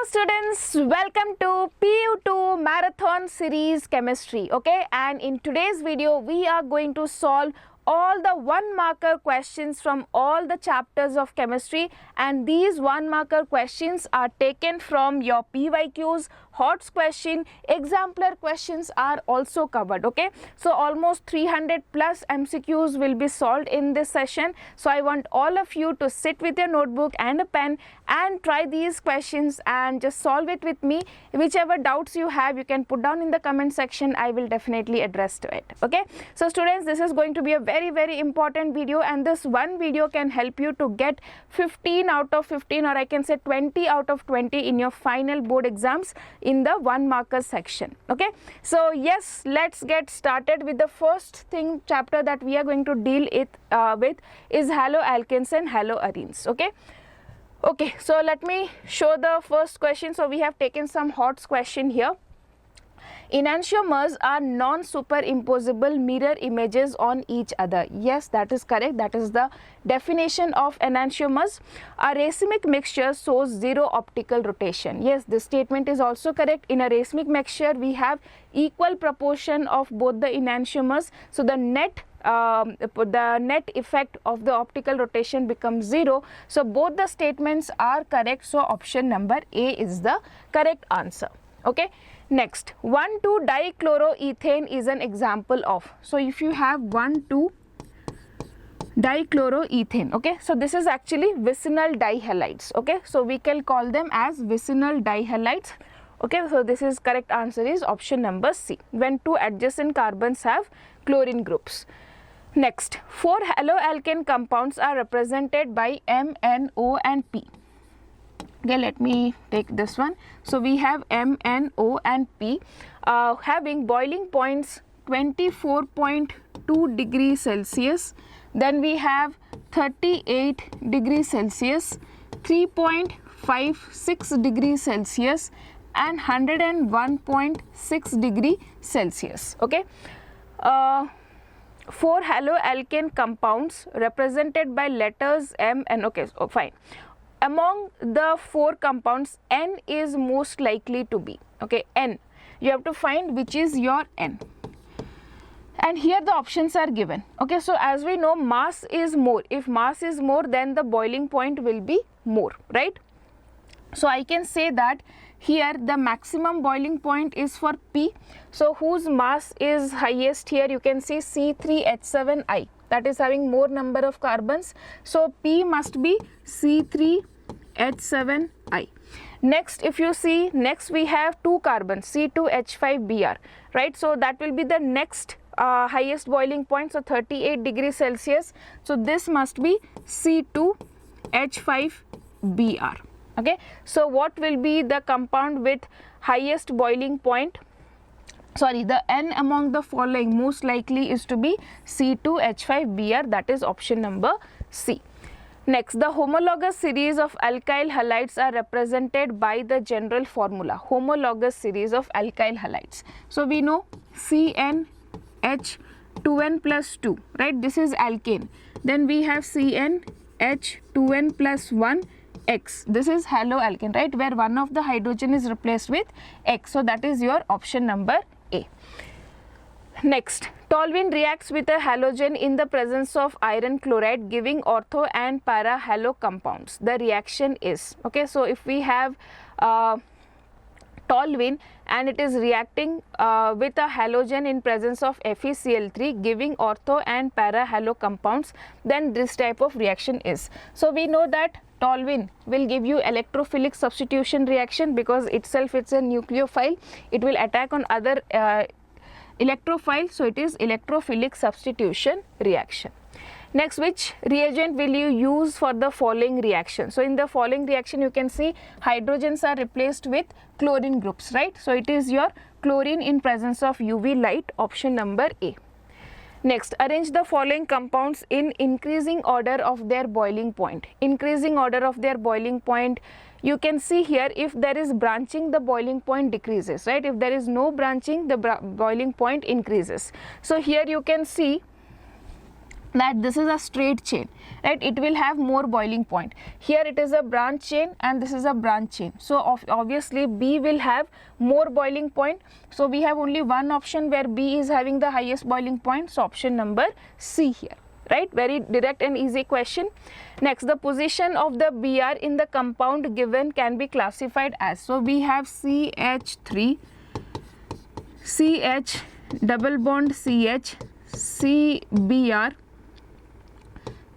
students, welcome to PU2 Marathon Series Chemistry. Okay, and in today's video we are going to solve all the one marker questions from all the chapters of chemistry, and these one marker questions are taken from your PYQs, HOTS question, exemplar questions are also covered. Okay, so almost 300 plus MCQs will be solved in this session. So I want all of you to sit with your notebook and a pen and try these questions and just solve it with me. Whichever doubts you have, you can put down in the comment section. I will definitely address to it. Okay, so students, this is going to be a very important video, and this one video can help you to get 15 out of 15, or I can say 20 out of 20 in your final board exams in the one marker section. Okay, so yes, let's get started with the first chapter that we are going to deal with is haloalkanes and haloarenes. Okay, so let me show the first question. So we have taken some HOTS question here. Enantiomers are non-superimposable mirror images on each other. Yes, that is correct. That is the definition of enantiomers. A racemic mixture shows zero optical rotation. Yes, this statement is also correct. In a racemic mixture, we have equal proportion of both the enantiomers. So the net effect of the optical rotation becomes zero. So both the statements are correct. So option number A is the correct answer. Okay. Next, 1,2-dichloroethane is an example of. So if you have 1,2-dichloroethane, okay, so this is actually vicinal dihalides. Okay, so we can call them as vicinal dihalides. Okay, so this is correct answer is option number C, when two adjacent carbons have chlorine groups. Next, 4 haloalkane compounds are represented by M, N, O and P. Okay, let me take this one. So we have M, N, O and P having boiling points 24.2 degrees Celsius. Then we have 38 degrees Celsius, 3.56 degrees Celsius and 101.6 degree Celsius. Okay. 4 haloalkane compounds represented by letters M and okay, so fine. Among the 4 compounds, N is most likely to be. Okay, N. You have to find which is your N. And here the options are given. Okay, so as we know, mass is more. If mass is more, then the boiling point will be more, right? So I can say that here the maximum boiling point is for P. So whose mass is highest here? You can see C3H7I. That is having more number of carbons. So P must be C3H7I. Next, if you see, next we have 2 carbons, C2H5Br, right? So that will be the next highest boiling point, so 38 degrees Celsius. So this must be C2H5Br. Okay, so what will be the compound with highest boiling point? Sorry, the N among the following most likely is to be C2H5Br, that is option number C. Next, the homologous series of alkyl halides are represented by the general formula, homologous series of alkyl halides. So we know CnH2n plus 2, right? This is alkane. Then we have CnH2n plus 1 X. This is haloalkane, right, where one of the hydrogen is replaced with X. So that is your option number A. Next, toluene reacts with a halogen in the presence of iron chloride, giving ortho and para halo compounds. The reaction is, okay, so if we have toluene and it is reacting with a halogen in presence of FeCl3, giving ortho and para halo compounds, then this type of reaction is. So we know that toluene will give you electrophilic substitution reaction because itself it's a nucleophile. It will attack on other electrophile, so it is electrophilic substitution reaction. Next, which reagent will you use for the following reaction? So in the following reaction, you can see hydrogens are replaced with chlorine groups, right? So it is your chlorine in presence of UV light, option number A. Next, arrange the following compounds in increasing order of their boiling point. Increasing order of their boiling point, you can see here, if there is branching, the boiling point decreases, right? If there is no branching, the boiling point increases. So here you can see that this is a straight chain, right? It will have more boiling point. Here it is a branch chain and this is a branch chain, so obviously B will have more boiling point. So we have only one option where B is having the highest boiling point, so option number C here, right? Very direct and easy question. Next, the position of the Br in the compound given can be classified as, so we have CH3, CH double bond CH, CBr,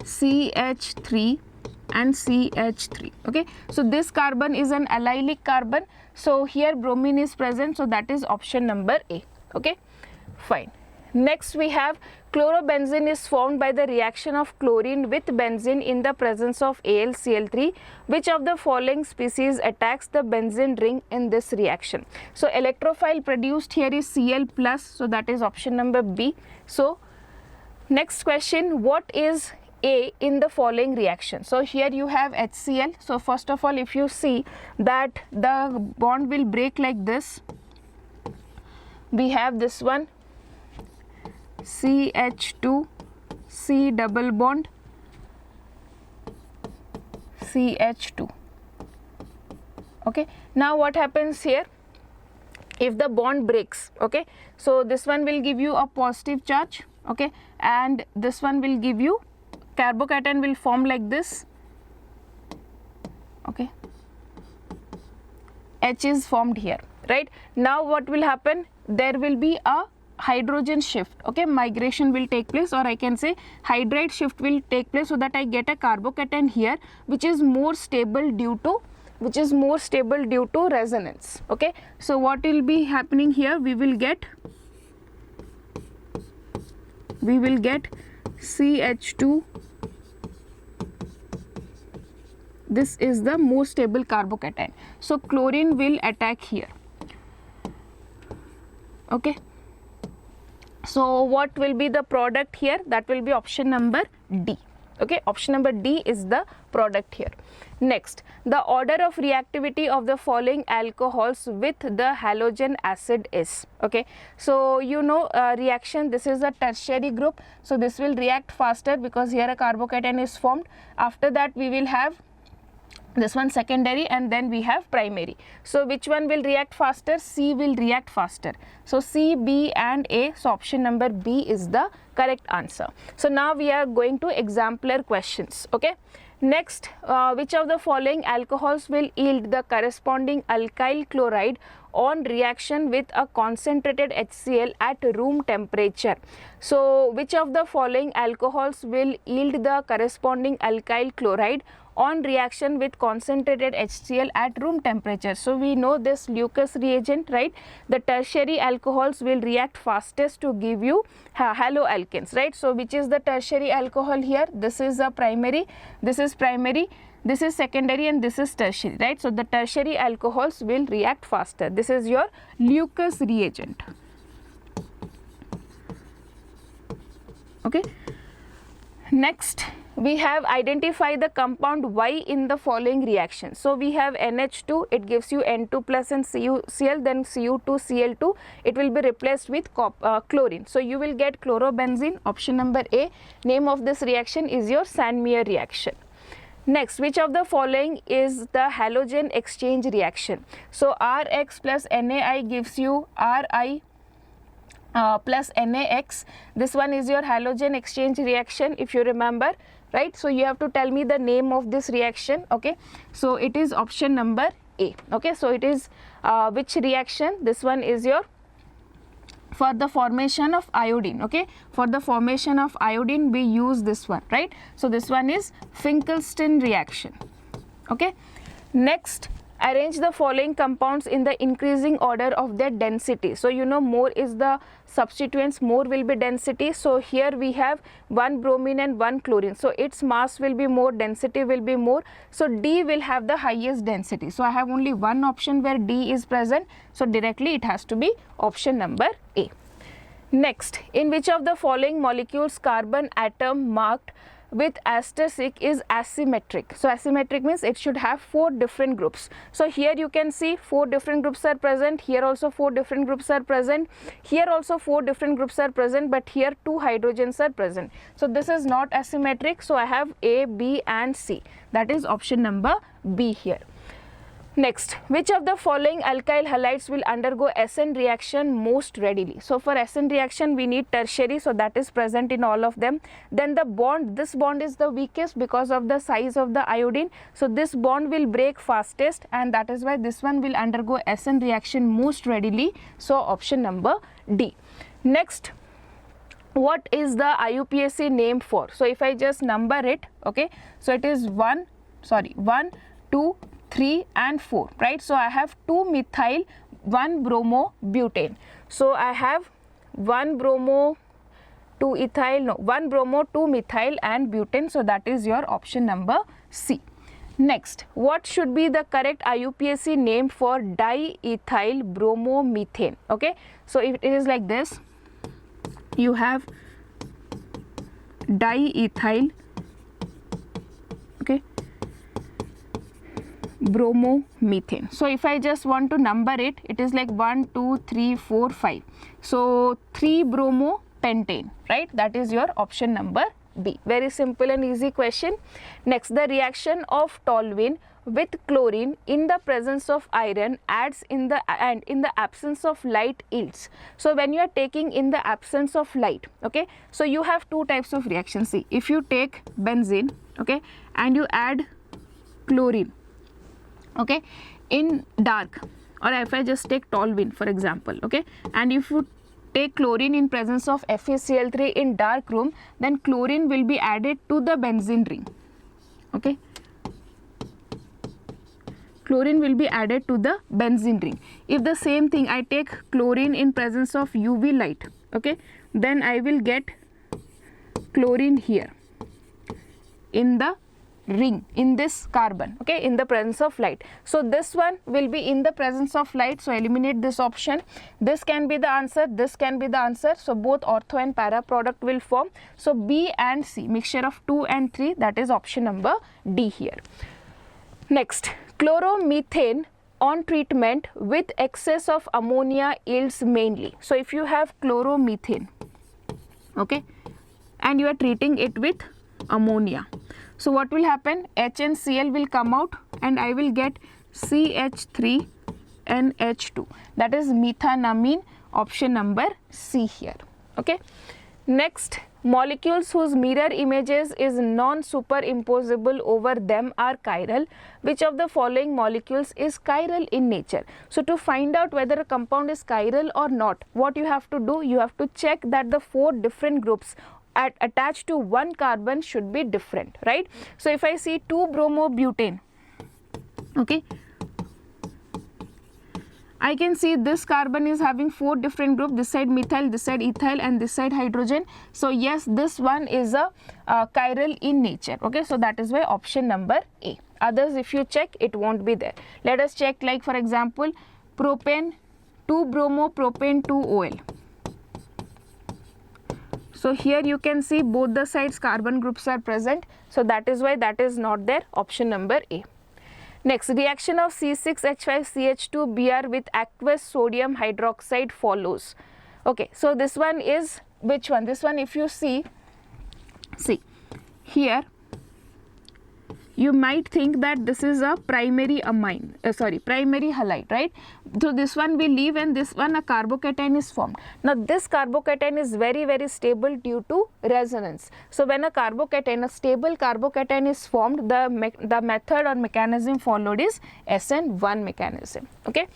CH3 and CH3. Okay, so this carbon is an allylic carbon, so here bromine is present, so that is option number A. Okay, fine. Next we have chlorobenzene is formed by the reaction of chlorine with benzene in the presence of AlCl3. Which of the following species attacks the benzene ring in this reaction? So electrophile produced here is Cl plus, so that is option number B. So next question, what is A in the following reaction? So here you have HCl. So first of all, if you see that the bond will break like this, we have this one CH2, C double bond CH2. Okay, now what happens here? If the bond breaks, okay, so this one will give you a positive charge, okay, and this one will give you carbocation will form like this, okay, H is formed here, right? Now what will happen? There will be a hydrogen shift, okay, migration will take place, or I can say hydride shift will take place, so that I get a carbocation here which is more stable due to resonance. Okay, so what will be happening here? We will get CH2. This is the more stable carbocation, so chlorine will attack here. Okay, so what will be the product here? That will be option number D. Okay, option number D is the product here. Next, the order of reactivity of the following alcohols with the halogen acid is. Okay, so you know reaction, this is a tertiary group, so this will react faster because here a carbocation is formed. After that we will have this one secondary, and then we have primary. So which one will react faster? C will react faster. So C, B and A, so option number B is the correct answer. So now we are going to exemplar questions. Okay, next, which of the following alcohols will yield the corresponding alkyl chloride on reaction with a concentrated HCl at room temperature? So which of the following alcohols will yield the corresponding alkyl chloride on reaction with concentrated HCl at room temperature? So we know this Lucas reagent, right? The tertiary alcohols will react fastest to give you haloalkanes, right? So which is the tertiary alcohol here? This is a primary, this is primary, this is secondary, and this is tertiary, right? So the tertiary alcohols will react faster. This is your Lucas reagent. Okay, next we have identify the compound Y in the following reaction. So we have NH2, it gives you N2 plus and CuCl, then Cu2Cl2, it will be replaced with chlorine. So you will get chlorobenzene, option number A. Name of this reaction is your Sandmeyer reaction. Next, which of the following is the halogen exchange reaction? So Rx plus NaI gives you Ri plus NaX. This one is your halogen exchange reaction, if you remember, right? So you have to tell me the name of this reaction. Okay, so it is option number A. Okay, so it is which reaction? This one is your for the formation of iodine. Okay, for the formation of iodine we use this one, right? So this one is Finkelstein reaction. Okay, next, arrange the following compounds in the increasing order of their density. So you know more is the substituents, more will be density. So here we have one bromine and one chlorine, so its mass will be more, density will be more. So D will have the highest density. So I have only one option where D is present, so directly it has to be option number A. Next, in which of the following molecules carbon atom marked with asterisk is asymmetric. So asymmetric means it should have 4 different groups. So here you can see 4 different groups are present, here also 4 different groups are present, here also 4 different groups are present, but here 2 hydrogens are present. So this is not asymmetric, so I have A, B and C. That is option number B here. Next, which of the following alkyl halides will undergo SN reaction most readily? So for SN reaction we need tertiary, so that is present in all of them. Then the bond, this bond is the weakest because of the size of the iodine, so this bond will break fastest, and that is why this one will undergo SN reaction most readily. So option number D. Next, what is the IUPAC named for? So if I just number it, okay, so it is 1, 2, 3 and 4, right? So I have 2 methyl, 1 bromo butane. So I have 1 bromo, 2 ethyl, no, 1 bromo, 2 methyl and butane. So that is your option number C. Next, what should be the correct IUPAC name for diethyl bromomethane? Okay, so if it is like this, you have diethyl, okay, bromomethane. So if I just want to number it, it is like 1, 2, 3, 4, 5. So 3 bromopentane, right? That is your option number B. Very simple and easy question. Next, the reaction of toluene with chlorine in the presence of iron adds in the absence of light yields. So when you are taking in the absence of light, okay, so you have 2 types of reactions. See, if you take benzene, okay, and you add chlorine, okay, in dark, or if I just take toluene for example, okay, and if you take chlorine in presence of FeCl3 in dark room, then chlorine will be added to the benzene ring, okay, chlorine will be added to the benzene ring. If the same thing I take chlorine in presence of UV light, okay, then I will get chlorine here in the ring, in this carbon, okay, in the presence of light. So this one will be in the presence of light, so eliminate this option. This can be the answer, this can be the answer, so both ortho and para product will form. So B and C, mixture of 2 and 3, that is option number D here. Next, chloromethane on treatment with excess of ammonia yields mainly. So if you have chloromethane, okay, and you are treating it with ammonia, so what will happen? HNCl will come out and I will get CH3NH2, that is methanamine, option number C here, okay. Next, molecules whose mirror images is non-superimposable over them are chiral. Which of the following molecules is chiral in nature? So to find out whether a compound is chiral or not, what you have to do, you have to check that the 4 different groups attached to one carbon should be different, right? So if I see 2-bromobutane, okay, I can see this carbon is having 4 different groups, this side methyl, this side ethyl and this side hydrogen. So yes, this one is a chiral in nature, okay, so that is why option number A. Others if you check, it won't be there. Let us check, like for example, propane, 2-bromopropane 2-OL. So here you can see both the sides carbon groups are present, so that is why that is not there, option number A. Next, reaction of C6H5CH2Br with aqueous sodium hydroxide follows. Okay, so this one is which one? This one, if you see here, you might think that this is a primary amine, primary halide, right? So this one we leave and this one a carbocation is formed. Now this carbocation is very, very stable due to resonance. So when a carbocation, a stable carbocation is formed, the method or mechanism followed is SN1 mechanism, okay.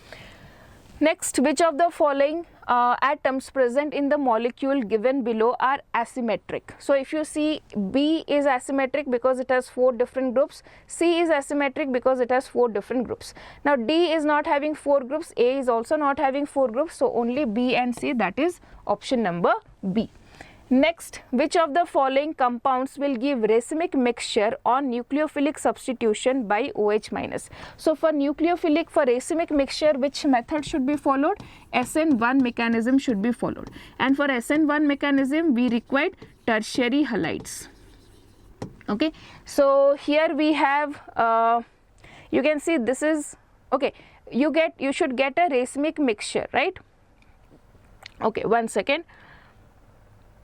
Next, which of the following atoms present in the molecule given below are asymmetric? So if you see, B is asymmetric because it has 4 different groups, C is asymmetric because it has 4 different groups. Now D is not having 4 groups, A is also not having 4 groups, so only B and C, that is option number B. Next, which of the following compounds will give racemic mixture on nucleophilic substitution by OH minus? So for nucleophilic, for racemic mixture, which method should be followed? SN1 mechanism should be followed, and for SN1 mechanism we required tertiary halides. Okay, so here we have you can see this is okay, you should get a racemic mixture, right? Okay, one second.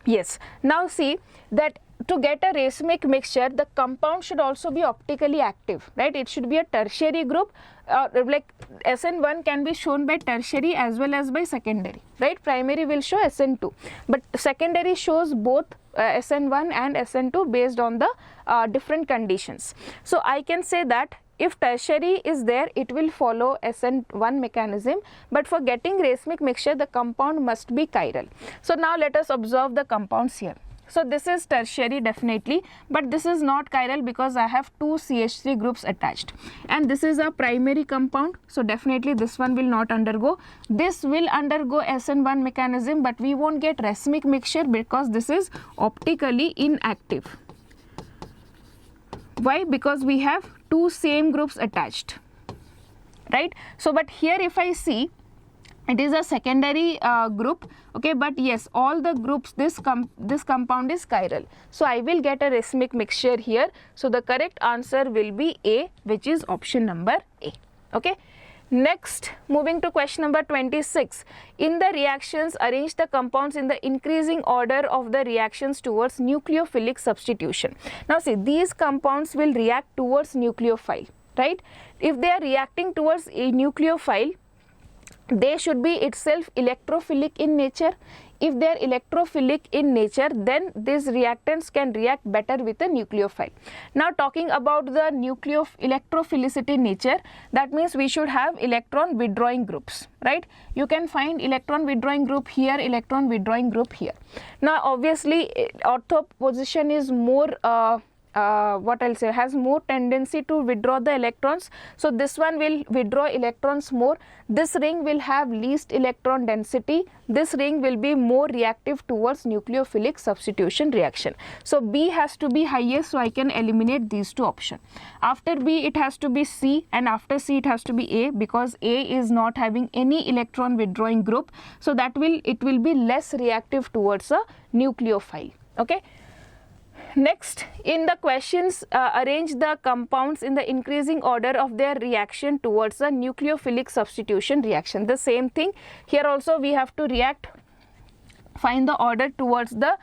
Yes, now see that to get a racemic mixture, the compound should also be optically active, right? It should be a tertiary group, like SN1 can be shown by tertiary as well as by secondary, right? Primary will show SN2, but secondary shows both SN1 and SN2 based on the different conditions. So I can say that if tertiary is there, it will follow SN1 mechanism, but for getting racemic mixture, the compound must be chiral. So now let us observe the compounds here. So this is tertiary definitely, but this is not chiral because I have two CH3 groups attached, and this is a primary compound, so definitely this one will not undergo. This will undergo SN1 mechanism, but we won't get racemic mixture because this is optically inactive. Why? Because we have two same groups attached, right? So but here if I see, it is a secondary group, okay, but yes, all the groups, this compound is chiral, so I will get a racemic mixture here. So the correct answer will be A, which is option number A. Okay, next, moving to question number 26. In the reactions, arrange the compounds in the increasing order of the reactions towards nucleophilic substitution. Now see, these compounds will react towards nucleophile, right? If they are reacting towards a nucleophile, they should be itself electrophilic in nature. If they are electrophilic in nature, then these reactants can react better with a nucleophile. Now talking about the electrophilicity nature, that means we should have electron withdrawing groups, right? You can find electron withdrawing group here, electron withdrawing group here. Now obviously ortho position is more what I'll say, has more tendency to withdraw the electrons, so this one will withdraw electrons more. This ring will have least electron density. This ring will be more reactive towards nucleophilic substitution reaction. So B has to be highest, so I can eliminate these two options. After B it has to be C, and after C it has to be A, because A is not having any electron withdrawing group, so that it will be less reactive towards a nucleophile. Okay. Next, in the questions, arrange the compounds in the increasing order of their reaction towards a nucleophilic substitution reaction. The same thing here also, we have to find the order towards the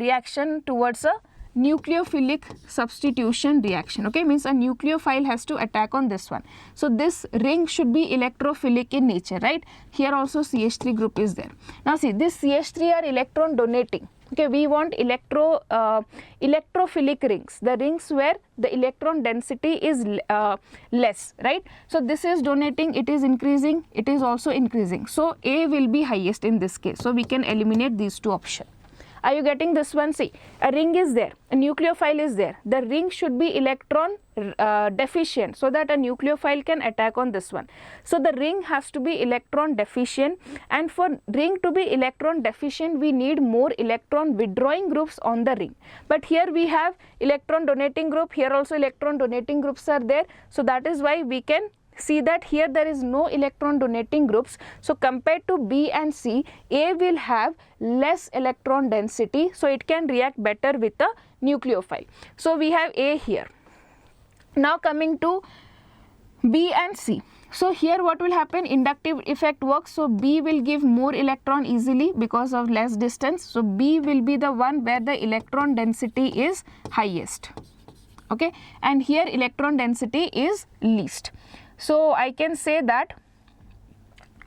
reaction towards a nucleophilic substitution reaction. Okay, means a nucleophile has to attack on this one. So this ring should be electrophilic in nature, right? Here also CH3 group is there. Now see, this CH3 are electron donating. Okay, we want electrophilic rings, the rings where the electron density is less, right? So this is donating, it is increasing, it is also increasing. So A will be highest in this case. So we can eliminate these two options. Are you getting this one? See, a ring is there, a nucleophile is there. The ring should be electron deficient, so that a nucleophile can attack on this one. So the ring has to be electron deficient, and for ring to be electron deficient, we need more electron withdrawing groups on the ring. But here we have electron donating group, here also electron donating groups are there. So that is why we can see that here there is no electron donating groups. So compared to B and C, A will have less electron density, so it can react better with the nucleophile. So we have A here. Now coming to B and C. So here what will happen, inductive effect works, so B will give more electron easily because of less distance. So B will be the one where the electron density is highest. Okay, and here electron density is least. So I can say that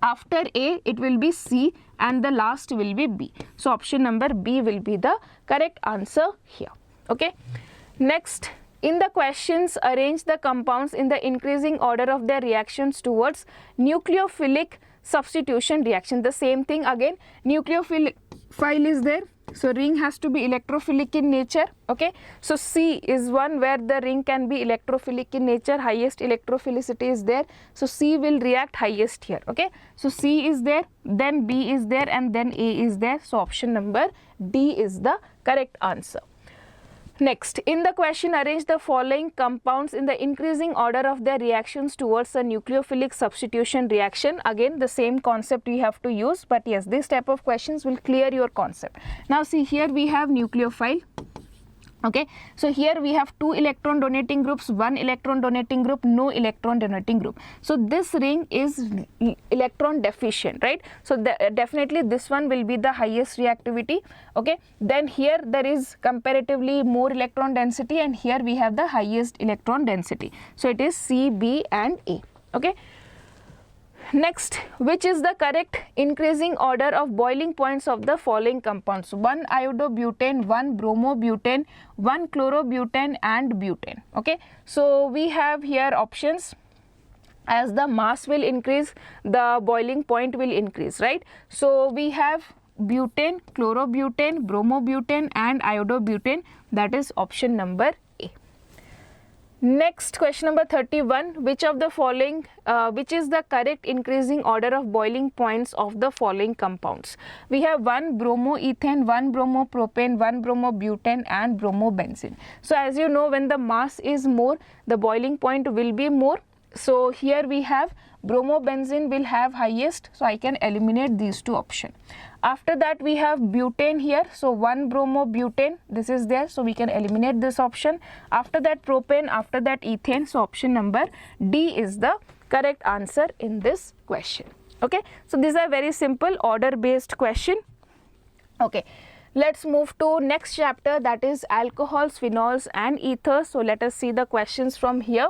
after A it will be C and the last will be B. So option number B will be the correct answer here. Okay. Next, in the questions, arrange the compounds in the increasing order of their reactions towards nucleophilic substitution reaction. The same thing again, nucleophile is there. So ring has to be electrophilic in nature. Okay, so C is one where the ring can be electrophilic in nature, highest electrophilicity is there. So C will react highest here. Okay, so C is there, then B is there, and then A is there. So option number D is the correct answer. Next, in the question, arrange the following compounds in the increasing order of their reactions towards a nucleophilic substitution reaction. Again, the same concept we have to use, but yes, this type of questions will clear your concept. Now see, here we have nucleophile, Okay, so here we have 2 electron donating groups, 1 electron donating group, no electron donating group. So this ring is electron deficient, right? So definitely this one will be the highest reactivity. Okay, then here there is comparatively more electron density, and here we have the highest electron density. So it is C, B and A. Okay. Next, which is the correct increasing order of boiling points of the following compounds? 1 iodobutane, 1 bromobutane, 1 chlorobutane and butane. Okay, so we have here options. As the mass will increase, the boiling point will increase, right? So we have butane, chlorobutane, bromobutane and iodobutane. That is option number A. Next, question number 31, which of the following, which is the correct increasing order of boiling points of the following compounds? We have 1 bromoethane, 1 bromopropane, 1 bromobutane and bromobenzene. So as you know, when the mass is more, the boiling point will be more. So here we have bromobenzene will have highest, so I can eliminate these two options. After that we have butane here, so 1 bromobutane, this is there, so we can eliminate this option. After that propane, after that ethane, so option number D is the correct answer in this question. Okay, so these are very simple order based question. Okay, let's move to next chapter, that is alcohols, phenols and ethers. So let us see the questions from here.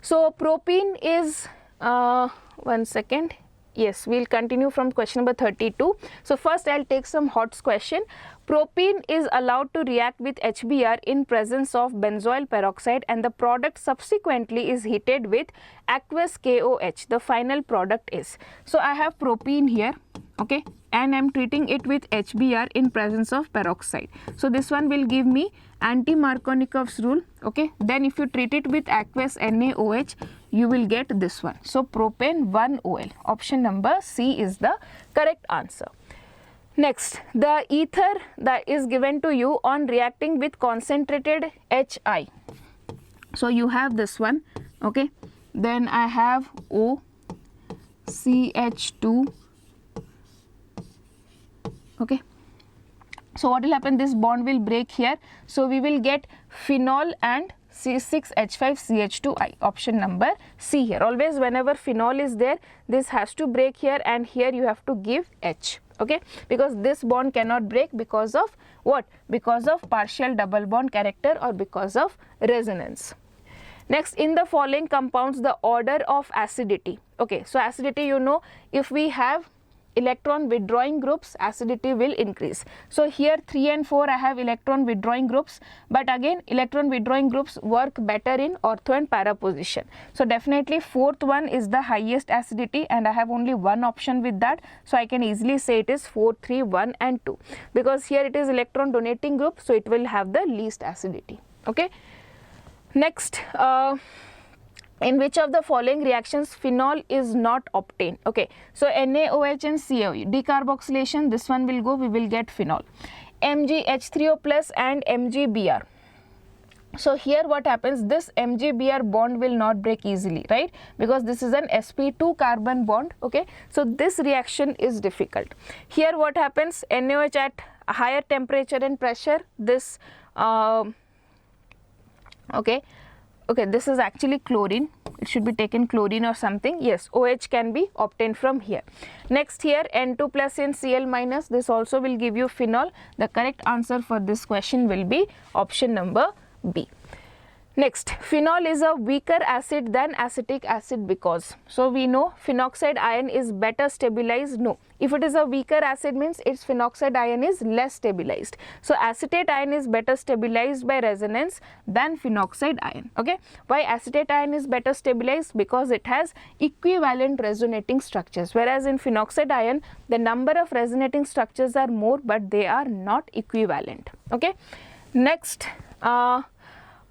So propene is one second. Yes, we'll continue from question number 32. So first I'll take some hot question. Propene is allowed to react with HBr in presence of benzoyl peroxide, and the product subsequently is heated with aqueous KOH. The final product is. So I have propene here, okay, and I'm treating it with HBr in presence of peroxide. So this one will give me anti-Markovnikov's rule, okay. Then if you treat it with aqueous NaOH, you will get this one. So propane 1OL. Option number C is the correct answer. Next, the ether that is given to you on reacting with concentrated HI. So you have this one, okay. Then I have OCH2, okay. So what will happen? This bond will break here. So we will get phenol and C6H5CH2I. Option number C here. Always whenever phenol is there, this has to break here, and here you have to give H. Okay, because this bond cannot break because of what? Because of partial double bond character or because of resonance. Next, in the following compounds, the order of acidity. Okay, so acidity, you know, if we have electron withdrawing groups, acidity will increase. So here 3 and 4 I have electron withdrawing groups, but again electron withdrawing groups work better in ortho and para position. So definitely fourth one is the highest acidity, and I have only one option with that, so I can easily say it is 4, 3, 1 and 2, because here it is electron donating group, so it will have the least acidity. Okay. Next, in which of the following reactions phenol is not obtained? Okay, so NaOH and CaO, decarboxylation, this one will go, we will get phenol. MgH3O plus and MgBr. So here what happens, this MgBr bond will not break easily, right? Because this is an sp2 carbon bond, okay? So this reaction is difficult. Here what happens, NaOH at a higher temperature and pressure, this, okay, this is actually chlorine. It should be taken chlorine or something. Yes, OH can be obtained from here. Next here, N2 plus and Cl minus, this also will give you phenol. The correct answer for this question will be option number B. Next, phenol is a weaker acid than acetic acid because, so we know phenoxide ion is better stabilized. No, if it is a weaker acid means its phenoxide ion is less stabilized. So acetate ion is better stabilized by resonance than phenoxide ion. Okay, why acetate ion is better stabilized? Because it has equivalent resonating structures, whereas in phenoxide ion the number of resonating structures are more, but they are not equivalent. Okay. Next,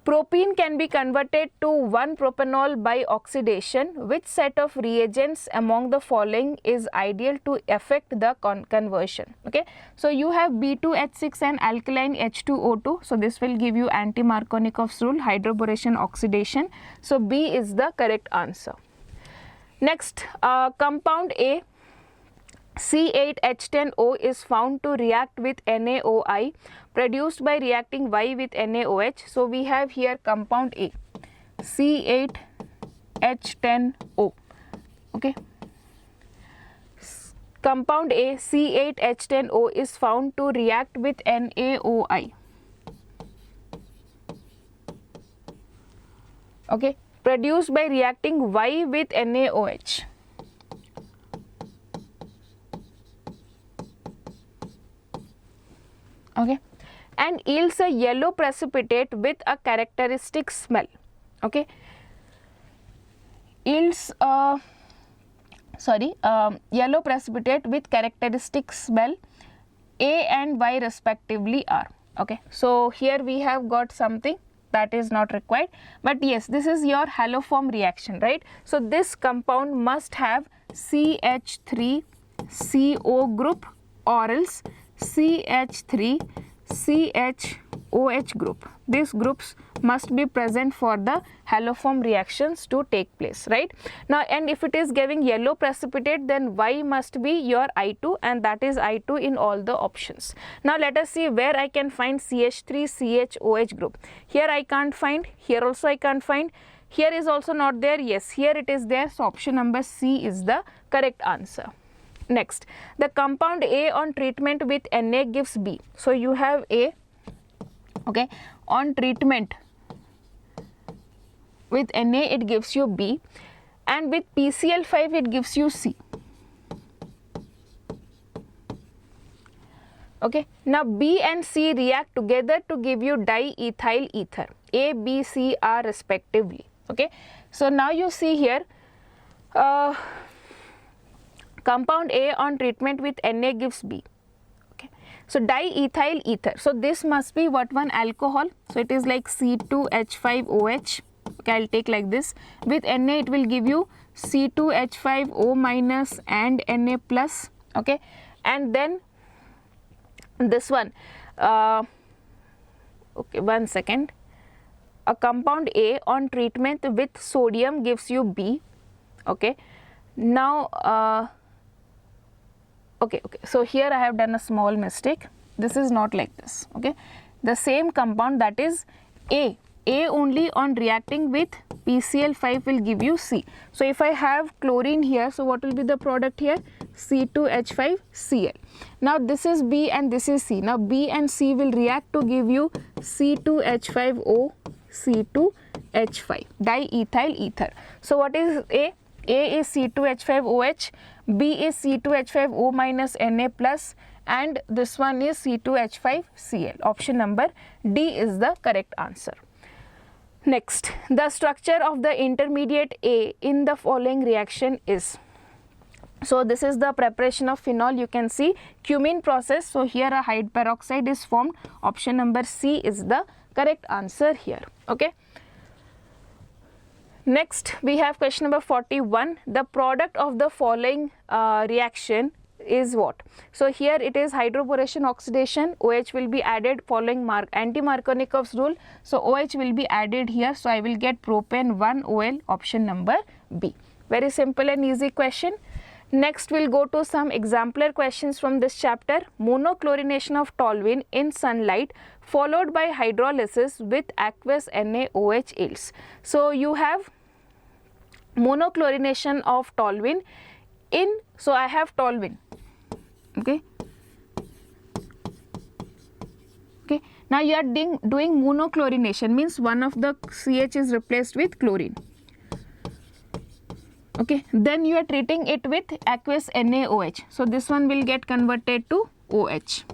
propene can be converted to 1-propanol by oxidation. Which set of reagents among the following is ideal to effect the conversion? Okay, so you have B2H6 and alkaline H2O2. So this will give you anti-Markovnikov's rule, hydroboration oxidation. So B is the correct answer. Next, compound A C8H10O is found to react with NaOI produced by reacting Y with NaOH. So we have here compound A, C8H10O. Okay. Compound A, C8H10O is found to react with NaOI. Okay, produced by reacting Y with NaOH. Okay, and yields a yellow precipitate with a characteristic smell. Okay, yields yellow precipitate with characteristic smell. A and Y respectively are. Okay, so here we have got something that is not required, but yes, this is your haloform reaction, right? So this compound must have CH3CO group or else CH3CHOH group. These groups must be present for the haloform reactions to take place, right? Now, and if it is giving yellow precipitate, then Y must be your I2, and that is I2 in all the options. Now let us see where I can find CH3CHOH group. Here I can't find, here also I can't find, here is also not there. Yes, here it is there. So option number C is the correct answer. Next, the compound A on treatment with Na gives B. So you have A, okay, on treatment with Na it gives you B, and with PCl5 it gives you C. Okay, now B and C react together to give you diethyl ether, A, B, C, R respectively. Okay, so now you see here compound A on treatment with Na gives B. Okay, so diethyl ether. So this must be what one? Alcohol. So it is like C2H5OH. Okay, I'll take like this. With Na it will give you C2H5O minus and Na plus. Okay, and then this one. Okay, one second. A compound A on treatment with sodium gives you B. Okay, now okay, so here I have done a small mistake. This is not like this. Okay, the same compound, that is A only on reacting with PCl5 will give you C. So if I have chlorine here, so what will be the product here? C2H5Cl. Now this is B and this is C. Now B and C will react to give you C2H5O, C2H5, diethyl ether. So what is A? A is C2H5OH, B is C2H5O minus Na plus, and this one is C2H5Cl. Option number D is the correct answer. Next, the structure of the intermediate A in the following reaction is. So this is the preparation of phenol. You can see cumene process. So here a hydrogen peroxide is formed. Option number C is the correct answer here. Okay. Next, we have question number 41. The product of the following reaction is what? So here it is hydroboration oxidation. OH will be added following anti-Markovnikov's rule. So OH will be added here. So I will get propane 1OL, option number B. Very simple and easy question. Next, we'll go to some exemplar questions from this chapter. Monochlorination of toluene in sunlight followed by hydrolysis with aqueous NaOH yields. So you have monochlorination of toluene in, so I have toluene. Okay. Okay. Now you are doing monochlorination, means one of the CH is replaced with chlorine. Okay. Then you are treating it with aqueous NaOH. So this one will get converted to OH.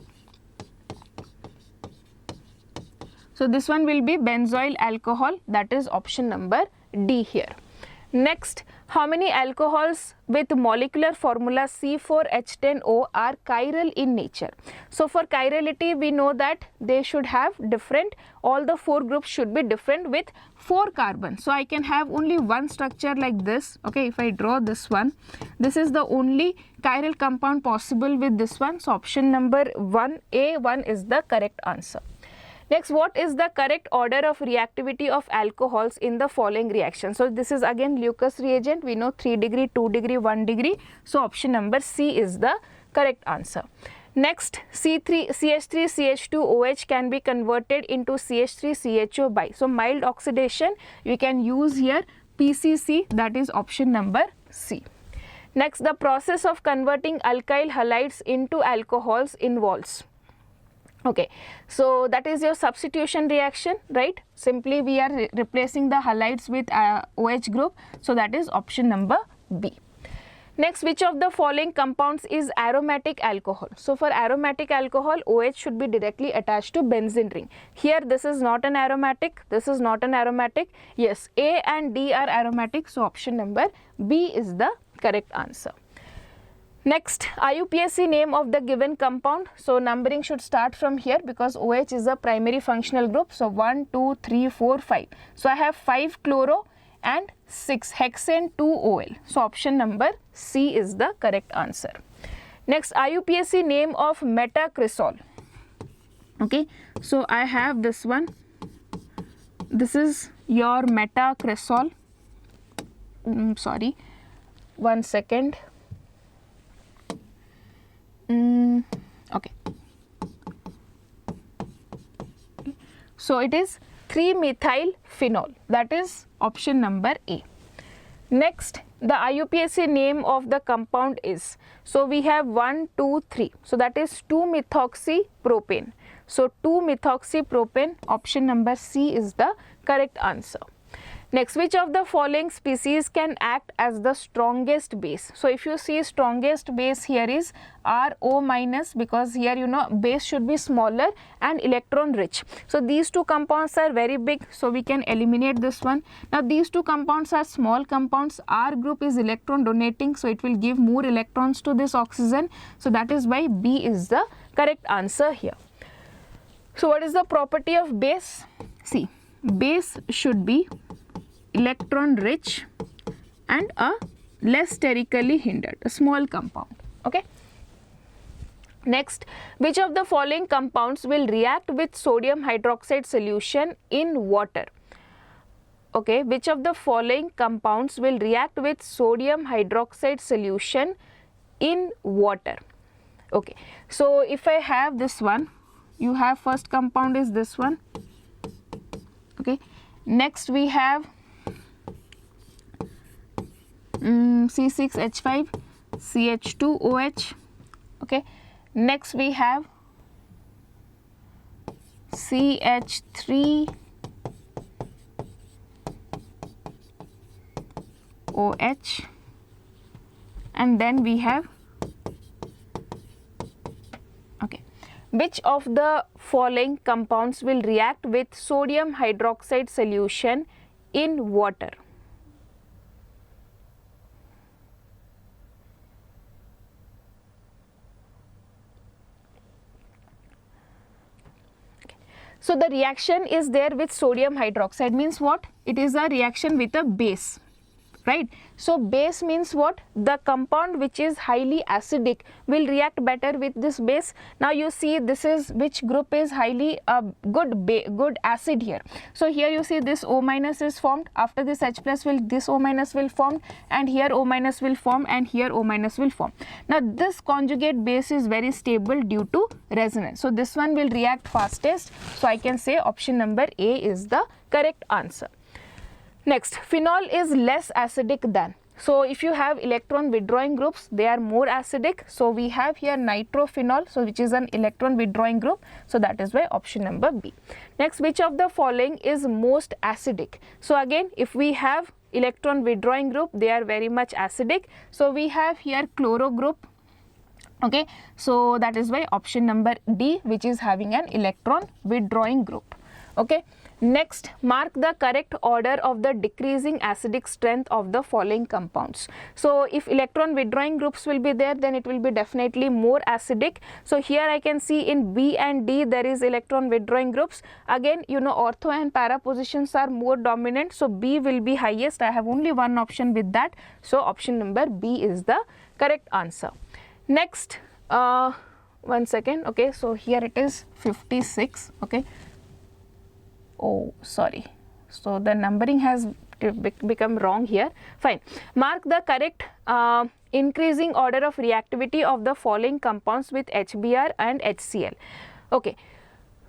So this one will be benzoyl alcohol, that is option number D here. Next, how many alcohols with molecular formula C4H10O are chiral in nature? So for chirality, we know that they should have different, all the four groups should be different with 4 carbons. So I can have only one structure like this. Okay, if I draw this one, this is the only chiral compound possible with this one. So option number 1, A1 is the correct answer. Next, what is the correct order of reactivity of alcohols in the following reaction? So this is again Lucas reagent. We know 3 degree, 2 degree, 1 degree. So option number C is the correct answer. Next, CH3CH2OH can be converted into CH3CHO by. So mild oxidation, you can use here PCC, that is option number C. Next, the process of converting alkyl halides into alcohols involves. Okay, so that is your substitution reaction, right? Simply we are replacing the halides with OH group, so that is option number B. Next, which of the following compounds is aromatic alcohol? So for aromatic alcohol, OH should be directly attached to benzene ring. Here this is not an aromatic, this is not an aromatic. Yes, A and D are aromatic, so option number B is the correct answer. Next, IUPAC name of the given compound. So numbering should start from here because OH is a primary functional group. So 1, 2, 3, 4, 5. So I have 5 chloro and 6 hexane 2-OL. So option number C is the correct answer. Next, IUPAC name of metacresol. Okay, so I have this one. This is your metacresol. Sorry, 1 second. Okay. So it is 3-methyl phenol, that is option number A. Next, the IUPAC name of the compound is, so we have 1, 2, 3, so that is 2-methoxypropane. So 2-methoxypropane, option number C is the correct answer. Next, which of the following species can act as the strongest base? So if you see strongest base here is RO minus, because here you know base should be smaller and electron rich. So these two compounds are very big, so we can eliminate this one. Now these two compounds are small compounds. R group is electron donating, so it will give more electrons to this oxygen. So that is why B is the correct answer here. So what is the property of base? See, base should be electron rich and a less sterically hindered, a small compound. Okay. Next, which of the following compounds will react with sodium hydroxide solution in water? Okay, which of the following compounds will react with sodium hydroxide solution in water? Okay, so if I have this one, you have first compound is this one. Okay, next we have C6H5 CH2OH. Okay, next we have CH3OH, and then we have, okay, which of the following compounds will react with sodium hydroxide solution in water? So the reaction is there with sodium hydroxide, means what? It is a reaction with a base, right? So base means what? The compound which is highly acidic will react better with this base. Now you see this is which group is highly good acid here. So here you see this O minus is formed. After this H plus will, this O minus will form, and here O minus will form, and here O minus will form. Now this conjugate base is very stable due to resonance. So this one will react fastest. So I can say option number A is the correct answer. Next, phenol is less acidic than. So if you have electron withdrawing groups, they are more acidic. So we have here nitrophenol, so which is an electron withdrawing group. So that is why option number B. Next, which of the following is most acidic? So again, if we have electron withdrawing group, they are very much acidic. So we have here chloro group. Okay, so that is why option number D, which is having an electron withdrawing group. Okay. Next, mark the correct order of the decreasing acidic strength of the following compounds. So if electron withdrawing groups will be there, then it will be definitely more acidic. So here I can see in B and D there is electron withdrawing groups. Again, you know, ortho and para positions are more dominant, so B will be highest. I have only one option with that, so option number B is the correct answer. Next, 1 second. Okay, so here it is 56. Okay. Oh, sorry. So the numbering has become wrong here. Fine. Mark the correct increasing order of reactivity of the following compounds with HBr and HCl. Okay,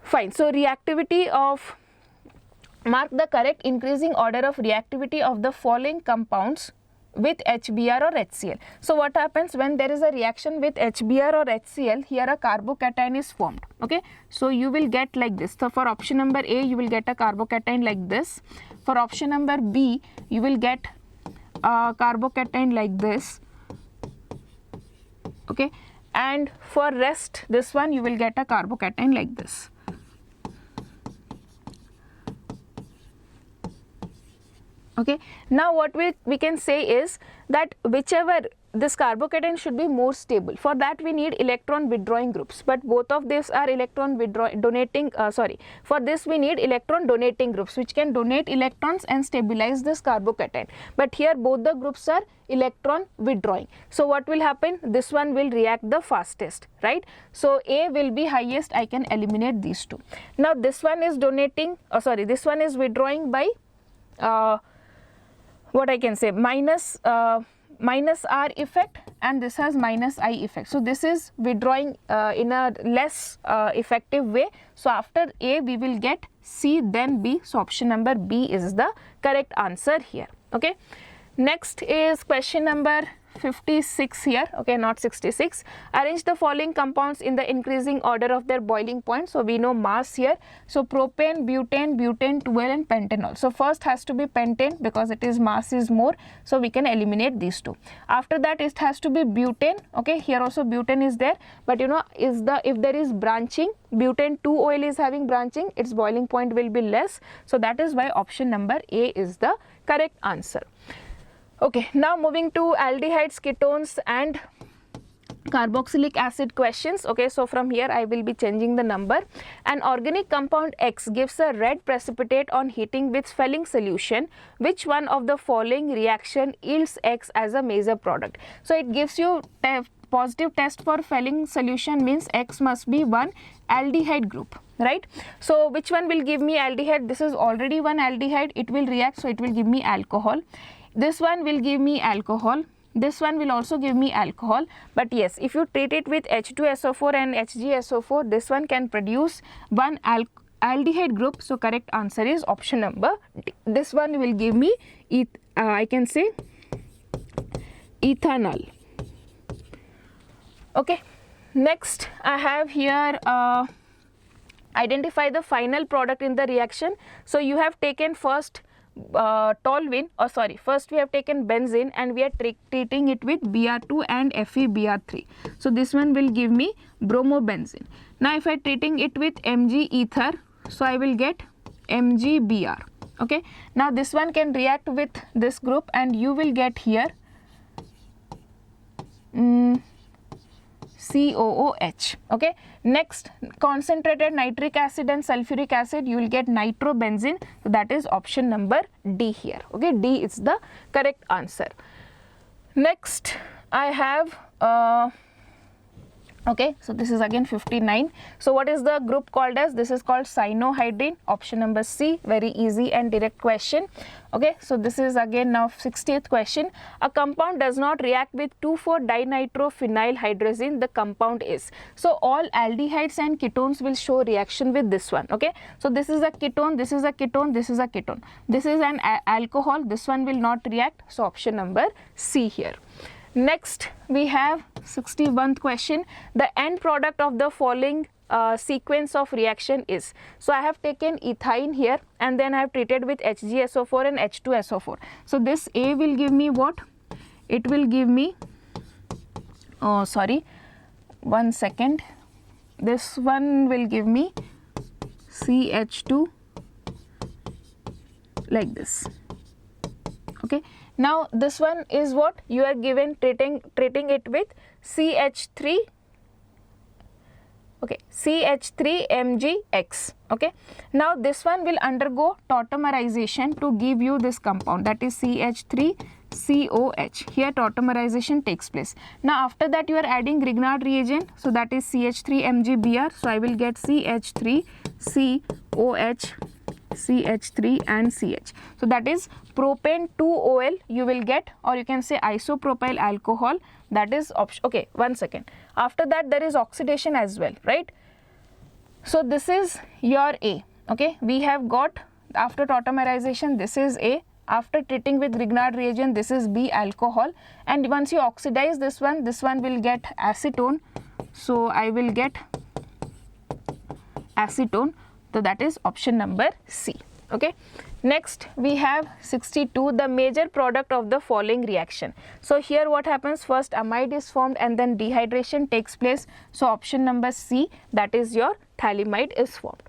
fine. So reactivity of, mark the correct increasing order of reactivity of the following compounds with HBr or HCl. So what happens when there is a reaction with HBr or HCl? Here a carbocation is formed. Okay, so you will get like this. So for option number A, you will get a carbocation like this. For option number B, you will get a carbocation like this. Okay, and for rest, this one you will get a carbocation like this. Okay, now what we can say is that whichever, this carbocation should be more stable. For that we need electron withdrawing groups, but both of these are electron donating, for this we need electron donating groups which can donate electrons and stabilize this carbocation, but here both the groups are electron withdrawing. So what will happen? This one will react the fastest, right? So A will be highest, I can eliminate these two. Now this one is donating, this one is withdrawing by what I can say, minus R effect, and this has minus I effect. So this is withdrawing in a less effective way. So after A we will get C, then B. So option number B is the correct answer here. Okay, next is question number 56 here. Okay, not 66. Arrange the following compounds in the increasing order of their boiling point. So we know mass here. So propane, butane, butane 12 and pentanol. So first has to be pentane because it is mass is more. So we can eliminate these two. After that it has to be butane. Okay, here also butane is there, but you know, if there is branching, butane 2 oil is having branching, its boiling point will be less. So that is why option number A is the correct answer. Okay, now moving to aldehydes, ketones and carboxylic acid questions. Okay, so from here I will be changing the number. An organic compound X gives a red precipitate on heating with swelling solution. Which one of the following reaction yields X as a major product? So it gives you positive test for Fehling solution, means X must be one aldehyde group, right? So which one will give me aldehyde? This is already one aldehyde, it will react, so it will give me alcohol. This one will give me alcohol, this one will also give me alcohol, but yes, if you treat it with H2SO4 and HgSO4, this one can produce one aldehyde group. So correct answer is option number D. This one will give me I can say ethanol. Okay, next I have here identify the final product in the reaction. So you have taken first toluene, first we have taken benzene and we are treating it with Br2 and FeBr3. So this one will give me bromobenzene. Now if I treating it with Mg ether, so I will get MgBr. Okay, now this one can react with this group and you will get here COOH. Okay, next concentrated nitric acid and sulfuric acid, you will get nitrobenzene. So that is option number D here. Okay, D is the correct answer. Next I have okay, so this is again 59. So what is the group called as? This is called cyanohydrine. Option number C, very easy and direct question. Okay, so this is again now 60th question. A compound does not react with 2,4-dinitrophenylhydrazine. The compound is. So all aldehydes and ketones will show reaction with this one. Okay, so this is a ketone, this is a ketone, this is a ketone. This is an alcohol. This one will not react. So option number C here. Next we have 61st question. The end product of the following sequence of reaction is. So I have taken ethyne here and then I have treated with HgSO4 and H2SO4. So this A will give me what? It will give me, oh sorry, 1 second. This one will give me CH2 like this. Okay, now this one is what you are given, treating it with CH3, okay, CH3MgX. Okay, now this one will undergo tautomerization to give you this compound, that is CH3COH. Here tautomerization takes place. Now after that you are adding Grignard reagent, so that is CH3MgBr. So I will get CH3COH CH3 and CH. So that is propane 2OL you will get, or you can say isopropyl alcohol, that is option. Okay, one second. After that there is oxidation as well, right? So this is your A. Okay, we have got after tautomerization this is A. After treating with Grignard reagent this is B, alcohol, and once you oxidize this one will get acetone. So I will get acetone. So that is option number C. Okay. Next we have 62, the major product of the following reaction. So here what happens, first amide is formed and then dehydration takes place. So option number C, that is your phthalimide is formed.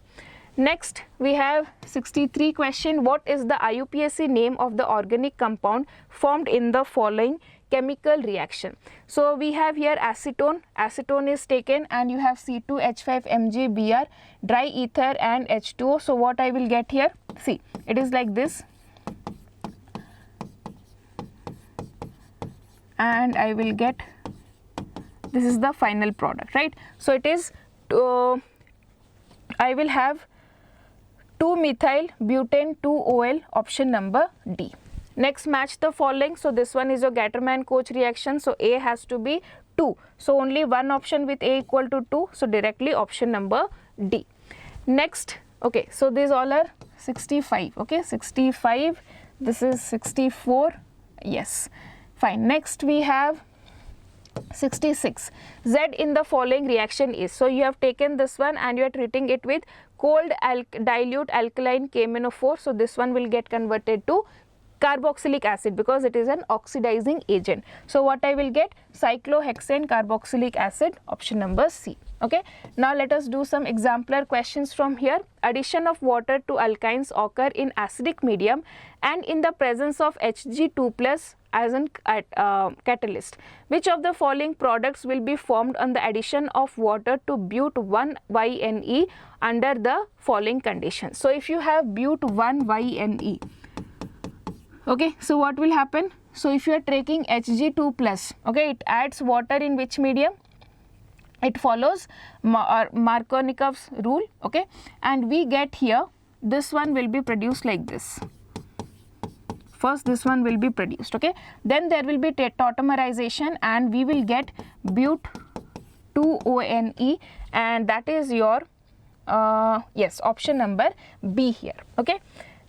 Next we have 63 question, what is the IUPAC name of the organic compound formed in the following chemical reaction? So we have here acetone, acetone is taken and you have C2H5MgBr, dry ether and H2O. So what I will get here, see it is like this, and I will get, this is the final product, right? So it is I will have 2-methyl butane 2OL, option number D. Next, match the following. So this one is your Gattermann-Koch reaction. So A has to be 2. So only one option with A equal to 2. So directly option number D. Next, okay, so these all are 65. Okay, 65. This is 64. Yes, fine. Next we have 66. Z in the following reaction is. So you have taken this one and you are treating it with cold dilute alkaline KMnO4. So this one will get converted to carboxylic acid because it is an oxidizing agent. So what I will get, cyclohexane carboxylic acid, option number C. Okay. Now let us do some exemplar questions from here. Addition of water to alkynes occur in acidic medium and in the presence of Hg2 plus as an catalyst. Which of the following products will be formed on the addition of water to but1YNE under the following conditions? So if you have but1YNE, okay, so what will happen? So if you are taking Hg2 plus, okay, it adds water in which medium? It follows Markovnikov's rule, okay, and we get here, this one will be produced like this. First this one will be produced, okay, then there will be tautomerization and we will get but2ONE, and that is your yes, option number B here. Okay.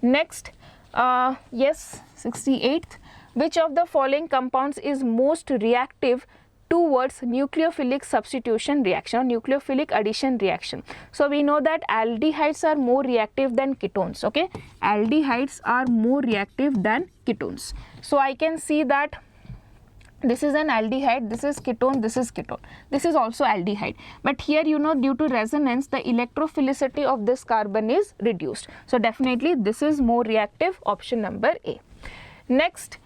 Next, yes, 68th, which of the following compounds is most reactive towards nucleophilic substitution reaction or nucleophilic addition reaction? So we know that aldehydes are more reactive than ketones. Okay, aldehydes are more reactive than ketones. So I can see that this is an aldehyde, this is ketone, this is ketone, this is also aldehyde, but here you know due to resonance the electrophilicity of this carbon is reduced. So definitely this is more reactive, option number A. Next,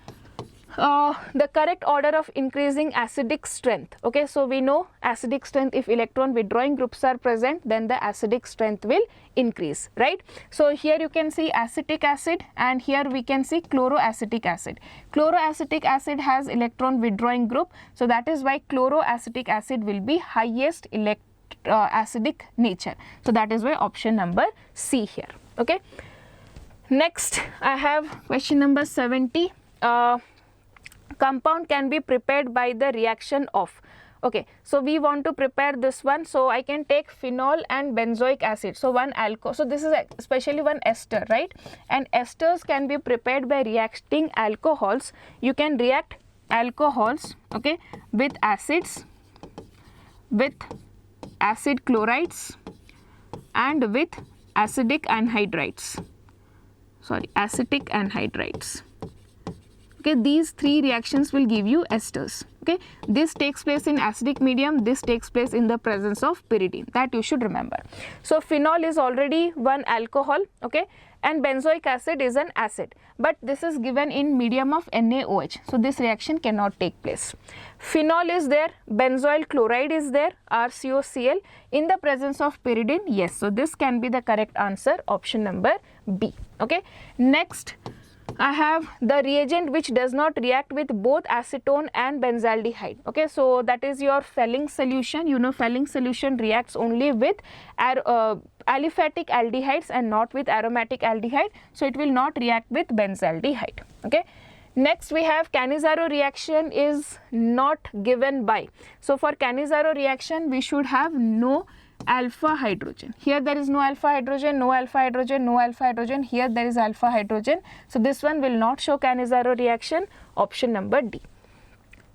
the correct order of increasing acidic strength. Okay, so we know acidic strength, if electron withdrawing groups are present then the acidic strength will increase, right? So here you can see acetic acid and here we can see chloroacetic acid. Chloroacetic acid has electron withdrawing group, so that is why chloroacetic acid will be highest acidic nature. So that is why option number C here. Okay. Next I have question number 70. Compound can be prepared by the reaction of. Okay, so we want to prepare this one, so I can take phenol and benzoic acid. So one alcohol, so this is especially one ester, right? And esters can be prepared by reacting alcohols. You can react alcohols, okay, with acids, with acid chlorides and with acidic anhydrides. Sorry, acetic anhydrides. Okay, these three reactions will give you esters. Okay, this takes place in acidic medium, this takes place in the presence of pyridine, that you should remember. So phenol is already one alcohol, okay, and benzoic acid is an acid, but this is given in medium of NaOH, so this reaction cannot take place. Phenol is there, benzoyl chloride is there, RCOCl, in the presence of pyridine, yes, so this can be the correct answer, option number B. Okay, next I have the reagent which does not react with both acetone and benzaldehyde. Okay, so that is your Fehling solution. You know Fehling solution reacts only with aliphatic aldehydes and not with aromatic aldehyde, so it will not react with benzaldehyde. Okay. Next we have Cannizzaro reaction is not given by. So for Cannizzaro reaction we should have no alpha hydrogen. Here there is no alpha hydrogen, no alpha hydrogen, no alpha hydrogen. Here there is alpha hydrogen. So this one will not show Cannizzaro reaction. Option number D.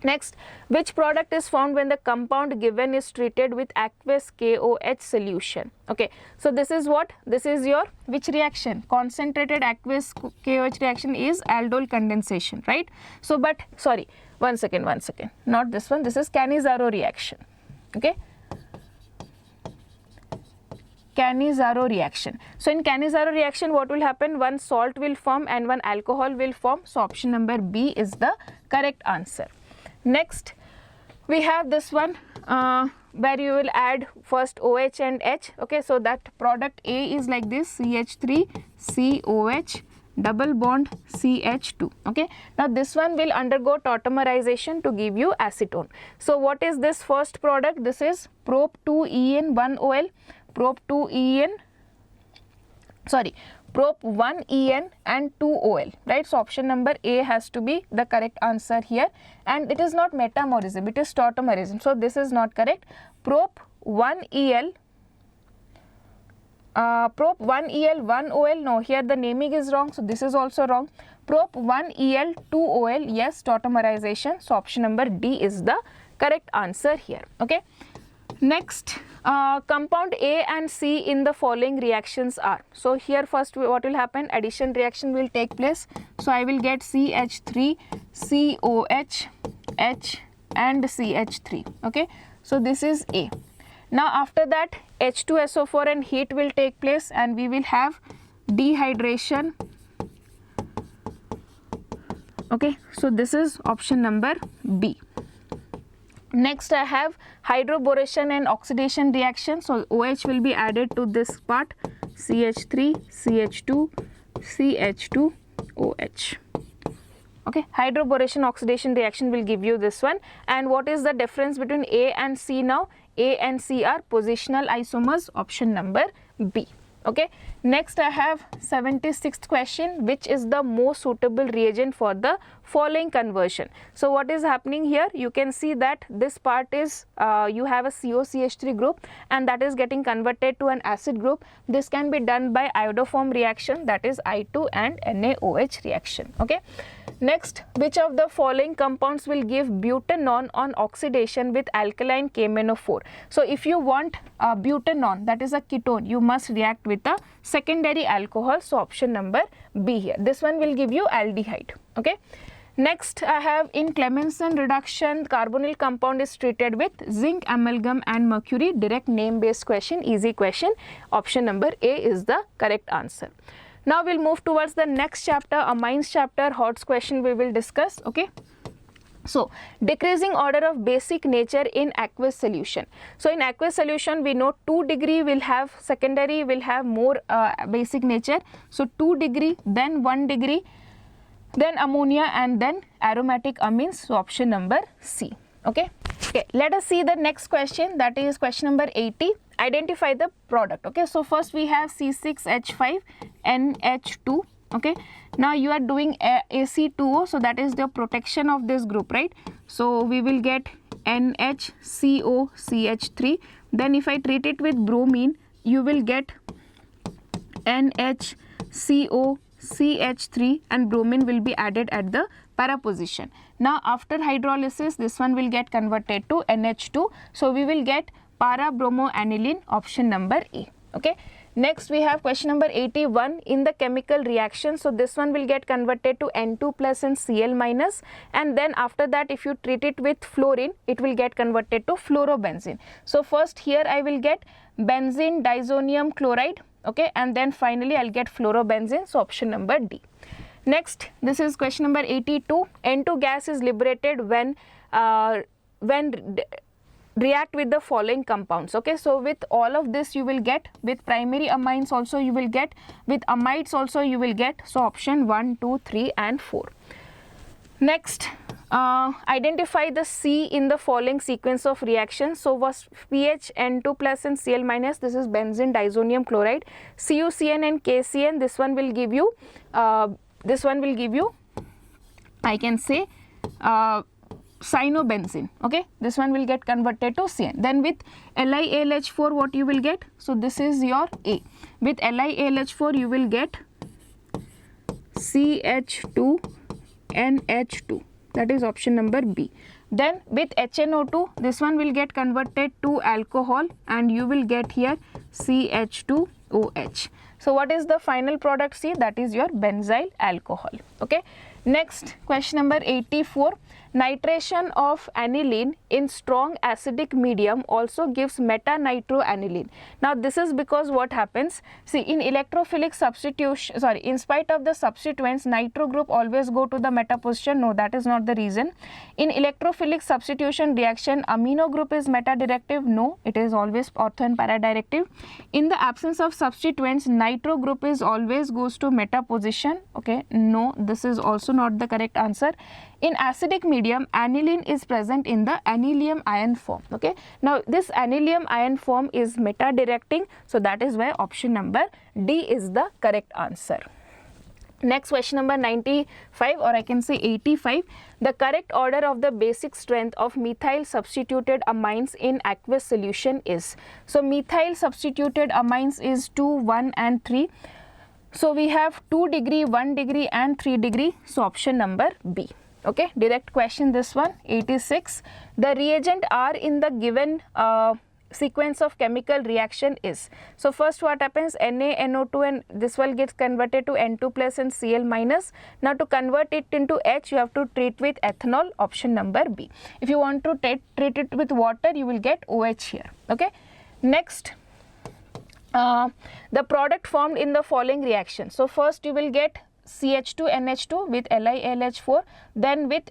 Next, which product is formed when the compound given is treated with aqueous KOH solution? Okay, so this is what? This is your which reaction? Concentrated aqueous KOH reaction is aldol condensation, right? So, but sorry, one second, not this one. This is Cannizzaro reaction. Okay. Cannizzaro reaction. So in Cannizzaro reaction what will happen? One salt will form and one alcohol will form. So option number B is the correct answer. Next we have this one where you will add first OH and H. Okay, so that product A is like this, CH3 COH double bond CH2. Okay, now this one will undergo tautomerization to give you acetone. So what is this first product? This is prop 2En 1OL, prop 2En, sorry, prop 1En and 2OL, right? So option number A has to be the correct answer here, and it is not metamerism, it is tautomerism. So this is not correct. Prop 1El, prop 1El 1OL, no, here the naming is wrong, so this is also wrong. Prop 1El 2OL, yes, tautomerization. So option number D is the correct answer here. Okay. Next, compound A and C in the following reactions are. So here first what will happen? Addition reaction will take place. So I will get CH3 COH H and CH3. Okay, so this is A. Now after that H2SO4 and heat will take place and we will have dehydration. Okay, so this is option number B. Next I have hydroboration and oxidation reaction. So OH will be added to this part, CH3 CH2 CH2 OH. Okay, hydroboration oxidation reaction will give you this one. And what is the difference between A and C now? A and C are positional isomers, option number B. Okay, next I have 76th question, which is the most suitable reagent for the following conversion. So what is happening here? You can see that this part is you have a COCH3 group and that is getting converted to an acid group. This can be done by iodoform reaction, that is I2 and NaOH reaction. Okay. Next, which of the following compounds will give butanone on oxidation with alkaline KMnO4? So if you want butanone, that is a ketone, you must react with a secondary alcohol. So option number B here. This one will give you aldehyde. Okay. Next I have in Clemmensen reduction, carbonyl compound is treated with zinc, amalgam and mercury. Direct name based question, easy question. Option number A is the correct answer. Now we'll move towards the next chapter, amines chapter, HOTS question we will discuss. Okay. So decreasing order of basic nature in aqueous solution. So in aqueous solution we know 2 degree will have secondary, will have more basic nature. So 2 degree, then 1 degree, then ammonia and then aromatic amines. So option number C. Okay. Okay, let us see the next question, that is question number 80. Identify the product. Okay, so first we have C6H5NH2. Okay, now you are doing AC2O, so that is the protection of this group, right? So we will get NHCOCH3. Then if I treat it with bromine, you will get NHCOCH3 and bromine will be added at the para position. Now after hydrolysis, this one will get converted to NH2. So we will get para bromoaniline, option number A. Okay. Next we have question number 81 in the chemical reaction. So this one will get converted to N2 plus and Cl minus, and then after that if you treat it with fluorine, it will get converted to fluorobenzene. So first here I will get benzene disonium chloride. Okay, and then finally I'll get fluorobenzene. So option number D. Next, this is question number 82. N2 gas is liberated when react with the following compounds. Okay, so with all of this you will get, with primary amines also you will get, with amides also you will get. So option 1, 2, 3 and 4. Next, Identify the C in the following sequence of reactions. So was pH N2 plus and Cl minus, this is benzene disonium chloride, CuCN and KCN, this one will give you I can say cyanobenzene. Okay, this one will get converted to CN. Then with LiAlH4 what you will get? So this is your A. With LiAlH4 you will get CH2NH2, that is option number B. Then with HNO2 this one will get converted to alcohol and you will get here CH2OH. So what is the final product C? That is your benzyl alcohol. Okay. Next, question number 84. Nitration of aniline in strong acidic medium also gives meta-nitroaniline. Now this is because what happens, see, in electrophilic substitution, in spite of the substituents, nitro group always go to the meta position. No, that is not the reason. In electrophilic substitution reaction, amino group is meta-directive. No, it is always ortho and para-directive. In the absence of substituents, nitro group is always goes to meta position. Okay, no, this is also not the correct answer. In acidic medium, aniline is present in the anilium ion form. Okay, now this anilium ion form is meta directing, so that is why option number D is the correct answer. Next, question number 95, or I can say 85. The correct order of the basic strength of methyl substituted amines in aqueous solution is. So methyl substituted amines is 2, 1 and 3. So we have 2 degree, 1 degree and 3 degree. So option number B. Okay, direct question this one. 86. The reagent R in the given sequence of chemical reaction is. So first what happens, NaNO2 and this will get converted to N2 plus and Cl minus. Now to convert it into H you have to treat with ethanol, option number B. If you want to treat it with water you will get OH here. Okay. Next, the product formed in the following reaction. So first you will get CH2NH2 with LiAlH4, then with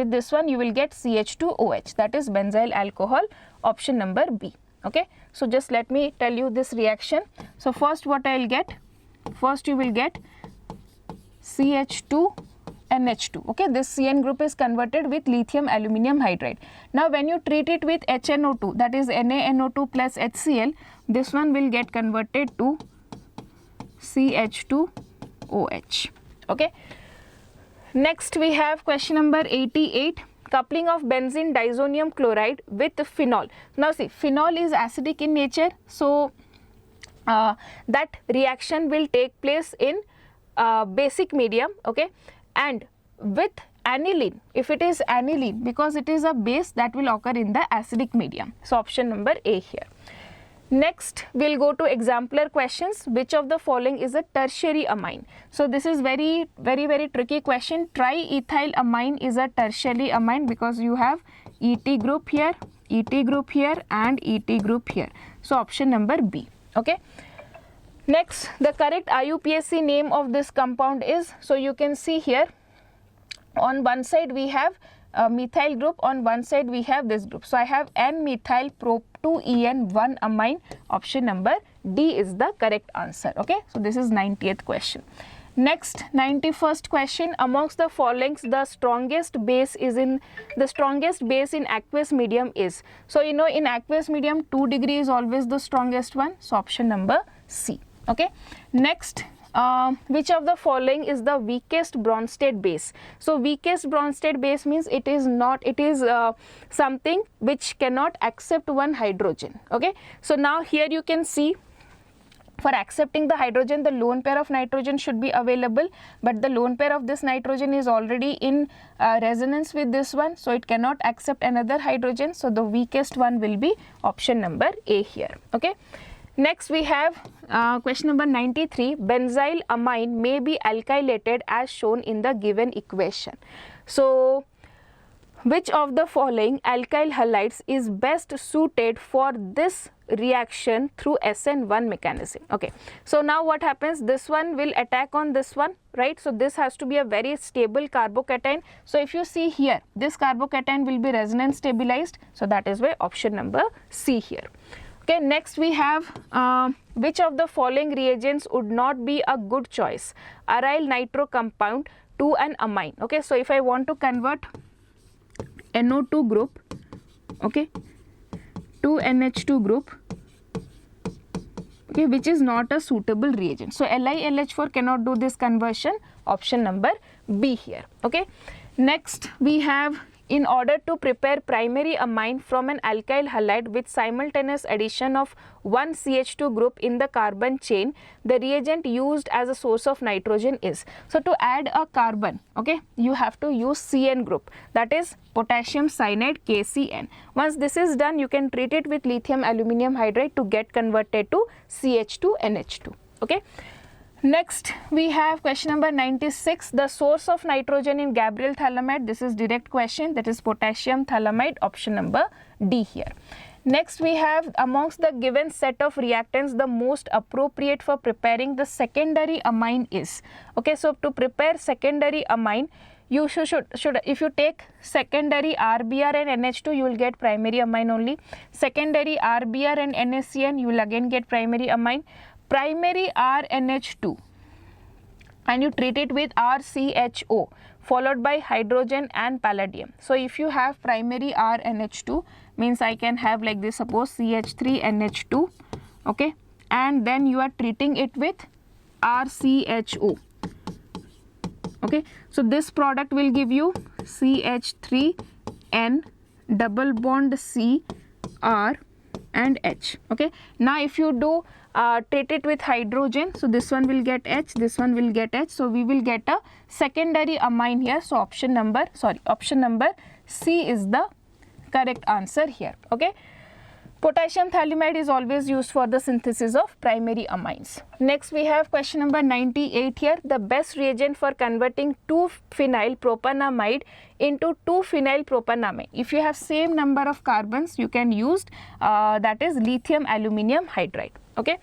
this one you will get CH2OH, that is benzyl alcohol, option number B. Okay, so just let me tell you this reaction. So first what I will get, first you will get CH2NH2. Okay, this CN group is converted with lithium aluminium hydride. Now when you treat it with HNO2, that is NaNO2 plus HCl, this one will get converted to CH2OH. Okay. Next we have question number 88. Coupling of benzene disonium chloride with phenol. Now see, phenol is acidic in nature, so that reaction will take place in basic medium. Okay, and with aniline, if it is aniline, because it is a base, that will occur in the acidic medium. So option number A here. Next, we'll go to exemplar questions. Which of the following is a tertiary amine? So this is very tricky question. Triethyl amine is a tertiary amine because you have ET group here, ET group here and ET group here. So option number B. Okay. Next, the correct IUPAC name of this compound is, so you can see here, on one side we have methyl group, on one side we have this group. So I have N-methyl prop-2-en-1 amine, option number D is the correct answer. Okay, so this is 90th question. Next, 91st question. Amongst the following, the strongest base in aqueous medium is. So you know, in aqueous medium 2 degree is always the strongest one, so option number C. Okay. Next, which of the following is the weakest Bronsted base? So weakest Bronsted base means it is something which cannot accept one hydrogen. Okay, so now here you can see, for accepting the hydrogen, the lone pair of nitrogen should be available, but the lone pair of this nitrogen is already in resonance with this one, so it cannot accept another hydrogen. So the weakest one will be option number A here. Okay. Next we have question number 93. Benzyl amine may be alkylated as shown in the given equation. So which of the following alkyl halides is best suited for this reaction through SN1 mechanism? Okay, so now what happens, this one will attack on this one, right? So this has to be a very stable carbocation. So if you see here, this carbocation will be resonance stabilized, so that is why option number C here. Okay, next we have which of the following reagents would not be a good choice? Aryl nitro compound to an amine. Okay, so if I want to convert NO2 group, okay, 2NH2 group, okay, which is not a suitable reagent. So LiLH4 cannot do this conversion, option number B here, okay. Next we have, in order to prepare primary amine from an alkyl halide with simultaneous addition of one CH2 group in the carbon chain, the reagent used as a source of nitrogen is. So to add a carbon, okay, you have to use CN group, that is potassium cyanide, KCN. Once this is done, you can treat it with lithium aluminium hydride to get converted to CH2NH2, okay. Next we have question number 96, the source of nitrogen in Gabriel thalamide. This is direct question, that is potassium thalamide, option number D here. Next we have, amongst the given set of reactants, the most appropriate for preparing the secondary amine is, okay. So to prepare secondary amine, you should if you take secondary RBr and NH2, you will get primary amine only. Secondary RBr and NaCN, you will again get primary amine. Primary RNH2, and you treat it with RCHO followed by hydrogen and palladium. So if you have primary RNH2, means I can have like this, suppose CH3NH2, okay, and then you are treating it with RCHO, okay. So this product will give you CH3N double bond C R and H, okay. Now if you do treat it with hydrogen, so this one will get H, this one will get H, so we will get a secondary amine here. So option number C is the correct answer here, okay. Potassium thalamide is always used for the synthesis of primary amines. Next we have question number 98 here, the best reagent for converting 2-phenyl propanamide into 2-phenyl propanamine. If you have same number of carbons, you can use that is lithium aluminium hydride, okay.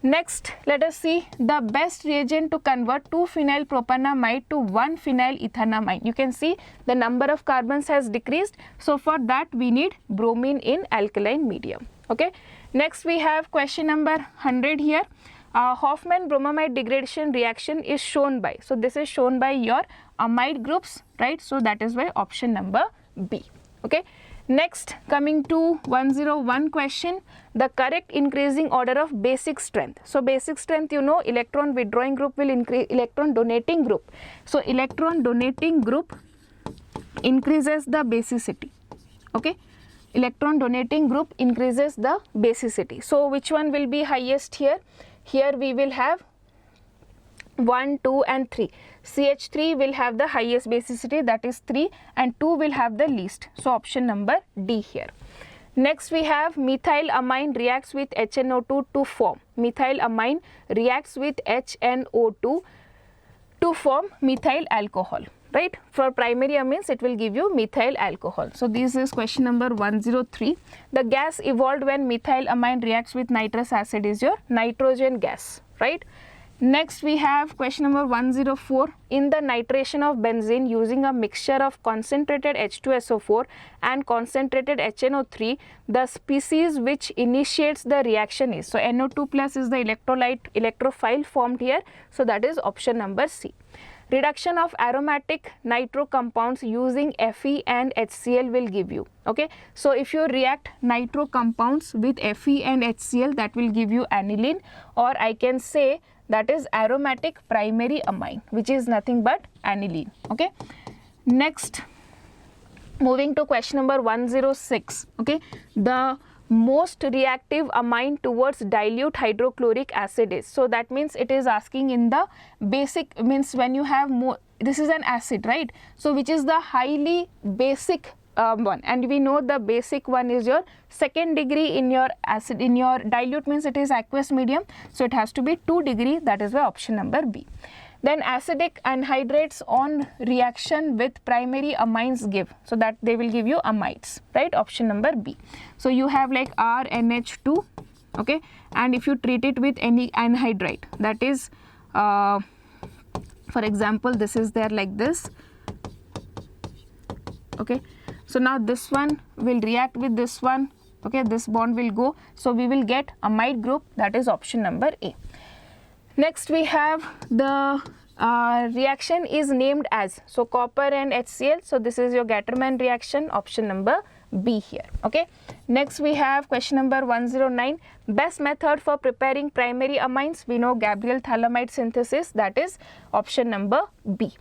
Next let us see the best reagent to convert 2-phenyl propanamide to 1-phenyl ethanamine. You can see the number of carbons has decreased, so for that we need bromine in alkaline medium, okay. Next we have question number 100 here, Hoffman bromamide degradation reaction is shown by, so this is shown by your amide groups, right. So that is why option number B, okay. Next, coming to 101 question, the correct increasing order of basic strength. So basic strength, you know, electron withdrawing group will increase electron donating group. So electron donating group increases the basicity, okay. Electron donating group increases the basicity. So which one will be highest here? Here we will have 1, 2 and 3. CH3 will have the highest basicity, that is 3, and 2 will have the least. So option number D here. Next we have methylamine reacts with HNO2 to form. Methylamine reacts with HNO2 to form methyl alcohol, right. For primary amines it will give you methyl alcohol. So this is question number 103. The gas evolved when methylamine reacts with nitrous acid is your nitrogen gas, right. Next we have question number 104. In the nitration of benzene using a mixture of concentrated H2SO4 and concentrated HNO3, the species which initiates the reaction is, so NO2 plus is the electrophile formed here, so that is option number C. Reduction of aromatic nitro compounds using Fe and HCl will give you, okay. So if you react nitro compounds with Fe and HCl, that will give you aniline, or I can say that is aromatic primary amine, which is nothing but aniline, okay. Next, moving to question number 106, okay, the most reactive amine towards dilute hydrochloric acid is, so that means it is asking in the basic, means when you have more, this is an acid, right. So which is the highly basic one, and we know the basic one is your second degree in your acid, in your dilute means it is aqueous medium, so it has to be 2 degree, that is why option number B. Then acidic anhydrates on reaction with primary amines give, so that they will give you amides, right, option number B. So you have like RNH2, okay, and if you treat it with any anhydride, that is for example this is there like this, okay. So now this one will react with this one, okay, this bond will go, so we will get amide group, that is option number A. Next we have the reaction is named as, so copper and HCl, so this is your Gattermann reaction, option number B here. Okay, next we have question number 109, best method for preparing primary amines. We know Gabriel thalamide synthesis, that is option number B.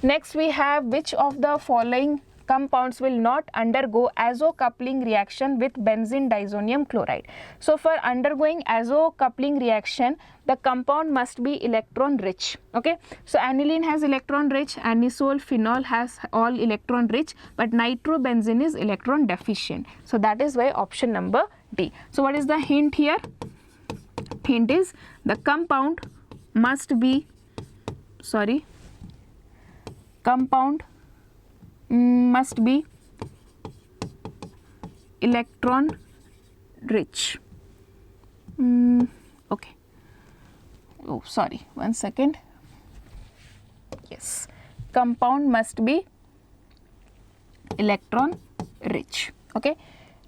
Next we have which of the following compounds will not undergo azo-coupling reaction with benzene disonium chloride. So for undergoing azo-coupling reaction, the compound must be electron rich. Okay, so aniline has electron rich, anisole, phenol has all electron rich, but nitrobenzene is electron deficient. So that is why option number D. So what is the hint here? Hint is the compound must be, compound must be electron rich. Okay. Oh, sorry. One second. Yes. Compound must be electron rich. Okay.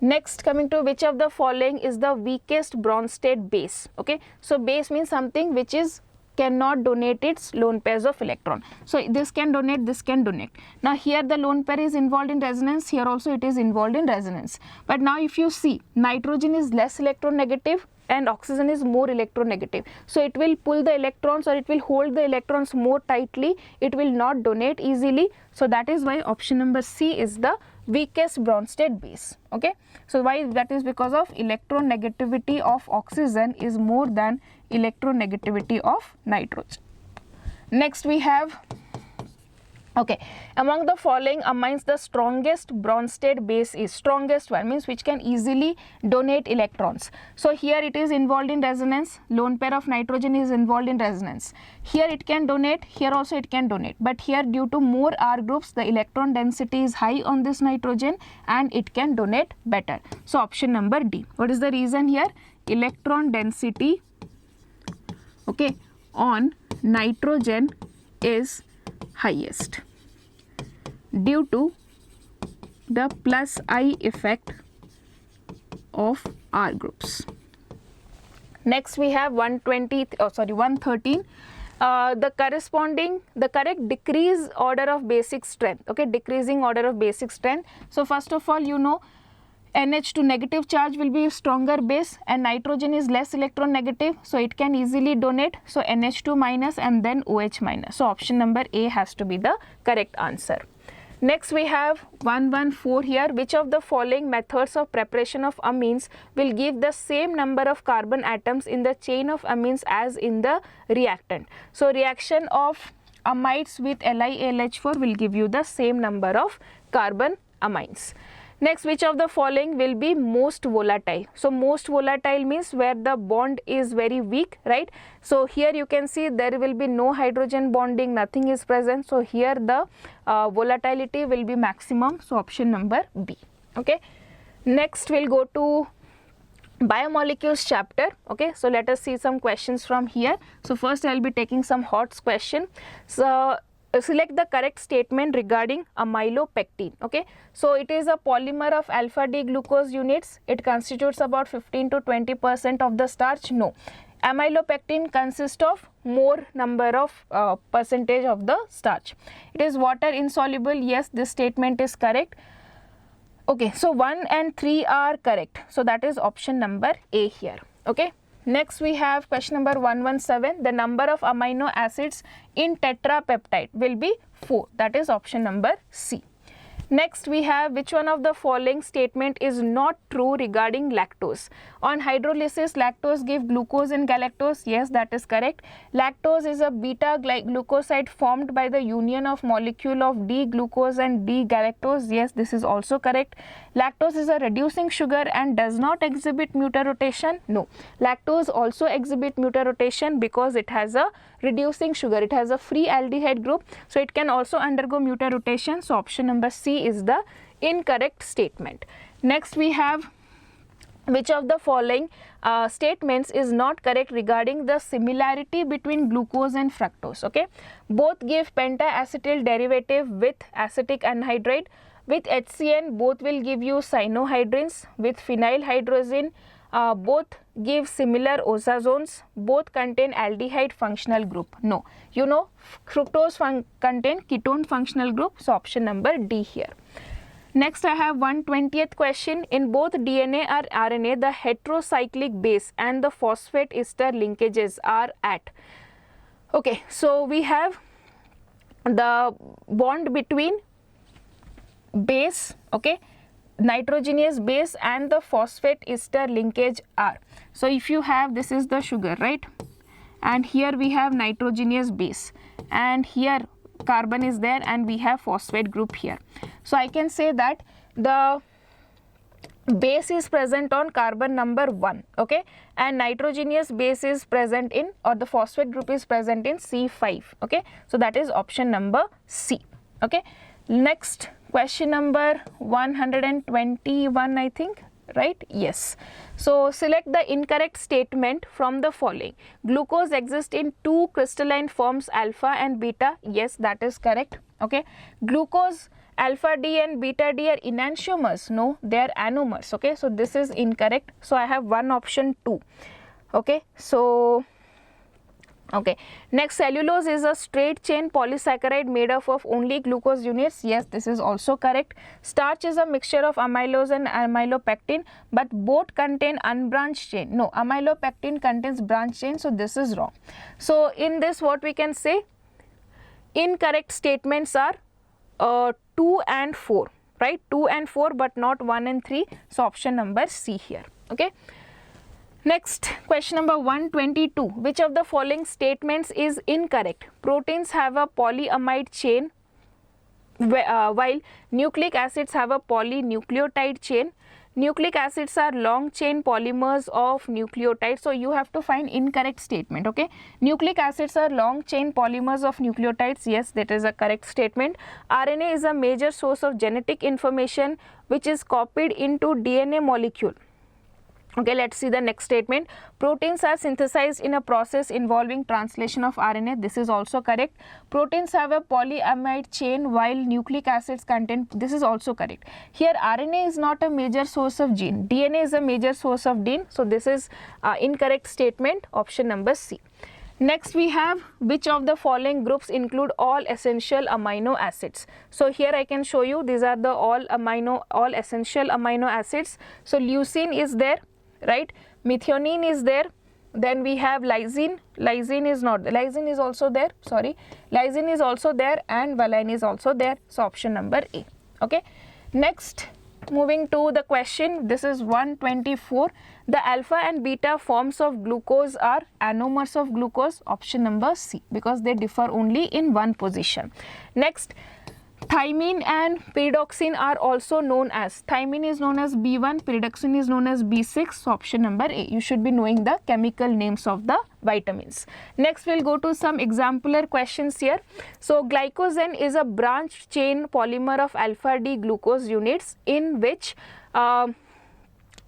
Next, coming to which of the following is the weakest Bronsted base. Okay. So base means something which is cannot donate its lone pairs of electron. So this can donate, this can donate. Now here the lone pair is involved in resonance, here also it is involved in resonance. But now if you see, nitrogen is less electronegative and oxygen is more electronegative. So it will pull the electrons, or it will hold the electrons more tightly, it will not donate easily. So that is why option number C is the weakest Bronsted base. Okay, so why? That is because of electronegativity of oxygen is more than electronegativity of nitrogen. Next we have, okay, among the following amines the strongest Bronsted base is, strongest one means which can easily donate electrons. So here it is involved in resonance, lone pair of nitrogen is involved in resonance. Here it can donate, here also it can donate, but here due to more R groups the electron density is high on this nitrogen and it can donate better. So option number D. What is the reason here? Electron density, okay, on nitrogen is highest due to the plus I effect of R groups. Next we have 113, the correct decrease order of basic strength. Okay, decreasing order of basic strength. So first of all, you know, NH2 negative charge will be stronger base and nitrogen is less electronegative, so it can easily donate. So NH2 minus and then OH minus. So option number A has to be the correct answer. Next we have 114 here. Which of the following methods of preparation of amines will give the same number of carbon atoms in the chain of amines as in the reactant? So reaction of amides with LiAlH4 will give you the same number of carbon amines. Next, which of the following will be most volatile? So most volatile means where the bond is very weak, right? So here you can see there will be no hydrogen bonding, nothing is present. So here the volatility will be maximum. So option number B. Okay. Next we'll go to biomolecules chapter. Okay, so let us see some questions from here. So first I'll be taking some HOTS question. So select the correct statement regarding amylopectin. Okay, so it is a polymer of alpha D glucose units. It constitutes about 15 to 20% of the starch. No, amylopectin consists of more number of percentage of the starch. It is water insoluble. Yes, this statement is correct. Okay, so 1 and 3 are correct. So that is option number A here. Okay. Next we have question number 117. The number of amino acids in tetrapeptide will be 4. That is option number C. Next we have which one of the following statement is not true regarding lactose? On hydrolysis, lactose give glucose and galactose. Yes, that is correct. Lactose is a beta glucoside formed by the union of molecule of D-glucose and D-galactose. Yes, this is also correct. Lactose is a reducing sugar and does not exhibit mutar-rotation. No, lactose also exhibit mutar-rotation because it has a reducing sugar. It has a free aldehyde group, so it can also undergo mutar-rotation. So option number C is the incorrect statement. Next we have which of the following statements is not correct regarding the similarity between glucose and fructose. Okay, both give pentaacetyl derivative with acetic anhydride. With HCN, both will give you cyanohydrins. With phenylhydrazine, both give similar ozones, both contain aldehyde functional group. No, you know fructose contain ketone functional group, so option number D here. Next I have 120th question. In both DNA or RNA, the heterocyclic base and the phosphate ester linkages are at. Okay, so we have the bond between base, okay, nitrogenous base and the phosphate ester linkage R. So if you have, this is the sugar, right, and here we have nitrogenous base, and here carbon is there, and we have phosphate group here. So I can say that the base is present on carbon number 1, okay, and nitrogenous base is present in, or the phosphate group is present in C5, okay. So that is option number C, okay. Next question number 121, I think, right? Yes. So select the incorrect statement from the following. Glucose exists in 2 crystalline forms, alpha and beta. Yes, that is correct, okay. Glucose alpha D and beta D are enantiomers. No, they are anomers, okay. So this is incorrect. So I have one option 2, okay. So okay, next, cellulose is a straight chain polysaccharide made up of only glucose units. Yes, this is also correct. Starch is a mixture of amylose and amylopectin, but both contain unbranched chain. No, amylopectin contains branched chain, so this is wrong. So in this, what we can say, incorrect statements are 2 and 4, right? 2 and 4, but not 1 and 3. So option number C here, okay. Next, question number 122. Which of the following statements is incorrect? Proteins have a polyamide chain while nucleic acids have a polynucleotide chain. Nucleic acids are long chain polymers of nucleotides. So you have to find incorrect statement, okay. Nucleic acids are long chain polymers of nucleotides. Yes, that is a correct statement. RNA is a major source of genetic information which is copied into DNA molecule. Okay, let's see the next statement. Proteins are synthesized in a process involving translation of RNA. This is also correct. Proteins have a polyamide chain while nucleic acids contain. This is also correct. Here RNA is not a major source of gene. DNA is a major source of gene. So this is incorrect statement, option number C. Next we have, which of the following groups include all essential amino acids? So here I can show you, these are the all essential amino acids. So leucine is there, right? Methionine is there. Then we have lysine. Lysine is not. Lysine is also there. Sorry. Lysine is also there, and valine is also there. So option number A. Okay. Next, moving to the question. This is 124. The alpha and beta forms of glucose are anomers of glucose. Option number C, because they differ only in one position. Next, thymine and pyridoxine are also known as, thymine is known as B1, pyridoxine is known as B6. So option number A. You should be knowing the chemical names of the vitamins. Next we'll go to some exemplar questions here. So glycogen is a branched chain polymer of alpha D glucose units in which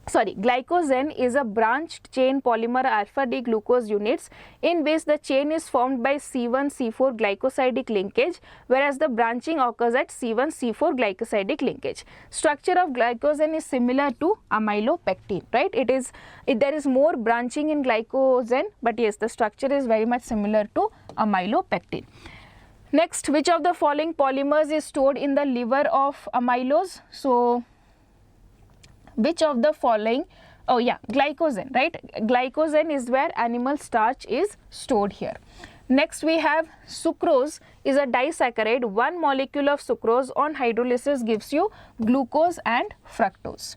glycogen is a branched chain polymer alpha D glucose units in which the chain is formed by C1-C4 glycosidic linkage, whereas the branching occurs at C1-C4 glycosidic linkage. Structure of glycogen is similar to amylopectin, right? There is more branching in glycogen, but yes, the structure is very much similar to amylopectin. Next, which of the following polymers is stored in the liver of amylose? So which of the following, oh yeah, glycogen, right? Glycogen is where animal starch is stored here. Next we have sucrose is a disaccharide. One molecule of sucrose on hydrolysis gives you glucose and fructose.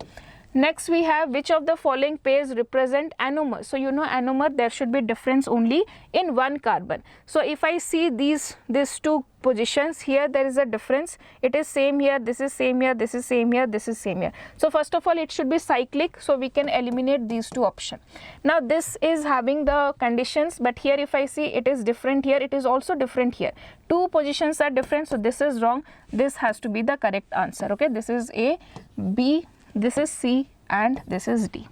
Next we have, which of the following pairs represent anomers? So you know anomer, there should be difference only in one carbon. So if I see these two positions, here there is a difference. It is same here, this is same here, this is same here, this is same here. So first of all it should be cyclic, so we can eliminate these two options. Now this is having the conditions, but here if I see it is different here, it is also different here. Two positions are different, so this is wrong. This has to be the correct answer. Okay, this is A, B, this is C, and this is D.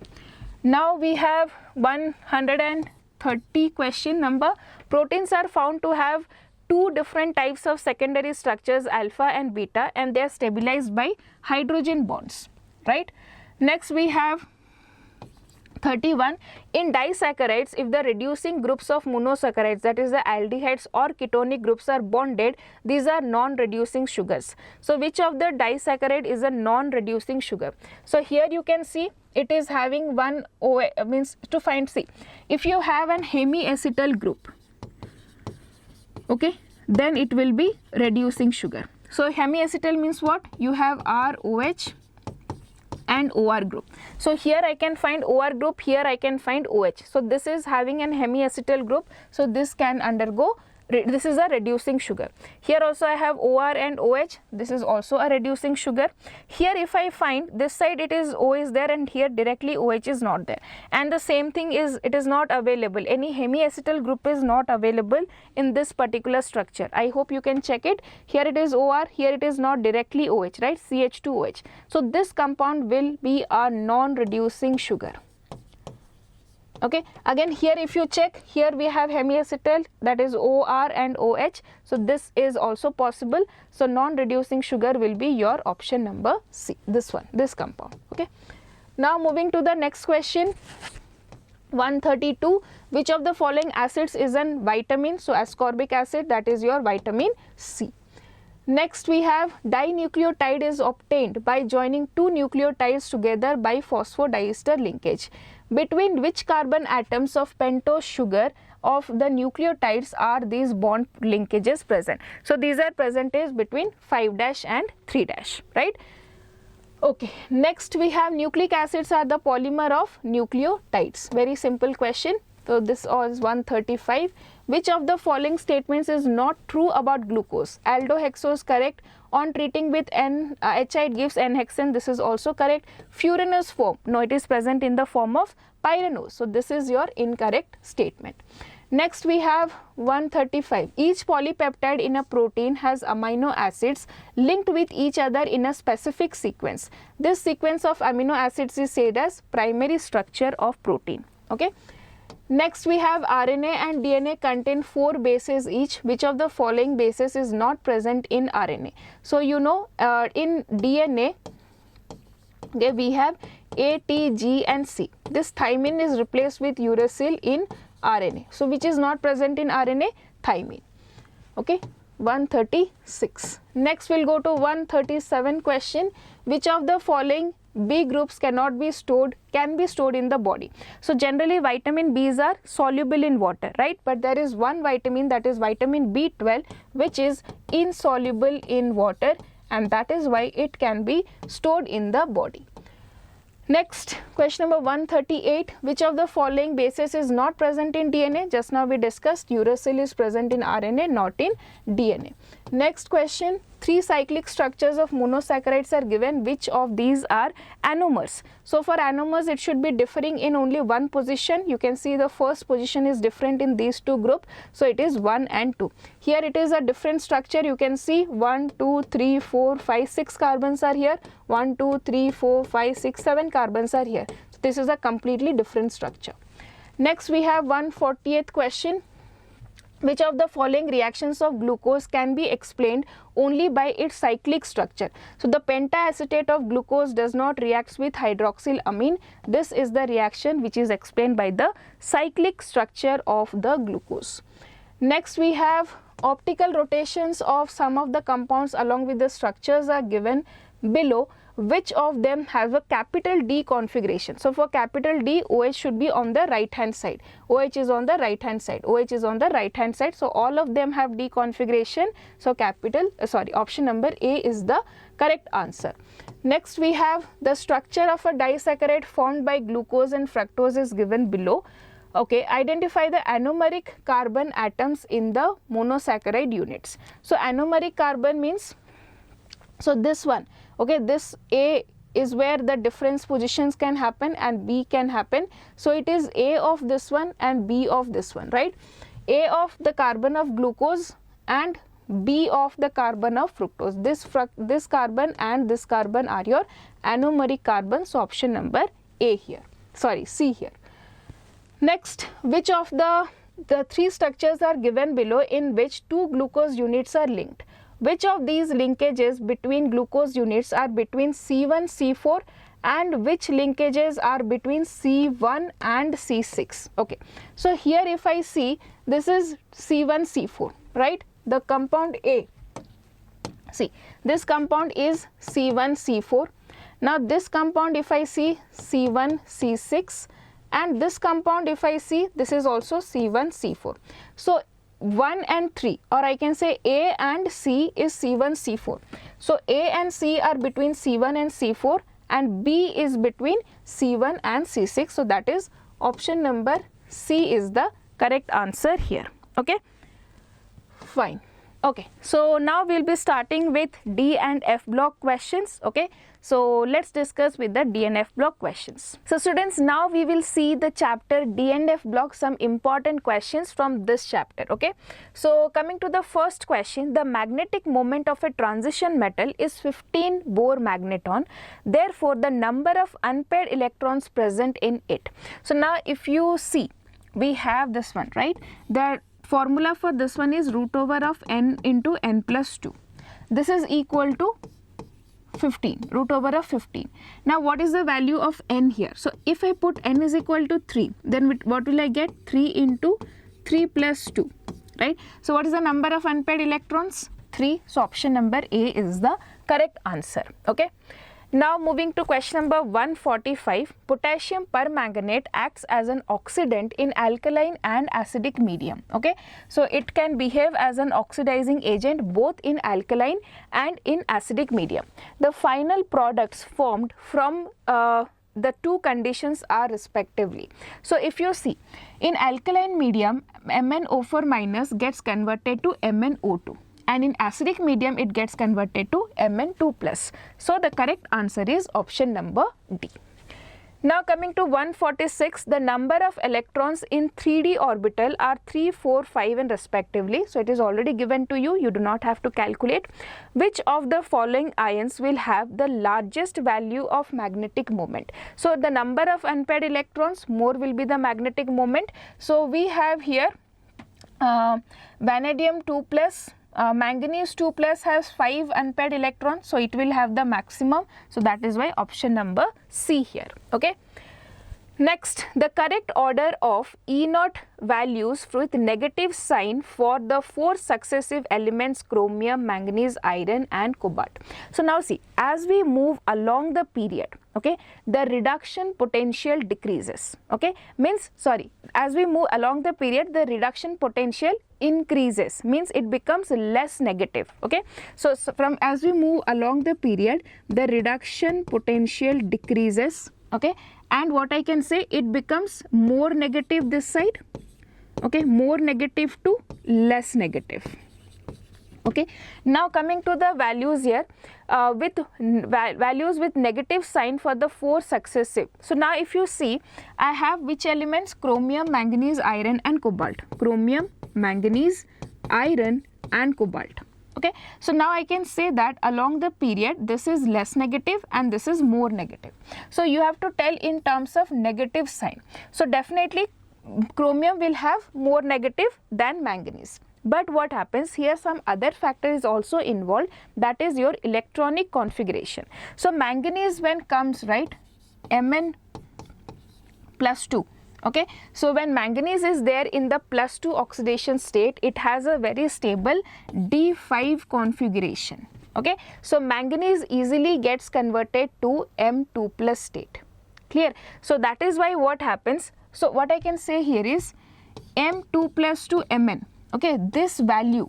Now we have 130 question number. Proteins are found to have two different types of secondary structures, alpha and beta, and they are stabilized by hydrogen bonds, right? Next we have 31. In disaccharides, if the reducing groups of monosaccharides, that is the aldehydes or ketonic groups, are bonded, these are non-reducing sugars. So which of the disaccharide is a non-reducing sugar? So here you can see it is having one OH, means to find C. If you have an hemiacetal group, okay, then it will be reducing sugar. So hemiacetal means what? You have ROH and OR group. So here I can find OR group, here I can find OH. So this is having an hemiacetal group, so this can undergo, this is a reducing sugar. Here also I have OR and OH, this is also a reducing sugar. Here if I find this side it is O is there and here directly OH is not there, and the same thing is, it is not available, any hemiacetal group is not available in this particular structure. I hope you can check it. Here it is OR, here it is not directly OH, right, CH2OH. So this compound will be a non-reducing sugar. Okay, again here if you check, here we have hemiacetal, that is OR and OH, so this is also possible. So non-reducing sugar will be your option number C, this one, this compound. Okay, now moving to the next question, 132. Which of the following acids is an vitamin? So ascorbic acid, that is your vitamin C. Next we have dinucleotide is obtained by joining two nucleotides together by phosphodiester linkage. Between which carbon atoms of pentose sugar of the nucleotides are these bond linkages present? So these are present is between 5' and 3', right? Okay, next we have nucleic acids are the polymer of nucleotides. Very simple question. So this was 135. Which of the following statements is not true about glucose? Aldohexose correct. On treating with HI gives N-hexane, this is also correct. Furanose form, no, it is present in the form of pyranose. So this is your incorrect statement. Next we have 135. Each polypeptide in a protein has amino acids linked with each other in a specific sequence. This sequence of amino acids is said as primary structure of protein. Okay. Next we have RNA and DNA contain 4 bases each. Which of the following bases is not present in RNA? So you know in DNA, okay, we have A, T, G and C. This thymine is replaced with uracil in RNA. So which is not present in RNA? Thymine. Okay, 136. Next we'll go to 137 question. Which of the following B groups cannot be stored, can be stored in the body? So generally vitamin B's are soluble in water, right? But there is one vitamin, that is vitamin B12, which is insoluble in water, and that is why it can be stored in the body. Next, question number 138. Which of the following bases is not present in DNA? Just now we discussed uracil is present in RNA, not in DNA. Next question, 3 cyclic structures of monosaccharides are given. Which of these are anomers? So for anomers, it should be differing in only one position. You can see the first position is different in these two groups. So it is 1 and 2. Here it is a different structure. You can see 1, 2, 3, 4, 5, 6 carbons are here. 1, 2, 3, 4, 5, 6, 7 carbons are here. So this is a completely different structure. Next we have 140th question. Which of the following reactions of glucose can be explained only by its cyclic structure? So the pentaacetate of glucose does not react with hydroxylamine. This is the reaction which is explained by the cyclic structure of the glucose. Next we have optical rotations of some of the compounds along with the structures are given below. Which of them have a capital D configuration? So for capital D, OH should be on the right hand side. OH is on the right hand side. OH is on the right hand side. So all of them have D configuration. So option number A is the correct answer. Next we have the structure of a disaccharide formed by glucose and fructose is given below. Okay, identify the anomeric carbon atoms in the monosaccharide units. So anomeric carbon means, so this one, okay, this A is where the difference positions can happen and B can happen. So it is A of this one and B of this one, right? A of the carbon of glucose and B of the carbon of fructose. This carbon and this carbon are your anomeric carbon. So option number A here, C here. Next, which of the 3 structures are given below in which 2 glucose units are linked? Which of these linkages between glucose units are between C1, C4 and which linkages are between C1 and C6. Okay, so here if I see, this is C1 C4, right? The compound A, see, this compound is C1 C4. Now this compound if I see, C1 C6, and this compound if I see, this is also C1 C4. So 1 and 3, or I can say A and C is C1 C4. So A and C are between C1 and C4, and B is between C1 and C6. So that is option number C is the correct answer here. Okay, fine. Okay, so now we'll be starting with D and F block questions. Okay, so let's discuss with the D and F block questions. So students, now we will see the chapter D and F block, some important questions from this chapter. Okay, so coming to the first question, the magnetic moment of a transition metal is 15 Bohr magneton. Therefore, the number of unpaired electrons present in it. So now if you see, we have this one, right? The formula for this one is root over of n into n plus 2. This is equal to 15, root over of 15. Now what is the value of n here? So if I put n is equal to 3, then what will I get? 3 into 3 plus 2, right? So what is the number of unpaired electrons? 3. So option number A is the correct answer. Okay. Now moving to question number 145, potassium permanganate acts as an oxidant in alkaline and acidic medium. Okay, so it can behave as an oxidizing agent both in alkaline and in acidic medium. The final products formed from the two conditions are respectively. So if you see, in alkaline medium, MnO4 minus gets converted to MnO2. And in acidic medium it gets converted to Mn2 plus. So the correct answer is option number D. Now coming to 146, the number of electrons in 3D orbital are 3, 4, 5 and respectively. So it is already given to you, you do not have to calculate. Which of the following ions will have the largest value of magnetic moment? So the number of unpaired electrons, more will be the magnetic moment. So we have here vanadium 2 plus, manganese 2 plus has 5 unpaired electrons, so it will have the maximum. So that is why option number C here. Okay. Next, the correct order of E0 values with negative sign for the 4 successive elements chromium, manganese, iron and cobalt. So now see, as we move along the period, okay, the reduction potential decreases. Okay, means sorry, as we move along the period, the reduction potential increases, means it becomes less negative. Okay, so from as we move along the period, the reduction potential decreases. Okay, and what I can say, it becomes more negative this side. Okay, more negative to less negative. Okay, now coming to the values here, with values with negative sign for the 4 successive. So now if you see, I have which elements? Chromium, manganese, iron and cobalt. Chromium, manganese, iron and cobalt. Okay, so now I can say that along the period this is less negative and this is more negative. So you have to tell in terms of negative sign. So definitely chromium will have more negative than manganese. But what happens here, some other factor is also involved, that is your electronic configuration. So manganese when comes, right, Mn plus 2. Okay, so when manganese is there in the plus 2 oxidation state, it has a very stable D5 configuration. Okay, so manganese easily gets converted to M2 plus state. Clear? So that is why what happens, so what I can say here is M2 plus to Mn. Okay, this value,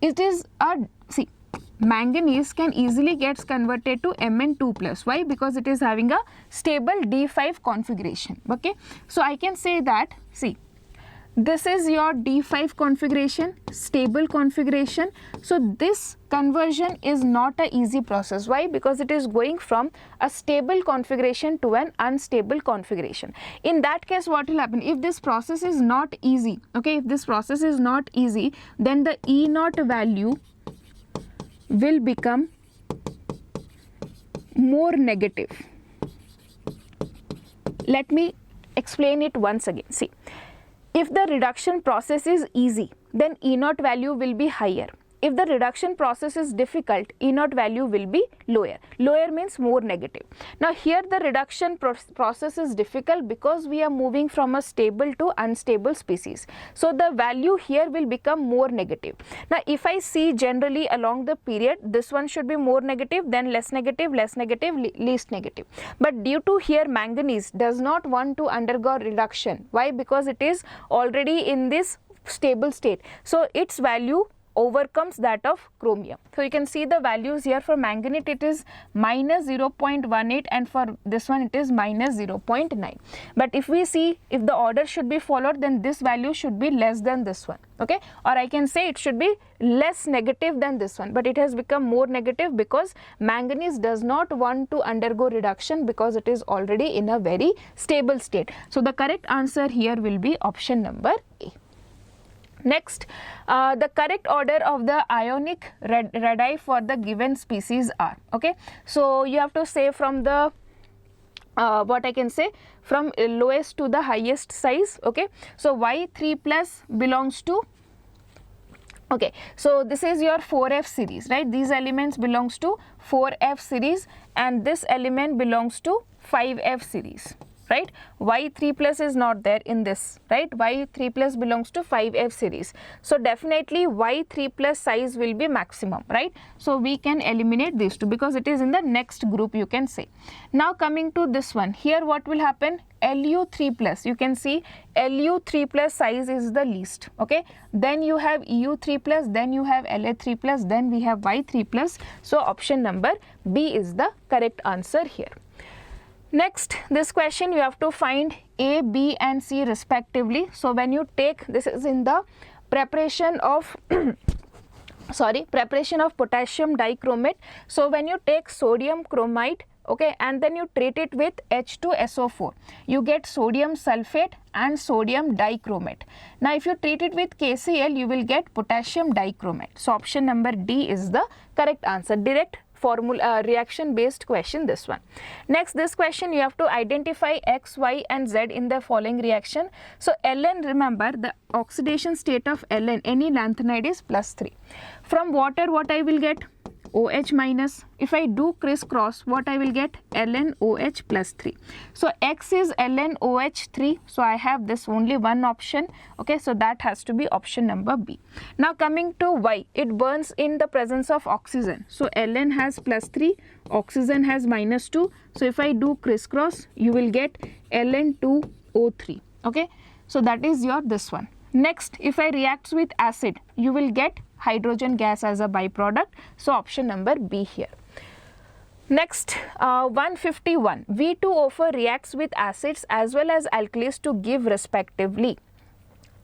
it is a, see, manganese can easily gets converted to Mn2 plus. Why? Because it is having a stable D5 configuration. Okay, so I can say that, see, this is your D5 configuration, stable configuration. So this conversion is not an easy process. Why? Because it is going from a stable configuration to an unstable configuration. In that case, what will happen? If this process is not easy, okay, if this process is not easy, then the E0 value will become more negative. Let me explain it once again. See, if the reduction process is easy, then E0 value will be higher. if the reduction process is difficult, E naught value will be lower. Lower means more negative. Now here the reduction process is difficult because we are moving from a stable to unstable species. So the value here will become more negative. Now if I see generally along the period, this one should be more negative, then less negative, least negative. But due to here manganese does not want to undergo reduction. Why? Because it is already in this stable state. So its value overcomes that of chromium. So you can see the values here. For manganese it is minus 0.18 and for this one it is minus 0.9. But if we see, if the order should be followed, then this value should be less than this one, okay, or I can say it should be less negative than this one, but it has become more negative because manganese does not want to undergo reduction because it is already in a very stable state. So the correct answer here will be option number A. Next, the correct order of the ionic radii for the given species are, okay. So you have to say from the what I can say, from lowest to the highest size, okay. So Y3 plus belongs to, okay, so this is your 4F series, right? These elements belongs to 4F series and this element belongs to 5F series, right? Y3 plus is not there in this, right? Y3 plus belongs to 5F series. So definitely Y3 plus size will be maximum, right? So we can eliminate these two because it is in the next group, you can say. Now coming to this one, here what will happen? Lu3 plus, you can see Lu3 plus size is the least, okay. Then you have Eu3 plus, then you have La3 plus, then we have Y3 plus. So option number B is the correct answer here. Next, this question you have to find A, B and C respectively. So when you take, this is in the preparation of preparation of potassium dichromate. So when you take sodium chromate, okay, and then you treat it with H2SO4, you get sodium sulfate and sodium dichromate. Now if you treat it with KCl, you will get potassium dichromate. So option number D is the correct answer. Direct formula reaction based question, this one. Next, this question you have to identify X, Y and Z in the following reaction. So Ln, remember the oxidation state of Ln, any lanthanide is +3. From water what I will get? OH minus. If I do crisscross, what I will get? Ln OH plus 3. So X is Ln OH 3. So I have this only one option. Okay, so that has to be option number B. Now coming to Y, it burns in the presence of oxygen. So Ln has +3, oxygen has -2. So if I do crisscross, you will get Ln 2O3. Okay, so that is your this one. Next, if I reacts with acid, you will get hydrogen gas as a byproduct. So option number B here. Next, 151. V2O4 reacts with acids as well as alkalis to give respectively.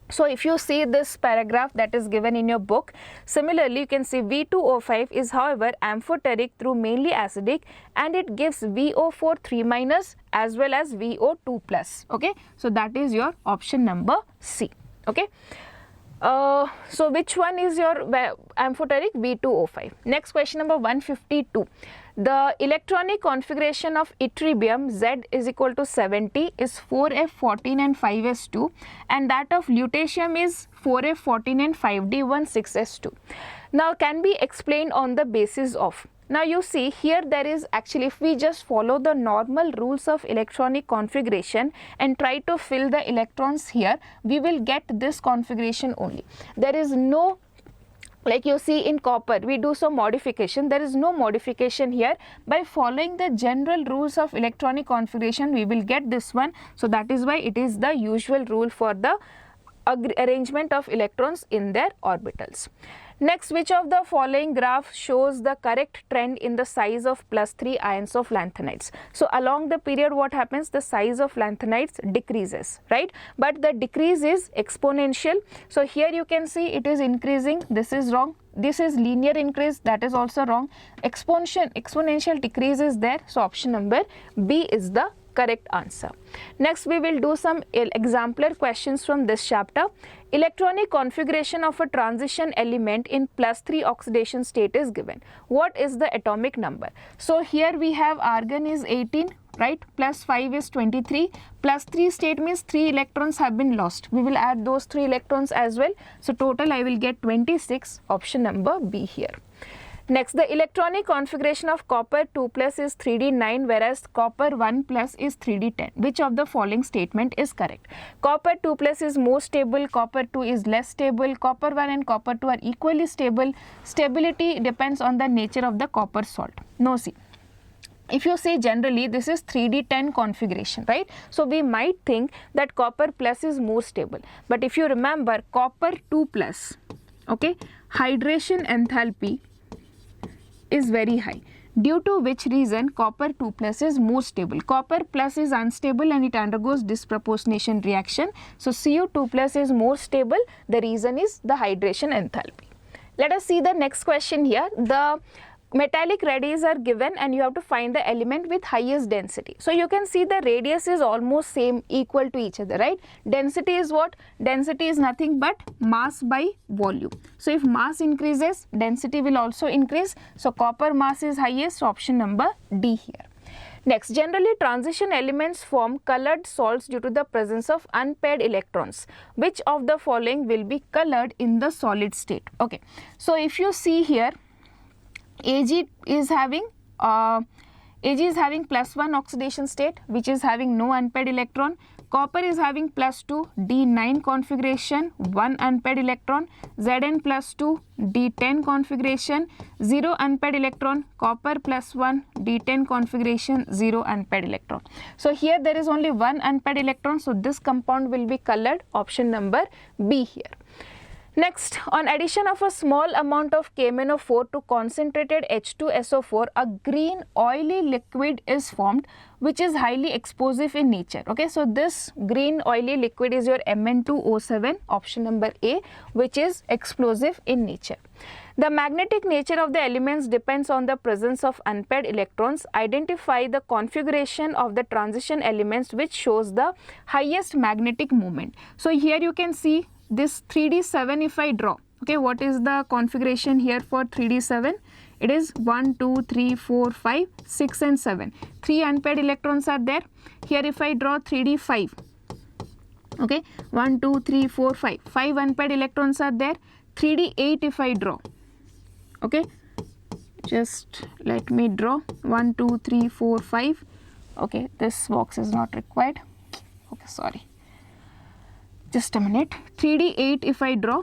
So if you see this paragraph that is given in your book, similarly you can see V2O5 is however amphoteric through mainly acidic and it gives VO4 3- as well as VO2+. Okay, so that is your option number C. Okay. So which one is your amphoteric? V2O5. Next, question number 152. The electronic configuration of ytterbium Z is equal to 70 is 4F14 and 5S2 and that of lutetium is 4F14 and 5D16S2. Now can be explained on the basis of. Now you see here there is actually, if we just follow the normal rules of electronic configuration and try to fill the electrons here, we will get this configuration only. There is no, like you see in copper, we do some modification. There is no modification here. By following the general rules of electronic configuration, we will get this one. So that is why it is the usual rule for the arrangement of electrons in their orbitals. Next, which of the following graph shows the correct trend in the size of +3 ions of lanthanides? So along the period what happens? The size of lanthanides decreases, right? But the decrease is exponential. So here you can see it is increasing. This is wrong. This is linear increase. That is also wrong. Exponential decrease is there. So option number B is the correct answer. Next we will do some exemplar questions from this chapter. Electronic configuration of a transition element in +3 oxidation state is given. What is the atomic number? So here we have argon is 18, right, plus 5 is 23, plus 3 state means 3 electrons have been lost. We will add those 3 electrons as well. So total I will get 26, option number B here. Next, the electronic configuration of copper 2 plus is 3d9, whereas copper 1 plus is 3d10. Which of the following statement is correct? Copper 2 plus is more stable, copper 2 is less stable, copper 1 and copper 2 are equally stable. Stability depends on the nature of the copper salt. No, see. If you say generally this is 3d10 configuration, right? So we might think that copper plus is more stable. But if you remember copper 2 plus, okay, hydration enthalpy is very high, due to which reason copper 2 plus is more stable. Copper plus is unstable and it undergoes disproportionation reaction. So Cu2 plus is more stable. The reason is the hydration enthalpy. Let us see the next question here. The metallic radius are given and you have to find the element with highest density. So you can see the radius is almost same, equal to each other, right? Density is what? Density is nothing but mass by volume. So if mass increases, density will also increase. So copper mass is highest, option number D here. Next, generally transition elements form colored salts due to the presence of unpaired electrons. Which of the following will be colored in the solid state? Okay, so if you see here, Ag is having +1 oxidation state, which is having no unpaired electron. Copper is having +2, D9 configuration, 1 unpaired electron. Zn +2, D10 configuration, 0 unpaired electron. Copper +1, D10 configuration, 0 unpaired electron. So here there is only 1 unpaired electron, so this compound will be colored, option number B here. Next, on addition of a small amount of KMnO4 to concentrated H2SO4, a green oily liquid is formed which is highly explosive in nature. Okay, so this green oily liquid is your Mn2O7, option number A, which is explosive in nature. The magnetic nature of the elements depends on the presence of unpaired electrons. Identify the configuration of the transition elements which shows the highest magnetic moment. So here you can see this 3d7 if I draw. Okay, what is the configuration here for 3d7? It is 1, 2, 3, 4, 5, 6 and 7. 3 unpaired electrons are there. Here if I draw 3d5, okay, 1, 2, 3, 4, 5. 5 unpaired electrons are there. 3d8 if I draw, okay, just let me draw 1, 2, 3, 4, 5. Okay, this box is not required. Okay, sorry. Just a minute. 3d8 if I draw,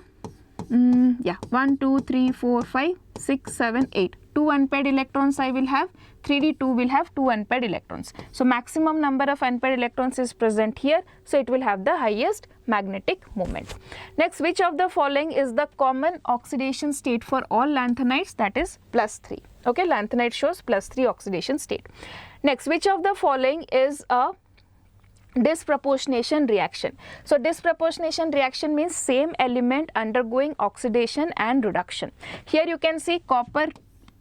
1, 2, 3, 4, 5, 6, 7, 8. 2 unpaired electrons I will have. 3d2 will have 2 unpaired electrons. So maximum number of unpaired electrons is present here. So it will have the highest magnetic moment. Next, which of the following is the common oxidation state for all lanthanides? That is +3. Okay, lanthanide shows +3 oxidation state. Next, which of the following is a disproportionation reaction? So disproportionation reaction means same element undergoing oxidation and reduction. Here you can see copper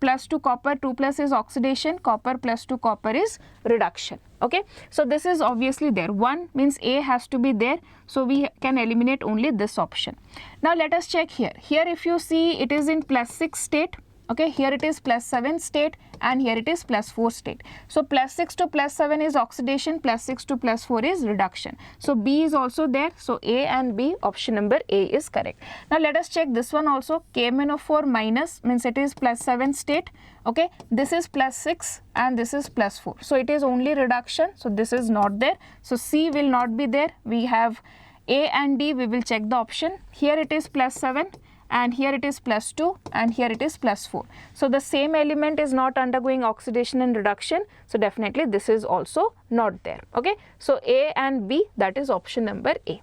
plus to copper 2 plus is oxidation, copper plus to copper is reduction. Okay, so this is obviously there. 1 means A has to be there, so we can eliminate only this option. Now let us check here. Here if you see it is in +6 state. Okay, here it is +7 state and here it is +4 state. So +6 to +7 is oxidation, +6 to +4 is reduction. So B is also there. So A and B, option number A is correct. Now let us check this one also. KMnO4 minus means it is +7 state. Okay, this is +6 and this is +4. So it is only reduction. So this is not there. So C will not be there. We have A and D. We will check the option. Here it is +7. And here it is +2 and here it is +4. So the same element is not undergoing oxidation and reduction. So definitely this is also not there. Okay, so A and B, that is option number A.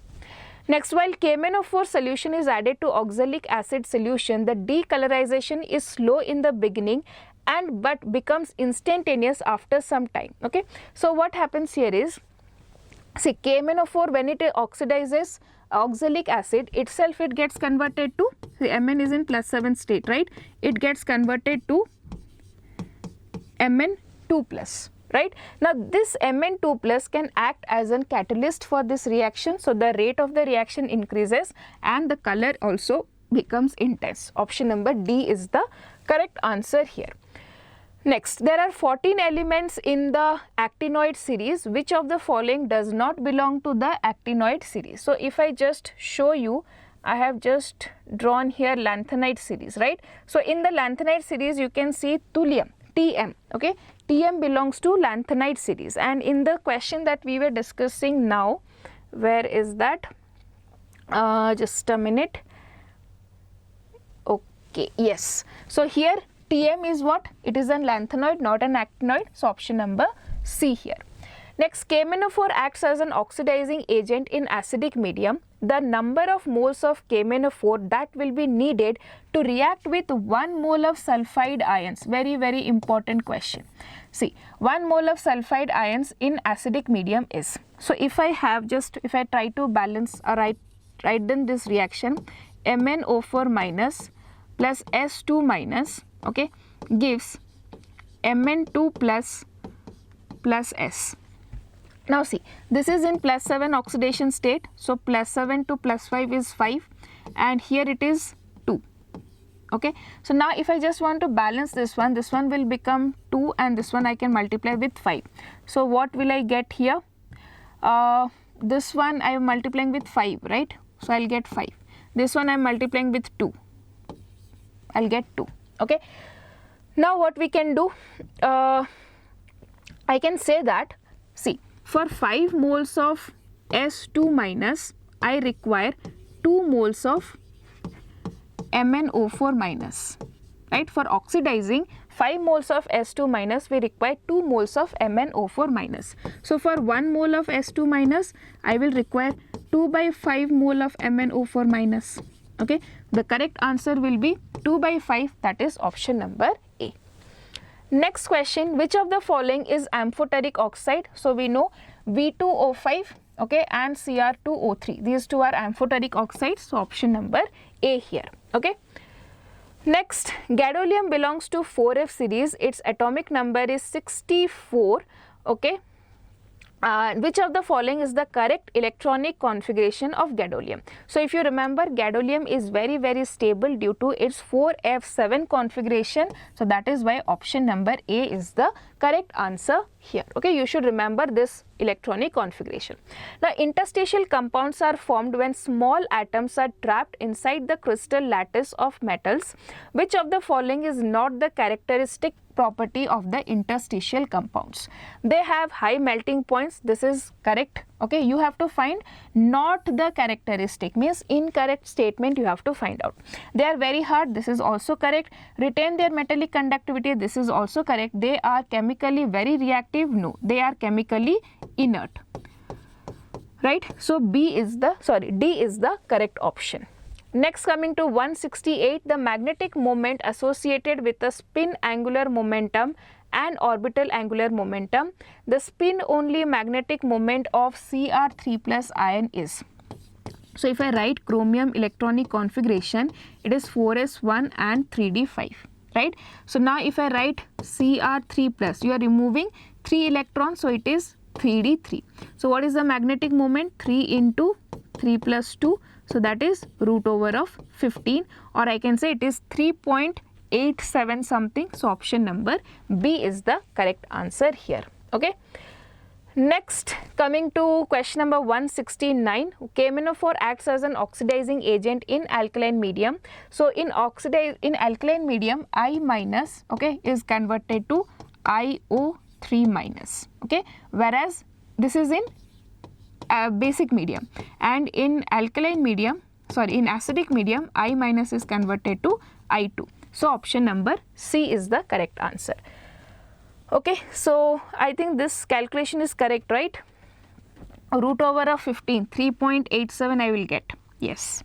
Next, while KMnO4 solution is added to oxalic acid solution, the decolorization is slow in the beginning and but becomes instantaneous after some time. Okay, so what happens here is, see, KMnO4 when it oxidizes oxalic acid itself, it gets converted to, see, Mn is in +7 state, right? It gets converted to Mn2 plus. right? Now this Mn2 plus can act as a catalyst for this reaction, so the rate of the reaction increases and the color also becomes intense. Option number D is the correct answer here. Next, there are 14 elements in the actinoid series. Which of the following does not belong to the actinoid series? So if I just show you, I have just drawn here lanthanide series, right? So in the lanthanide series you can see thulium, Tm, okay? Tm belongs to lanthanide series, and in the question that we were discussing now, where is that? Just a minute. Okay, yes. So here Tm is what? It is an lanthanoid, not an actinoid. So option number C here. Next, KMnO4 acts as an oxidizing agent in acidic medium. The number of moles of KMnO4 that will be needed to react with 1 mole of sulfide ions. Very, very important question. See, 1 mole of sulfide ions in acidic medium is. So if I try to balance or write down this reaction, MnO4 minus plus S2 minus, okay, gives Mn2 plus S. Now see, this is in +7 oxidation state, so +7 to +5 is 5 and here it is 2, okay. So now if I just want to balance this one will become 2 and this one I can multiply with 5. So what will I get here? This one I am multiplying with 5, right? So I'll get 5. This one I am multiplying with 2. I'll get 2, okay. Now what we can do, I can say that, see, for 5 moles of S2 minus, I require 2 moles of MnO4 minus, right? For oxidizing 5 moles of S2 minus, we require 2 moles of MnO4 minus. So for 1 mole of S2 minus, I will require 2 by 5 mole of MnO4 minus, okay. The correct answer will be 2 by 5, that is option number A. Next question, which of the following is amphoteric oxide? So we know V2O5, okay, and Cr2O3. These two are amphoteric oxides, so option number A here, okay. Next, gadolinium belongs to 4F series. Its atomic number is 64, okay. Which of the following is the correct electronic configuration of gadolinium? So if you remember, gadolinium is very, very stable due to its 4F7 configuration. So that is why option number A is the correct answer here. Okay, you should remember this electronic configuration. Now, interstitial compounds are formed when small atoms are trapped inside the crystal lattice of metals. Which of the following is not the characteristic property of the interstitial compounds? They have high melting points. This is correct. Okay, you have to find not the characteristic, means incorrect statement you have to find out. They are very hard. This is also correct. Retain their metallic conductivity. This is also correct. They are chemically very reactive. No, they are chemically inert. Right. So D is the correct option. Next, coming to 168, the magnetic moment associated with the spin angular momentum and orbital angular momentum. The spin only magnetic moment of Cr3 plus ion is. So if I write chromium electronic configuration, it is 4s1 and 3d5, right? So now if I write Cr3 plus, you are removing 3 electrons, so it is 3d3. So what is the magnetic moment? 3 into 3 plus 2. So that is root over of 15, or I can say it is 3.87 something. So option number B is the correct answer here. Okay. Next, coming to question number 169, KMnO4 acts as an oxidizing agent in alkaline medium. So in alkaline medium, I minus, okay, is converted to IO3 minus, okay, whereas this is in basic medium, and in alkaline medium, in acidic medium, I minus is converted to I2. So option number C is the correct answer. Okay, so I think this calculation is correct, right? Root over of 15, 3.87 I will get. Yes.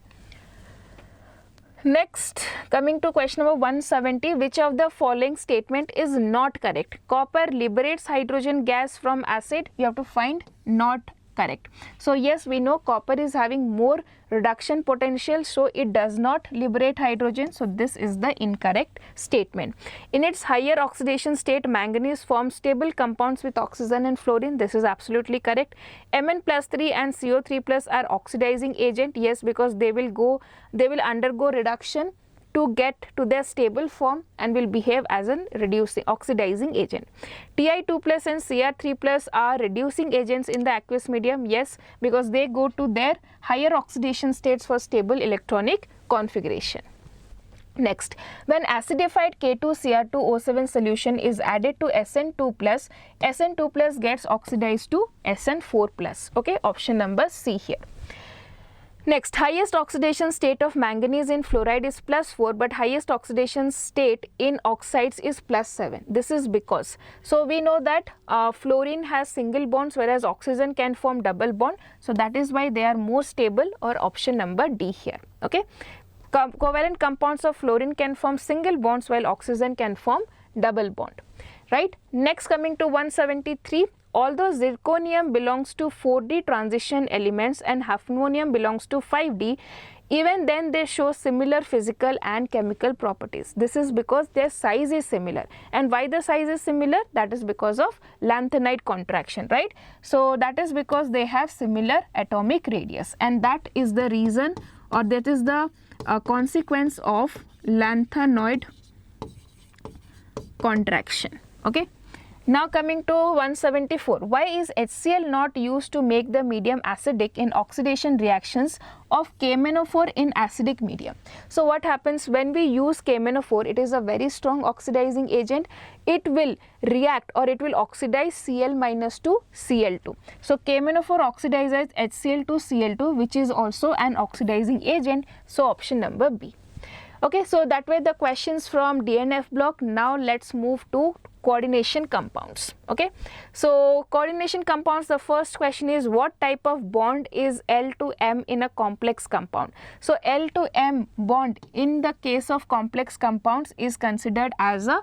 Next, coming to question number 170, which of the following statement is not correct? Copper liberates hydrogen gas from acid. You have to find not correct. So yes, we know copper is having more reduction potential, so it does not liberate hydrogen. So this is the incorrect statement. In its higher oxidation state, manganese forms stable compounds with oxygen and fluorine. This is absolutely correct. Mn+3 and CO3+ are oxidizing agent. Yes, because they will undergo reduction to get to their stable form and will behave as an oxidizing agent. Ti2+ and Cr3+ are reducing agents in the aqueous medium. Yes, because they go to their higher oxidation states for stable electronic configuration. Next, when acidified K2Cr2O7 solution is added to Sn2+, Sn2+ gets oxidized to Sn4+. Okay, option number C here. Next, highest oxidation state of manganese in fluoride is +4, but highest oxidation state in oxides is +7. This is because, so we know that fluorine has single bonds whereas oxygen can form double bond. So that is why they are more stable, or option number D here. Okay, covalent compounds of fluorine can form single bonds while oxygen can form double bond. Right. Next, coming to 173. Although zirconium belongs to 4D transition elements and hafnium belongs to 5D, even then they show similar physical and chemical properties. This is because their size is similar. And why the size is similar? That is because of lanthanide contraction, right? So that is because they have similar atomic radius, and that is the reason, or that is the consequence of lanthanoid contraction. Okay. Now coming to 174, why is HCl not used to make the medium acidic in oxidation reactions of KMnO4 in acidic medium? So what happens when we use KMnO4? It is a very strong oxidizing agent. It will react, or it will oxidize Cl- to Cl2. So KMnO4 oxidizes HCl to Cl2, which is also an oxidizing agent. So option number B. Okay, so that were the questions from DNF block. Now let's move to coordination compounds. Okay, so coordination compounds, the first question is, what type of bond is L to M in a complex compound? So L to M bond in the case of complex compounds is considered as a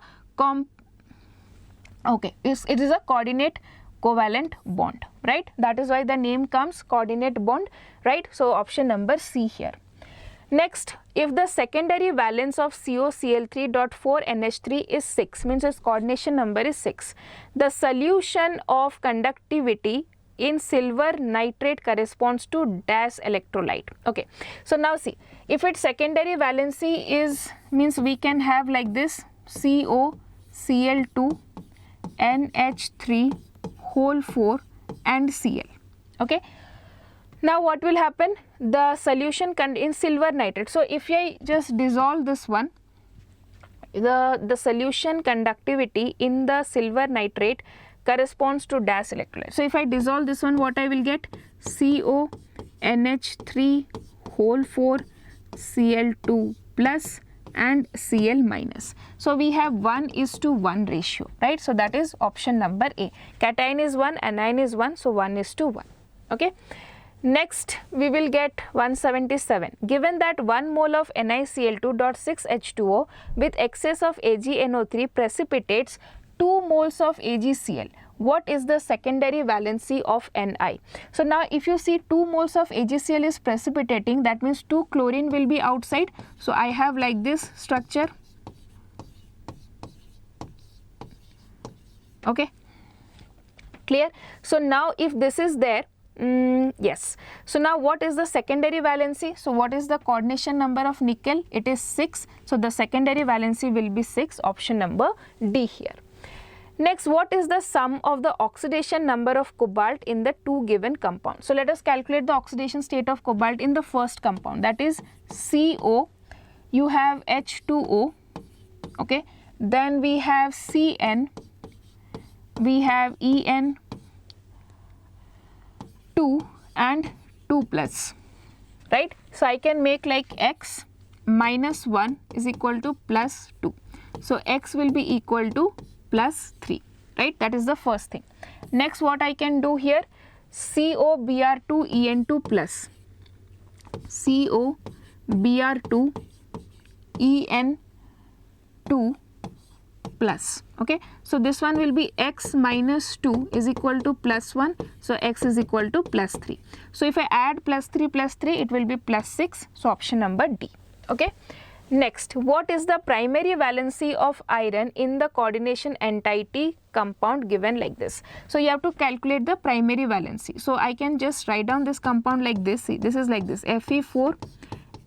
it is a coordinate covalent bond, right? That is why the name comes coordinate bond, right? So option number C here. Next, if the secondary valence of COCl3.4NH3 is 6, means its coordination number is 6, the solution of conductivity in silver nitrate corresponds to dash electrolyte. Okay, so now see, if its secondary valency is, means we can have like this, COCl2, NH3 whole 4 and Cl. Okay. Now what will happen? The solution in silver nitrate. So if I just dissolve this one, the solution conductivity in the silver nitrate corresponds to dash electrolyte. So if I dissolve this one, what I will get? CONH3 whole 4 Cl2 plus and Cl minus. So we have 1:1 ratio, right? So that is option number A. Cation is 1, anion is 1, so 1:1. Okay. Next, we will get 177. Given that 1 mole of NiCl2.6H2O with excess of AgNO3 precipitates 2 moles of AgCl, what is the secondary valency of Ni? So now if you see 2 moles of AgCl is precipitating, that means 2 chlorine will be outside. So I have like this structure. Okay, clear? So now if this is there, yes. So now what is the secondary valency? So what is the coordination number of nickel? It is 6. So the secondary valency will be 6, option number D here. Next, what is the sum of the oxidation number of cobalt in the 2 given compounds? So let us calculate the oxidation state of cobalt in the first compound, that is CO, you have H2O, okay, then we have Cn, we have En 2 and 2 plus, right? So I can make like x minus 1 is equal to plus 2. So x will be equal to plus 3, right? That is the first thing. Next, what I can do here, COBr2En2 plus COBr2En2 plus. Okay, so this one will be x minus 2 is equal to plus 1, so x is equal to plus 3. So if I add plus 3, it will be plus 6, so option number D. Okay. Next, what is the primary valency of iron in the coordination entity compound given like this? So you have to calculate the primary valency. So I can just write down this compound like this. See, this is like this: Fe4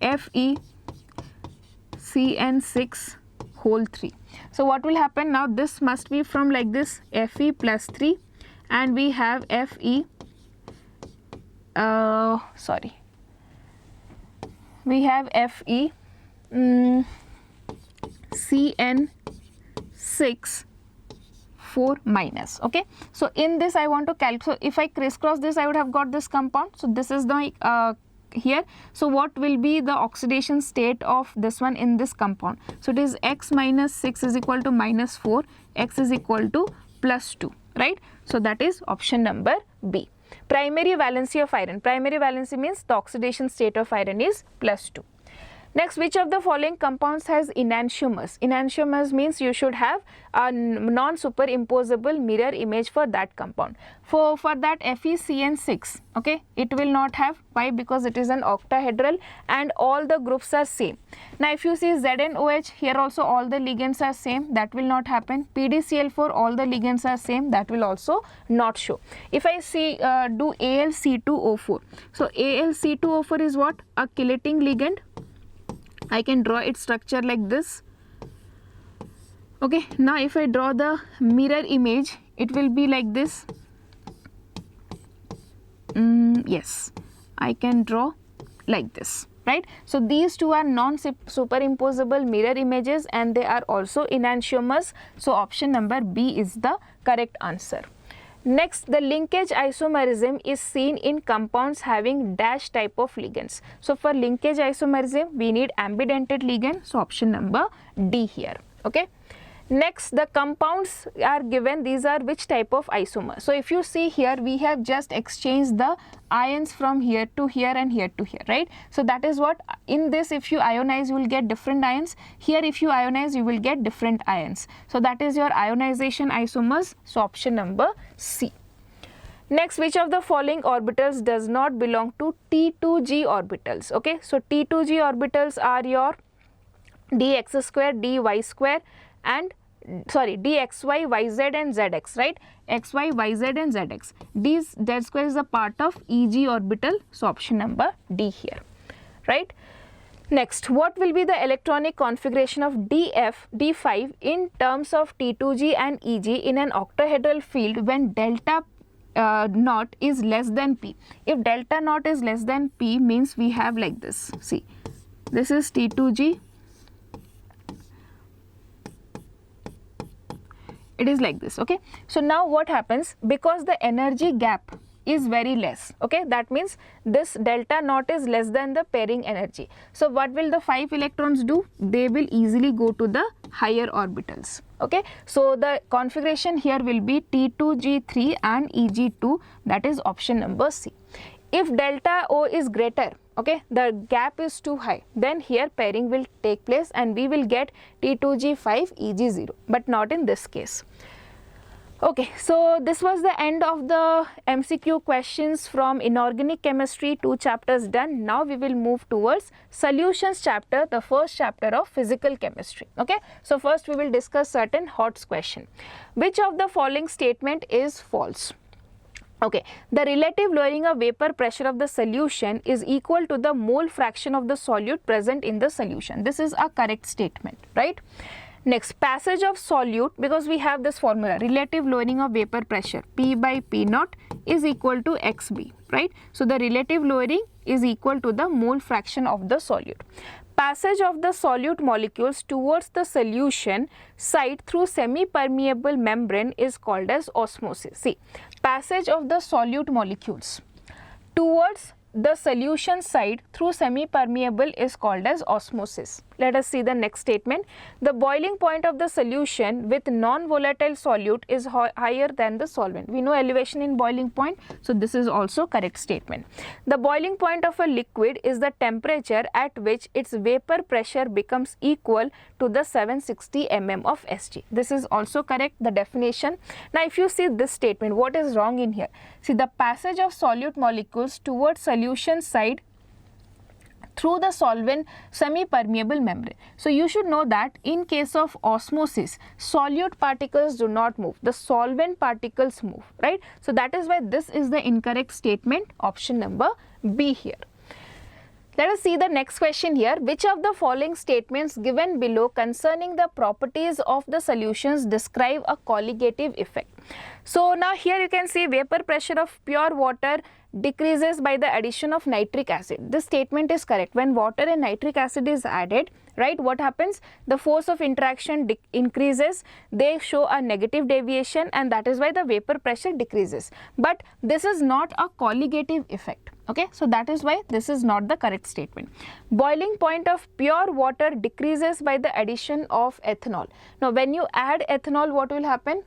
FeCN6 whole 3. So what will happen now? This must be from like this Fe plus 3, and we have we have Fe CN6 4 minus. Okay, so in this I want to calculate. So if I crisscross this, I would have got this compound. So this is the here. So what will be the oxidation state of this one in this compound? So it is x minus 6 is equal to minus 4, x is equal to plus 2, right? So that is option number B. Primary valency of iron. Primary valency means the oxidation state of iron is plus 2. Next, which of the following compounds has enantiomers? Enantiomers means you should have a non-superimposable mirror image for that compound. For that FeCN6, okay, it will not have. Why? Because it is an octahedral and all the groups are same. Now if you see ZnOH, here also all the ligands are same, that will not happen. PDCl4, all the ligands are same, that will also not show. If I see do AlC2O4, so AlC2O4 is what? A chelating ligand. I can draw its structure like this. Okay, now if I draw the mirror image, it will be like this. Yes, I can draw like this, right? So these two are non-superimposable mirror images and they are also enantiomers. So option number B is the correct answer. Next, the linkage isomerism is seen in compounds having dash type of ligands. So for linkage isomerism, we need ambidentate ligand. So option number D here. Okay. Next, the compounds are given. These are which type of isomer? So if you see here, we have just exchanged the ions from here to here and here to here, right? So that is what in this, if you ionize, you will get different ions. Here, if you ionize, you will get different ions. So that is your ionization isomers. So option number C. Next, which of the following orbitals does not belong to T2G orbitals? Okay, so T2G orbitals are your dx square, dy square, and dxy, yz and zx, right? xy, yz and zx. These z square is a part of Eg orbital. So option number D here, right? Next, what will be the electronic configuration of D5 in terms of T2G and Eg in an octahedral field when delta naught is less than P? If delta naught is less than P, means we have like this. See, this is T2G. It is like this. Okay, so now what happens? Because the energy gap is very less, okay, that means this delta naught is less than the pairing energy. So what will the 5 electrons do? They will easily go to the higher orbitals. Okay, so the configuration here will be T2G3 and Eg2, that is option number C. If delta O is greater, okay, the gap is too high, then here pairing will take place and we will get T2G5 Eg0, but not in this case. Okay, so this was the end of the MCQ questions from inorganic chemistry, 2 chapters done. Now we will move towards solutions chapter, the first chapter of physical chemistry. Okay, so first we will discuss certain HOTS question. Which of the following statement is false? Okay, the relative lowering of vapor pressure of the solution is equal to the mole fraction of the solute present in the solution. This is a correct statement, right? Next, passage of solute, because we have this formula, relative lowering of vapor pressure, P by P naught is equal to XB, right? So the relative lowering is equal to the mole fraction of the solute. Passage of the solute molecules towards the solution site through semi-permeable membrane is called as osmosis. See, passage of the solute molecules towards the solution side through semi-permeable is called as osmosis. Let us see the next statement. The boiling point of the solution with non-volatile solute is higher than the solvent. We know elevation in boiling point, so this is also correct statement. The boiling point of a liquid is the temperature at which its vapor pressure becomes equal to the 760 mm of Sg. This is also correct, the definition. Now if you see this statement, what is wrong in here? See, the passage of solute molecules towards solution side through the solvent semi-permeable membrane. So you should know that in case of osmosis, solute particles do not move, the solvent particles move, right? So that is why this is the incorrect statement, option number B here. Let us see the next question here. Which of the following statements given below concerning the properties of the solutions describe a colligative effect? So now here you can see vapor pressure of pure water decreases by the addition of nitric acid. This statement is correct. When water and nitric acid is added, right, what happens? The force of interaction increases, they show a negative deviation, and that is why the vapor pressure decreases. But this is not a colligative effect. Okay, so that is why this is not the correct statement. Boiling point of pure water decreases by the addition of ethanol. Now when you add ethanol, what will happen?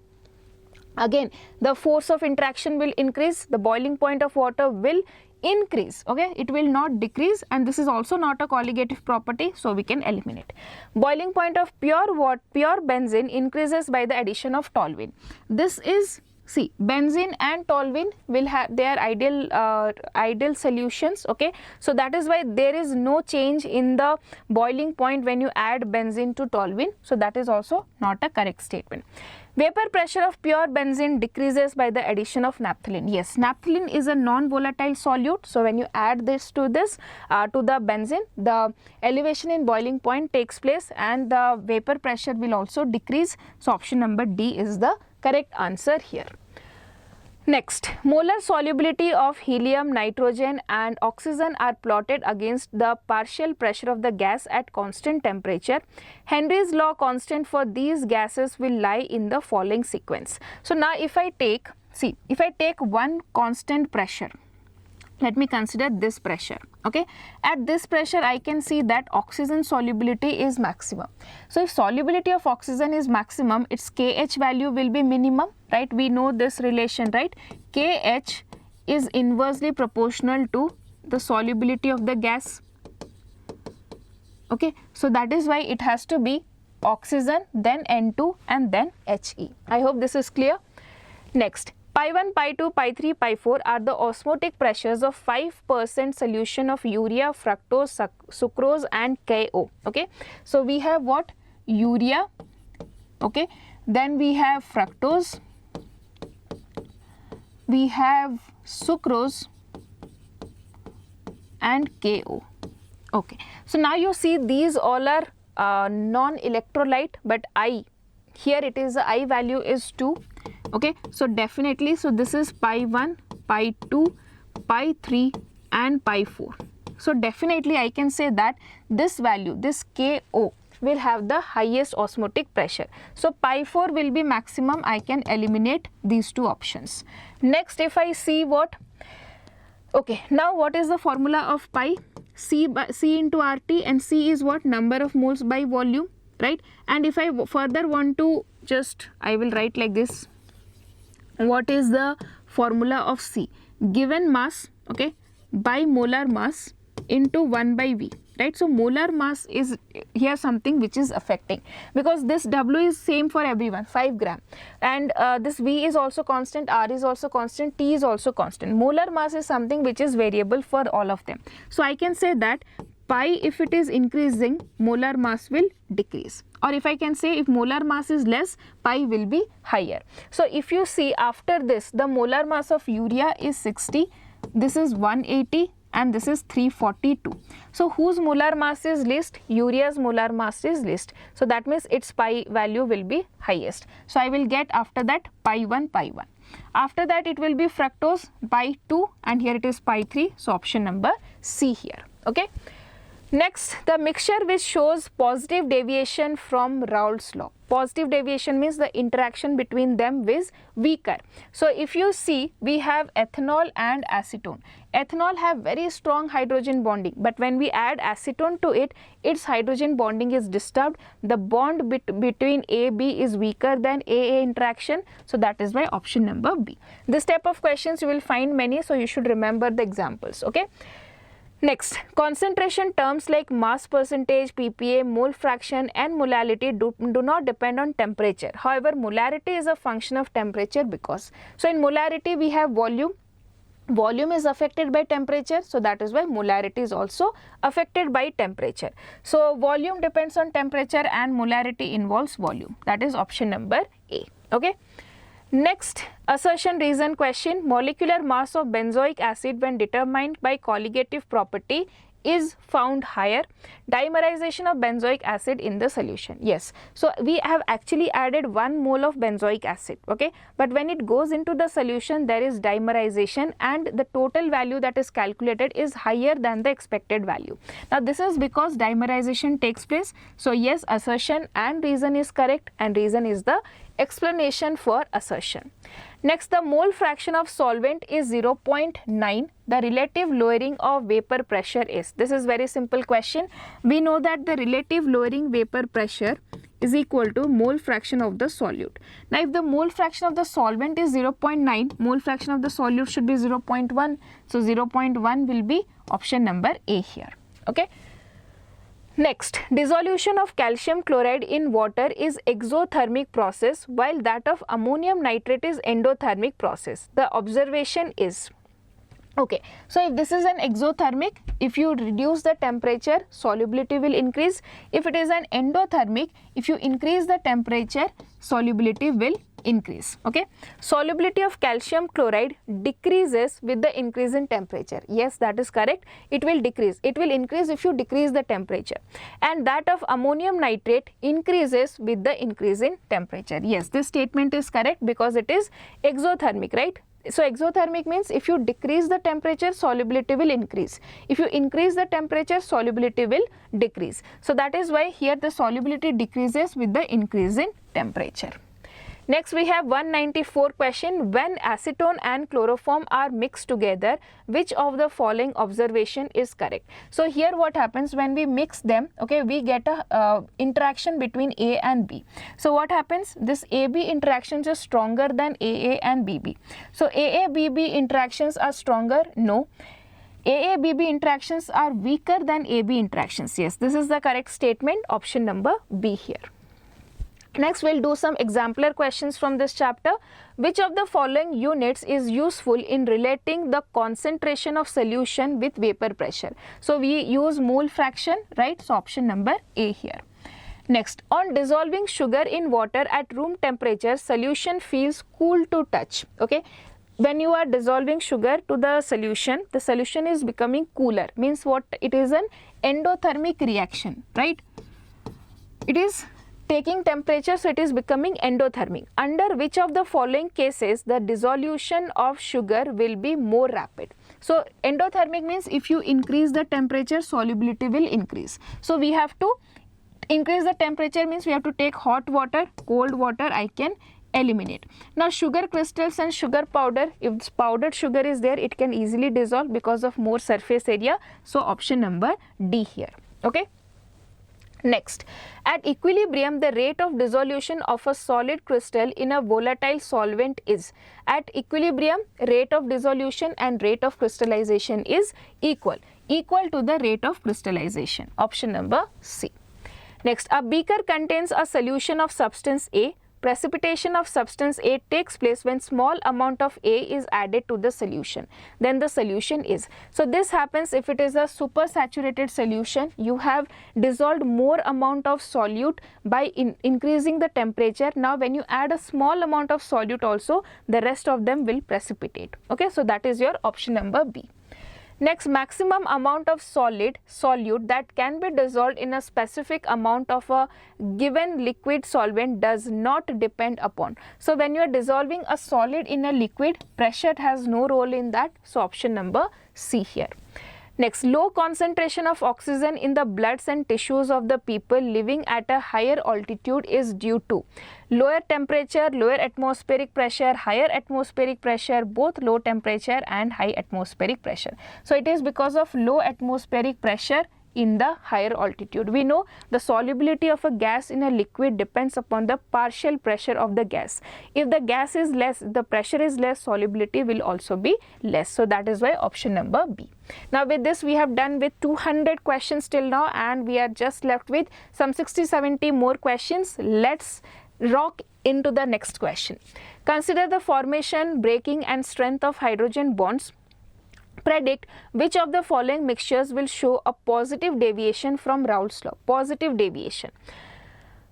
Again, the force of interaction will increase, the boiling point of water will increase, okay, it will not decrease, and this is also not a colligative property, so we can eliminate. Boiling point of pure benzene increases by the addition of toluene. This is, see, benzene and toluene will have their ideal solutions, okay, so that is why there is no change in the boiling point when you add benzene to toluene, so that is also not a correct statement. Vapor pressure of pure benzene decreases by the addition of naphthalene. Yes, naphthalene is a non-volatile solute, so when you add this to the benzene, the elevation in boiling point takes place and the vapor pressure will also decrease. So option number D is the correct answer here. Next, molar solubility of helium, nitrogen and oxygen are plotted against the partial pressure of the gas at constant temperature. Henry's law constant for these gases will lie in the following sequence. So now if I take, see, if I take one constant pressure, let me consider this pressure, okay. At this pressure I can see that oxygen solubility is maximum. So if solubility of oxygen is maximum, its KH value will be minimum, right? We know this relation, right? KH is inversely proportional to the solubility of the gas, okay. So that is why it has to be oxygen, then N2 and then He. I hope this is clear. Next, Pi 1, Pi 2, Pi 3, Pi 4 are the osmotic pressures of 5% solution of urea, fructose, sucrose and KO, okay. So we have what? Urea, okay, then we have fructose, we have sucrose and KO, okay. So now you see these all are non-electrolyte, but I, here it is the I value is 2, okay. So definitely, so this is Pi 1, Pi 2, Pi 3 and Pi 4. So definitely I can say that this value, this KO will have the highest osmotic pressure. So Pi 4 will be maximum, I can eliminate these two options. Next, if I see what, okay, now what is the formula of pi? C into RT, and C is what? Number of moles by volume, right? And if I further want to just, I will write like this. What is the formula of C? Given mass, okay, by molar mass into 1 by V, right? So molar mass is here something which is affecting, because this W is same for everyone, 5 gram, and this V is also constant, R is also constant, T is also constant. Molar mass is something which is variable for all of them. So I can say that pi, if it is increasing, molar mass will decrease, or if I can say if molar mass is less, pi will be higher. So if you see after this, the molar mass of urea is 60, this is 180 and this is 342. So whose molar mass is least? Urea's molar mass is least. So that means its pi value will be highest. So I will get after that pi 1, pi 1. After that it will be fructose pi 2, and here it is pi 3. So option number C here, okay. Next, the mixture which shows positive deviation from Raoult's law. Positive deviation means the interaction between them is weaker. So if you see, we have ethanol and acetone. Ethanol have very strong hydrogen bonding, but when we add acetone to it, its hydrogen bonding is disturbed. The bond between AB is weaker than AA interaction. So that is why option number B. This type of questions you will find many, so you should remember the examples. Okay. Next, concentration terms like mass percentage, ppA, mole fraction and molality do not depend on temperature. However, molarity is a function of temperature because, so in molarity we have volume. Volume is affected by temperature, so that is why molarity is also affected by temperature. So volume depends on temperature and molarity involves volume. That is option number A. Okay. Next, assertion reason question. Molecular mass of benzoic acid when determined by colligative property is found higher. Dimerization of benzoic acid in the solution. Yes, so we have actually added 1 mole of benzoic acid, okay, but when it goes into the solution there is dimerization and the total value that is calculated is higher than the expected value. Now this is because dimerization takes place. So yes, assertion and reason is correct, and reason is the explanation for assertion. Next, the mole fraction of solvent is 0.9. The relative lowering of vapor pressure is. This is very simple question. We know that the relative lowering vapor pressure is equal to mole fraction of the solute. Now, if the mole fraction of the solvent is 0.9, mole fraction of the solute should be 0.1. So, 0.1 will be option number A here. Okay. Next, dissolution of calcium chloride in water is exothermic process while that of ammonium nitrate is endothermic process. The observation is, okay, so if this is an exothermic, if you reduce the temperature, solubility will increase. If it is an endothermic, if you increase the temperature, solubility will increase. Okay, solubility of calcium chloride decreases with the increase in temperature. Yes, that is correct. It will decrease. It will increase if you decrease the temperature, and that of ammonium nitrate increases with the increase in temperature. Yes, this statement is correct because it is exothermic, right? So exothermic means if you decrease the temperature, solubility will increase. If you increase the temperature, solubility will decrease. So that is why here the solubility decreases with the increase in temperature. Next, we have 194 question. When acetone and chloroform are mixed together, which of the following observation is correct? So here what happens when we mix them, okay, we get a interaction between A and B. So what happens? This AB interactions is stronger than AA and BB. So AA-BB interactions are stronger? No. AA-BB interactions are weaker than AB interactions. Yes, this is the correct statement, option number B here. Next, we'll do some exemplar questions from this chapter. Which of the following units is useful in relating the concentration of solution with vapor pressure? So we use mole fraction, right? So option number A here. Next, on dissolving sugar in water at room temperature, solution feels cool to touch. Okay. When you are dissolving sugar to the solution is becoming cooler. Means what? It is an endothermic reaction, right? It is taking temperature, so it is becoming endothermic. Under which of the following cases the dissolution of sugar will be more rapid? So endothermic means if you increase the temperature, solubility will increase. So we have to increase the temperature, means we have to take hot water, cold water I can eliminate. Now sugar crystals and sugar powder, if powdered sugar is there, it can easily dissolve because of more surface area. So option number D here. Okay. Next, at equilibrium, the rate of dissolution of a solid crystal in a volatile solvent is. At equilibrium, rate of dissolution and rate of crystallization is equal to the rate of crystallization. Option number C. Next, a beaker contains a solution of substance A. Precipitation of substance A takes place when small amount of A is added to the solution. Then the solution is. So this happens if it is a supersaturated solution. You have dissolved more amount of solute by increasing the temperature. Now when you add a small amount of solute also, the rest of them will precipitate. Okay, so that is your option number B. Next, maximum amount of solute that can be dissolved in a specific amount of a given liquid solvent does not depend upon. So when you are dissolving a solid in a liquid, pressure has no role in that. So option number C here. Next, low concentration of oxygen in the bloods and tissues of the people living at a higher altitude is due to lower temperature, lower atmospheric pressure, higher atmospheric pressure, both low temperature and high atmospheric pressure. So it is because of low atmospheric pressure in the higher altitude. We know the solubility of a gas in a liquid depends upon the partial pressure of the gas. If the gas is less, the pressure is less, solubility will also be less. So that is why option number B. Now with this we have done with 200 questions till now, and we are just left with some 60-70 more questions. Let's rock into the next question. Consider the formation, breaking and strength of hydrogen bonds. Predict which of the following mixtures will show a positive deviation from Raoult's law. Positive deviation.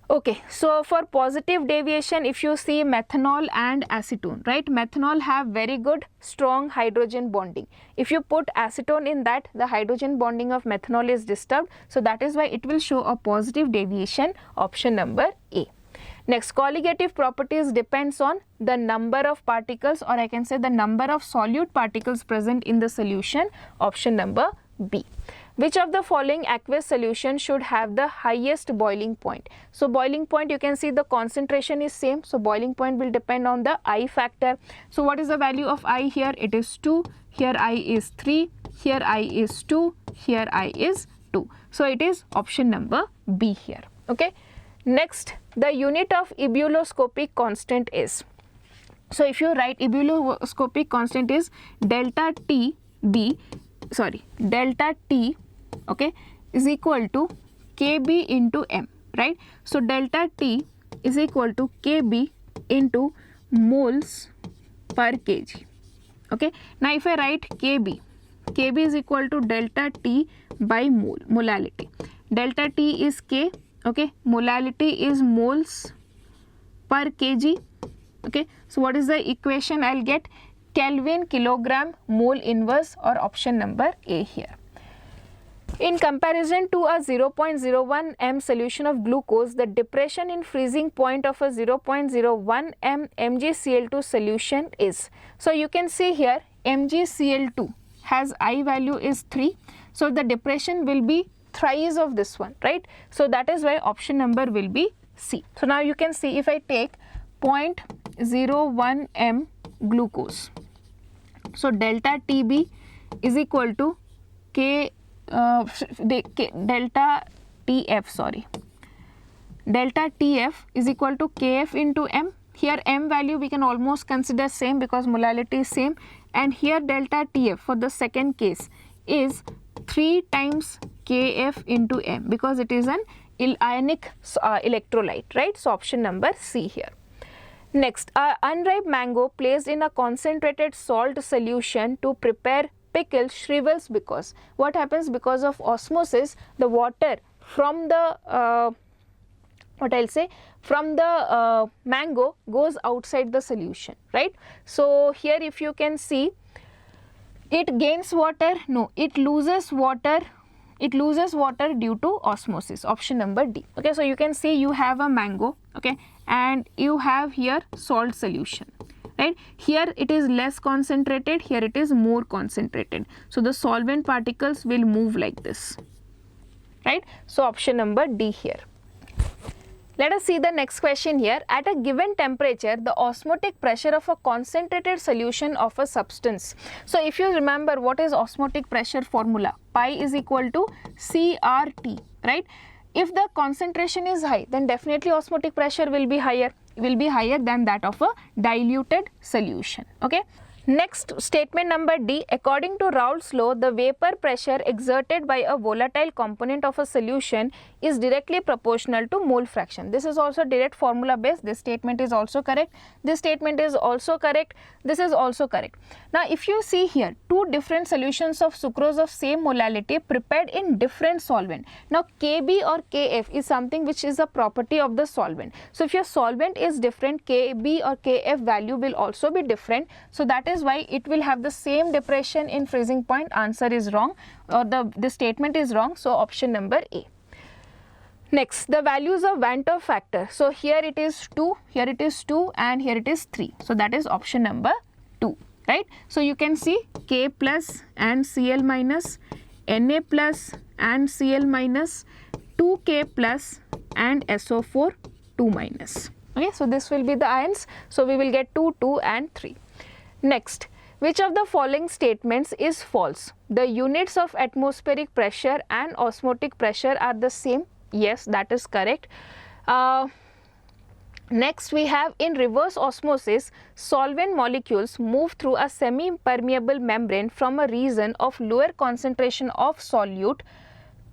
Okay, so for positive deviation, if you see methanol and acetone, right? Methanol have very good strong hydrogen bonding. If you put acetone in that, the hydrogen bonding of methanol is disturbed. So that is why it will show a positive deviation, option number A. Next, colligative properties depends on the number of particles, or I can say the number of solute particles present in the solution, option number B. Which of the following aqueous solution should have the highest boiling point? So boiling point, you can see the concentration is same, so boiling point will depend on the I factor. So what is the value of I here? It is 2, here I is 3, here I is 2, here I is 2. So it is option number B here. Okay. Next, the unit of ebullioscopic constant is. So if you write ebullioscopic constant is delta T, okay, is equal to Kb into M, right? So delta T is equal to Kb into moles per kg. Okay. Now if I write Kb is equal to delta T by mole, molality. Delta T is K. Okay, molality is moles per kg. Okay, so what is the equation I'll get? Kelvin kilogram mole inverse, or option number A here. In comparison to a 0.01 m solution of glucose, the depression in freezing point of a 0.01 m MgCl2 solution is. So you can see here MgCl2 has I value is 3. So the depression will be thrice of this one, right? So that is why option number will be C. So now you can see if I take 0.01 m glucose, so delta TB is equal to delta TF is equal to Kf into M. Here M value we can almost consider same because molality is same, and here delta TF for the second case is 3 times Kf into M because it is an ionic electrolyte, right? So option number C here. Next, unripe mango placed in a concentrated salt solution to prepare pickle shrivels because what happens? Because of osmosis, the water from the mango goes outside the solution, right? So here if you can see, it gains water, no, it loses water due to osmosis, option number D. Okay, so you can see you have a mango, okay, and you have here salt solution, right? Here it is less concentrated, here it is more concentrated. So the solvent particles will move like this, right? So option number D here. Let us see the next question here. At a given temperature, the osmotic pressure of a concentrated solution of a substance. So if you remember what is osmotic pressure formula, pi is equal to CRT, right? If the concentration is high, then definitely osmotic pressure will be higher than that of a diluted solution. Okay. Next, statement number D, according to Raoult's law, the vapor pressure exerted by a volatile component of a solution is directly proportional to mole fraction. This is also direct formula based. This statement is also correct. This statement is also correct. This is also correct. Now, if you see here, two different solutions of sucrose of same molality prepared in different solvent. Now, Kb or Kf is something which is a property of the solvent. So, if your solvent is different, Kb or Kf value will also be different. So, that is why it will have the same depression in freezing point. Answer is wrong, or the statement is wrong. So option number A. Next, the values of Van 't Hoff factor. So here it is 2, here it is 2, and here it is 3. So that is option number 2, right? So you can see K plus and Cl minus Na plus and Cl minus, 2K plus and SO4 2 minus. Okay, so this will be the ions. So we will get 2, 2 and 3. Next, which of the following statements is false? The units of atmospheric pressure and osmotic pressure are the same. Yes, that is correct. Next, we have in reverse osmosis, solvent molecules move through a semi-permeable membrane from a region of lower concentration of solute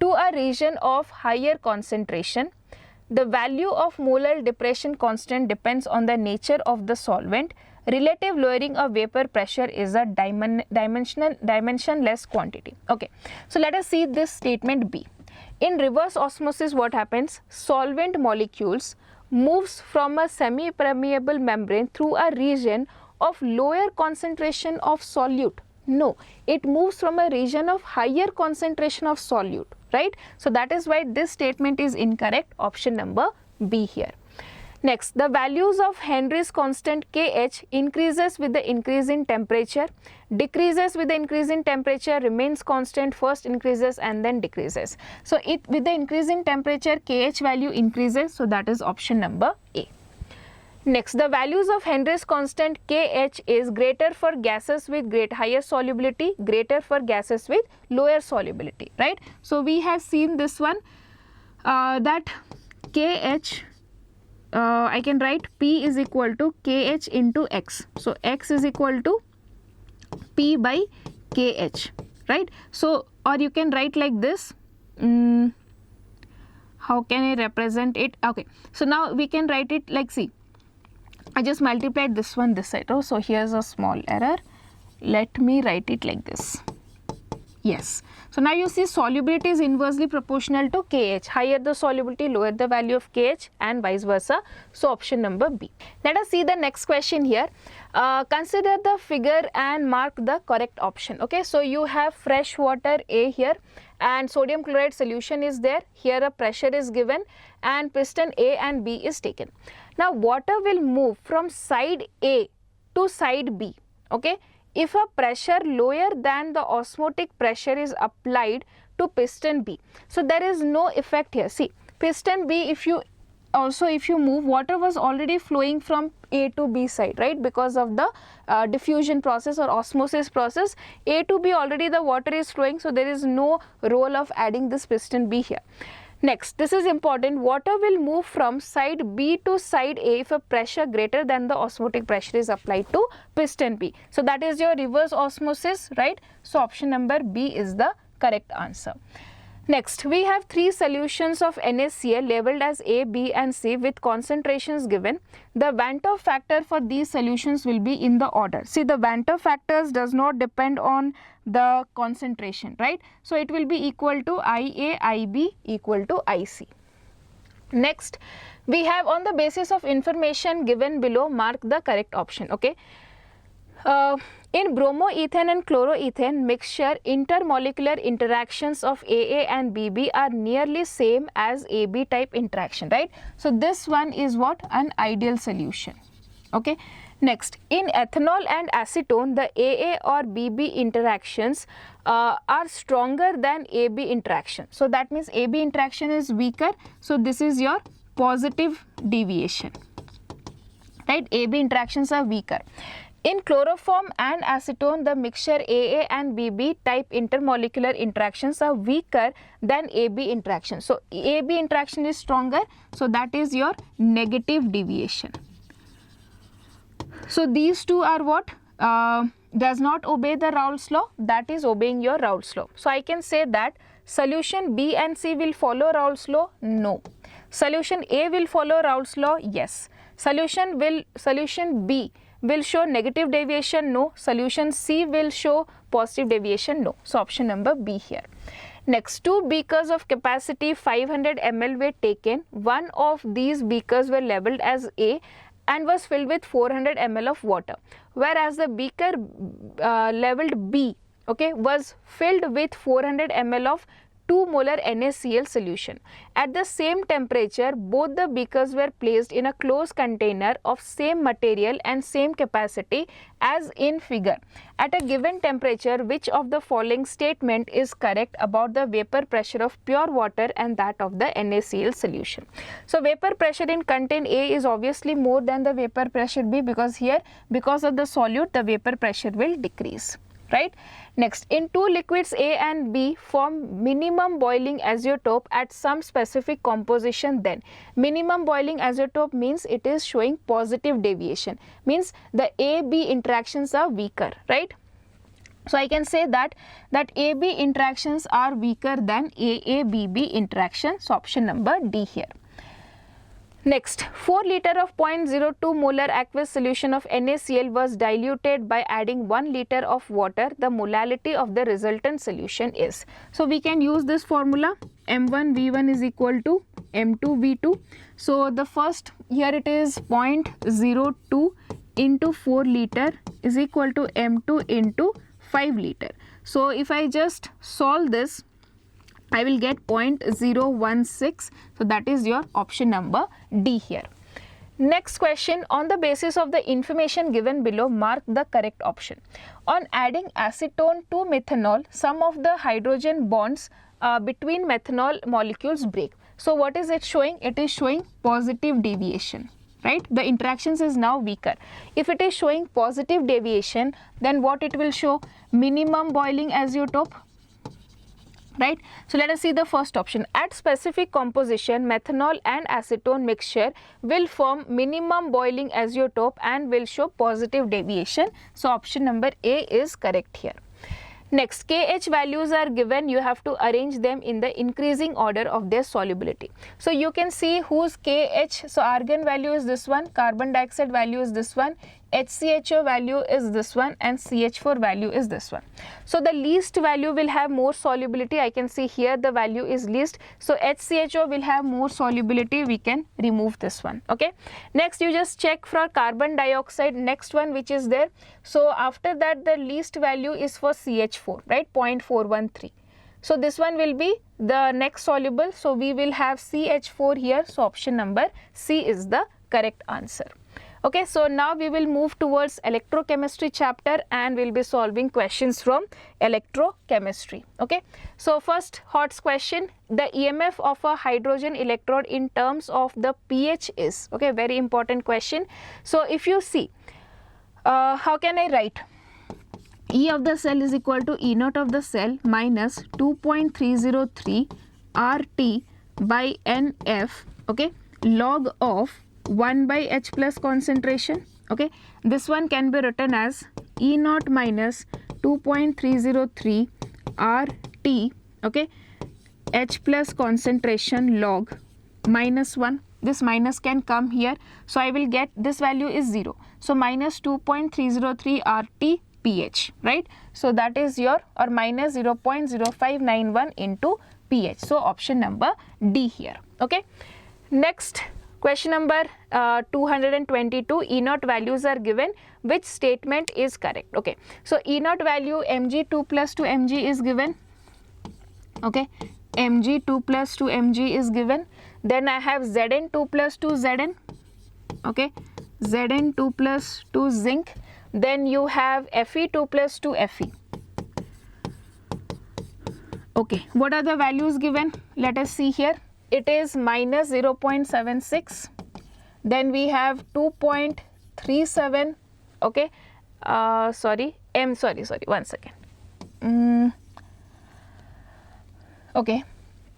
to a region of higher concentration. The value of molar depression constant depends on the nature of the solvent. Relative lowering of vapor pressure is a dimensionless quantity. Okay, so let us see this statement B. In reverse osmosis, what happens? Solvent molecules moves from a semi-permeable membrane through a region of lower concentration of solute. No, it moves from a region of higher concentration of solute, right? So that is why this statement is incorrect. Option number B here. Next, the values of Henry's constant Kh increases with the increase in temperature, decreases with the increase in temperature, remains constant, first increases and then decreases. So with the increase in temperature, Kh value increases, so that is option number A. Next, the values of Henry's constant Kh is greater for gases with higher solubility, greater for gases with lower solubility, right? So we have seen this one, that Kh, I can write P is equal to Kh into X. So X is equal to P by Kh, right? So, or you can write like this. How can I represent it? Okay, so now we can write it like, see, I just multiplied this one this side. Oh, so here's a small error. Let me write it like this. Yes. So now you see solubility is inversely proportional to Kh. Higher the solubility, lower the value of Kh, and vice versa. So option number B. Let us see the next question here. Consider the figure and mark the correct option. Okay, so you have fresh water A here and sodium chloride solution is there. Here a pressure is given and piston A and B is taken. Now water will move from side A to side B. Okay, if a pressure lower than the osmotic pressure is applied to piston B. So there is no effect here. See, piston B, if you move, water was already flowing from A to B side, right? Because of the diffusion process or osmosis process, A to B already the water is flowing, so there is no role of adding this piston B here. Next, this is important, water will move from side B to side A if a pressure greater than the osmotic pressure is applied to piston B. So that is your reverse osmosis, right? So option number B is the correct answer. Next, we have three solutions of NaCl labeled as A, B and C with concentrations given. The Van 't Hoff factor for these solutions will be in the order. See, the Van 't Hoff factors does not depend on the concentration, right? So it will be equal to Ia, Ib equal to Ic. Next, we have on the basis of information given below, mark the correct option, okay? In bromoethane and chloroethane mixture, intermolecular interactions of AA and BB are nearly same as AB type interaction, right? So this one is what? An ideal solution. Okay. Next, in ethanol and acetone, the AA or BB interactions are stronger than AB interaction. So that means AB interaction is weaker. So this is your positive deviation, right? AB interactions are weaker. In chloroform and acetone, the mixture AA and BB type intermolecular interactions are weaker than AB interaction. So AB interaction is stronger, so that is your negative deviation. So these two are what? Does not obey the Raoult's law, that is obeying your Raoult's law. So I can say that solution B and C will follow Raoult's law? No. Solution A will follow Raoult's law? Yes. Solution B will show negative deviation? No. Solution C will show positive deviation? No. So option number B here. Next, two beakers of capacity 500 ml were taken. One of these beakers were labeled as A and was filled with 400 ml of water, whereas the beaker labeled B, okay, was filled with 400 ml of 2 molar NaCl solution. At the same temperature, both the beakers were placed in a closed container of same material and same capacity as in figure. At a given temperature, which of the following statement is correct about the vapor pressure of pure water and that of the NaCl solution? So vapor pressure in content A is obviously more than the vapor pressure B, because here, because of the solute, the vapor pressure will decrease, right? Next, in two liquids A and B form minimum boiling azeotope at some specific composition, then minimum boiling azeotope means it is showing positive deviation, means the A-B interactions are weaker, right? So I can say that AB interactions are weaker than AA-BB interaction. So option number D here. Next, 4 liter of 0.02 molar aqueous solution of NaCl was diluted by adding 1 liter of water. The molality of the resultant solution is. So we can use this formula, M1V1 is equal to M2V2. So the first, here it is 0.02 into 4 liter is equal to M2 into 5 liter. So if I just solve this, I will get 0.016. So that is your option number D here. Next question, on the basis of the information given below, mark the correct option. On adding acetone to methanol, some of the hydrogen bonds between methanol molecules break. So what is it showing? It is showing positive deviation, right? The interactions is now weaker. If it is showing positive deviation, then what it will show? Minimum boiling azeotope, right? So let us see the first option. At specific composition, methanol and acetone mixture will form minimum boiling azeotope and will show positive deviation. So option number A is correct here. Next, KH values are given. You have to arrange them in the increasing order of their solubility. So you can see whose KH, so argon value is this one, carbon dioxide value is this one, HCHO value is this one, and CH4 value is this one. So the least value will have more solubility. I can see here the value is least. So HCHO will have more solubility. We can remove this one. Okay. Next, you just check for carbon dioxide, next one which is there. So after that, the least value is for CH4, right? 0.413. So this one will be the next soluble. So we will have CH4 here. So option number C is the correct answer. Okay, so now we will move towards electrochemistry chapter and we'll be solving questions from electrochemistry. Okay, so first HOTS question, the EMF of a hydrogen electrode in terms of the pH is, okay, very important question. So if you see, how can I write? E of the cell is equal to E naught of the cell minus 2.303 RT by NF, okay, log of 1 by H plus concentration. Okay, this one can be written as E naught minus 2.303 RT, okay, H plus concentration log minus 1. This minus can come here. So I will get this value is 0. So minus 2.303 RT pH, right? So that is your, or minus 0.0591 into pH. So option number D here. Okay. Next, question number 222, E naught values are given. Which statement is correct? Okay. So E naught value Mg2 plus 2 Mg is given. Okay. Mg2 plus 2 Mg is given. Then I have Zn2 plus 2 Zn. Okay. Zn2 plus 2 zinc. Then you have Fe2 plus 2 Fe. Okay. What are the values given? Let us see here. It is minus 0.76, then we have 2.37, okay, sorry, one second, okay,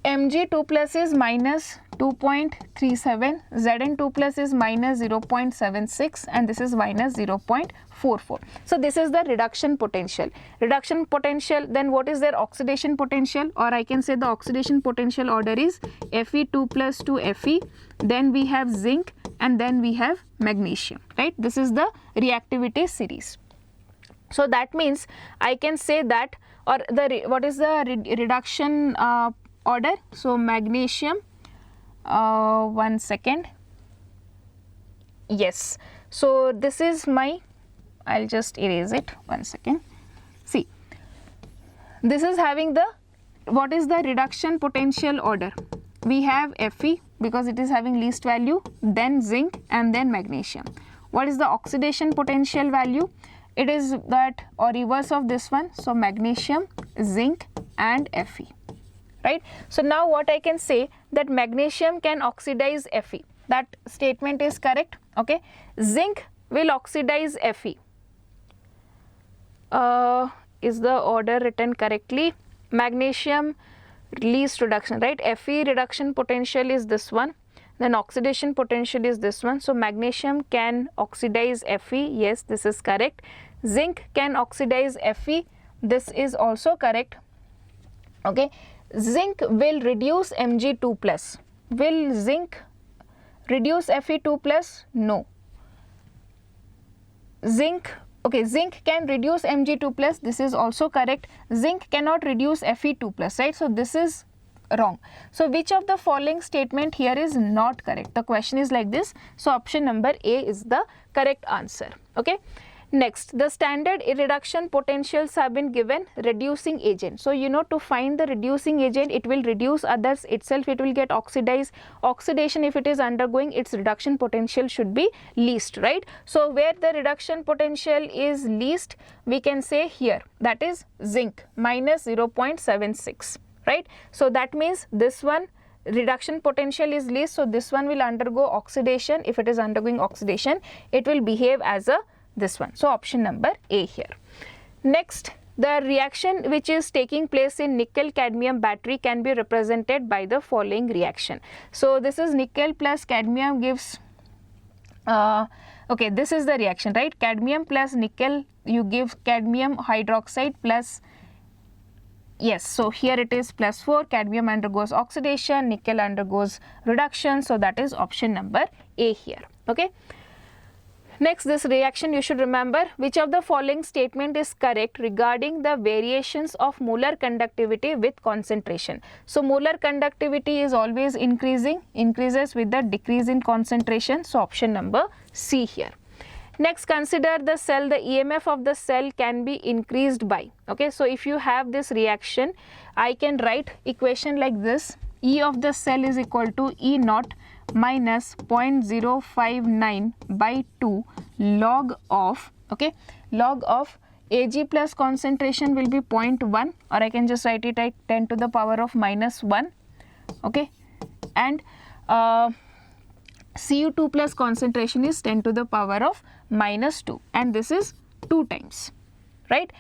Mg2 plus is minus 2.37, Zn2 plus is minus 0.76 and this is minus 0.44. So this is the reduction potential. Reduction potential, then what is their oxidation potential, or I can say the oxidation potential order is Fe2 plus 2 Fe, then we have zinc and then we have magnesium, right? This is the reactivity series. So that means I can say that, or the what is the reduction order? So magnesium, one second, yes, so this is my, I'll just erase it, one second. See, this is having the what is the reduction potential order? We have Fe because it is having least value, then zinc, and then magnesium. What is the oxidation potential value? It is that or reverse of this one, so magnesium, zinc, and Fe, right? So now what I can say that magnesium can oxidize Fe. That statement is correct. Okay, zinc will oxidize Fe. Is the order written correctly? Magnesium least reduction, right? Fe reduction potential is this one, then oxidation potential is this one. So magnesium can oxidize Fe. Yes, this is correct. Zinc can oxidize Fe. This is also correct. Okay, zinc will reduce Mg2 plus. Will zinc reduce Fe2 plus? No. Zinc, okay, zinc can reduce Mg2 plus. This is also correct. Zinc cannot reduce Fe2 plus, right? So this is wrong. So which of the following statement here is not correct? The question is like this. So option number A is the correct answer. Okay. Next, the standard reduction potentials have been given. Reducing agent. So you know, to find the reducing agent, it will reduce others itself, it will get oxidized. Oxidation, if it is undergoing, its reduction potential should be least, right? So where the reduction potential is least, we can say here, that is zinc minus 0.76, right? So that means this one reduction potential is least, so this one will undergo oxidation. If it is undergoing oxidation, it will behave as a this one. So option number A here. Next, the reaction which is taking place in nickel cadmium battery can be represented by the following reaction. So this is nickel plus cadmium gives okay, this is the reaction, right? Cadmium plus nickel, you give cadmium hydroxide plus, yes, so here it is plus 4, cadmium undergoes oxidation, nickel undergoes reduction, so that is option number A here. Okay. Next, this reaction you should remember which of the following statement is correct regarding the variations of molar conductivity with concentration. So molar conductivity is always increasing, increases with the decrease in concentration. So option number C here. Next, consider the cell. The EMF of the cell can be increased by. Okay, so if you have this reaction, I can write equation like this. E of the cell is equal to E naught minus 0.059 by 2 log of, okay, log of Ag plus concentration will be 0.1, or I can just write it at 10 to the power of minus 1, okay, and Cu2 plus concentration is 10 to the power of minus 2, and this is 2 times, right?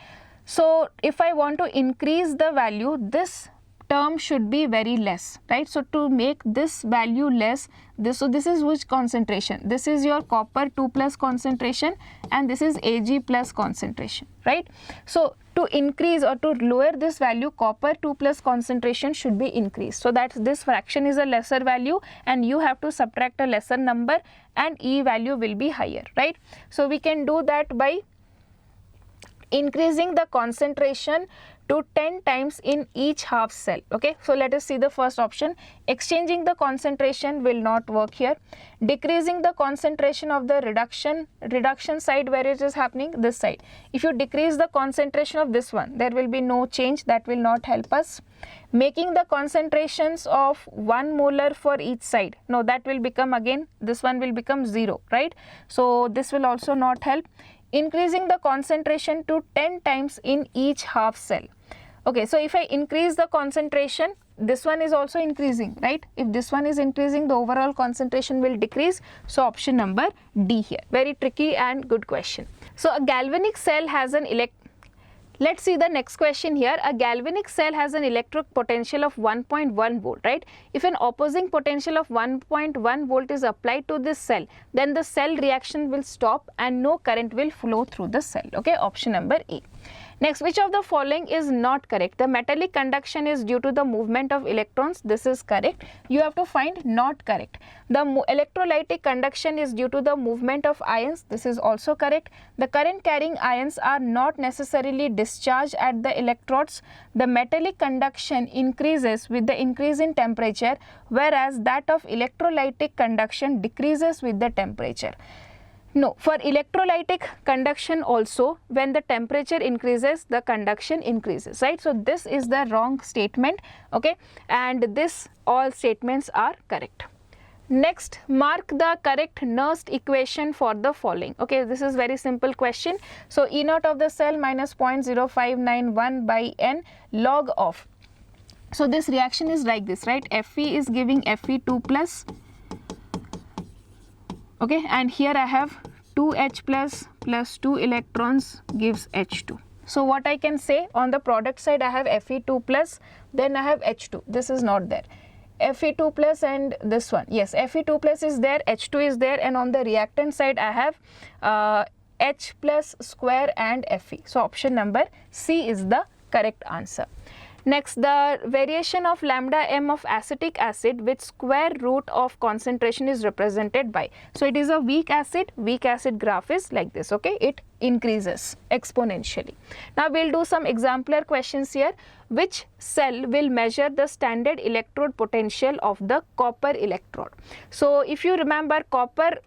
So if I want to increase the value, this term should be very less, right? So to make this value less, this is which concentration? This is your copper 2 plus concentration, and this is Ag plus concentration, right? So to increase or to lower this value, copper 2 plus concentration should be increased. So that this fraction is a lesser value, and you have to subtract a lesser number, and E value will be higher, right? So we can do that by increasing the concentration to 10 times in each half cell. Okay, so let us see the first option. Exchanging the concentration will not work here. Decreasing the concentration of the reduction side, where it is happening, this side. If you decrease the concentration of this one, there will be no change, that will not help us. Making the concentrations of 1 molar for each side, no, that will become again, this one will become 0, right? So this will also not help. Increasing the concentration to 10 times in each half cell. Okay, so if I increase the concentration, this one is also increasing, right? If this one is increasing, the overall concentration will decrease. So option number D here. Very tricky and good question. So a galvanic cell has an let's see the next question here. A galvanic cell has an electric potential of 1.1 volt, right? If an opposing potential of 1.1 volt is applied to this cell, then the cell reaction will stop and no current will flow through the cell. Okay, option number A. Next, which of the following is not correct? The metallic conduction is due to the movement of electrons. This is correct. You have to find not correct. The electrolytic conduction is due to the movement of ions. This is also correct. The current carrying ions are not necessarily discharged at the electrodes. The metallic conduction increases with the increase in temperature, whereas that of electrolytic conduction decreases with the temperature. No, for electrolytic conduction also, when the temperature increases, the conduction increases, right? So this is the wrong statement, okay, and this all statements are correct. Next, mark the correct Nernst equation for the following. Okay, this is very simple question. So E naught of the cell minus 0.0591 by N log of. So this reaction is like this, right? Fe is giving Fe2 plus. Okay, and here I have 2H plus 2 electrons gives H2. So what I can say, on the product side I have Fe2 plus, then I have H2. This is not there. Fe2 plus and this one, yes, Fe2 plus is there, H2 is there, and on the reactant side I have H plus square and Fe. So option number C is the correct answer. Next, the variation of lambda m of acetic acid with square root of concentration is represented by. So it is a weak acid graph is like this, okay, it increases exponentially. Now we'll do some exemplar questions here. Which cell will measure the standard electrode potential of the copper electrode? So if you remember, copper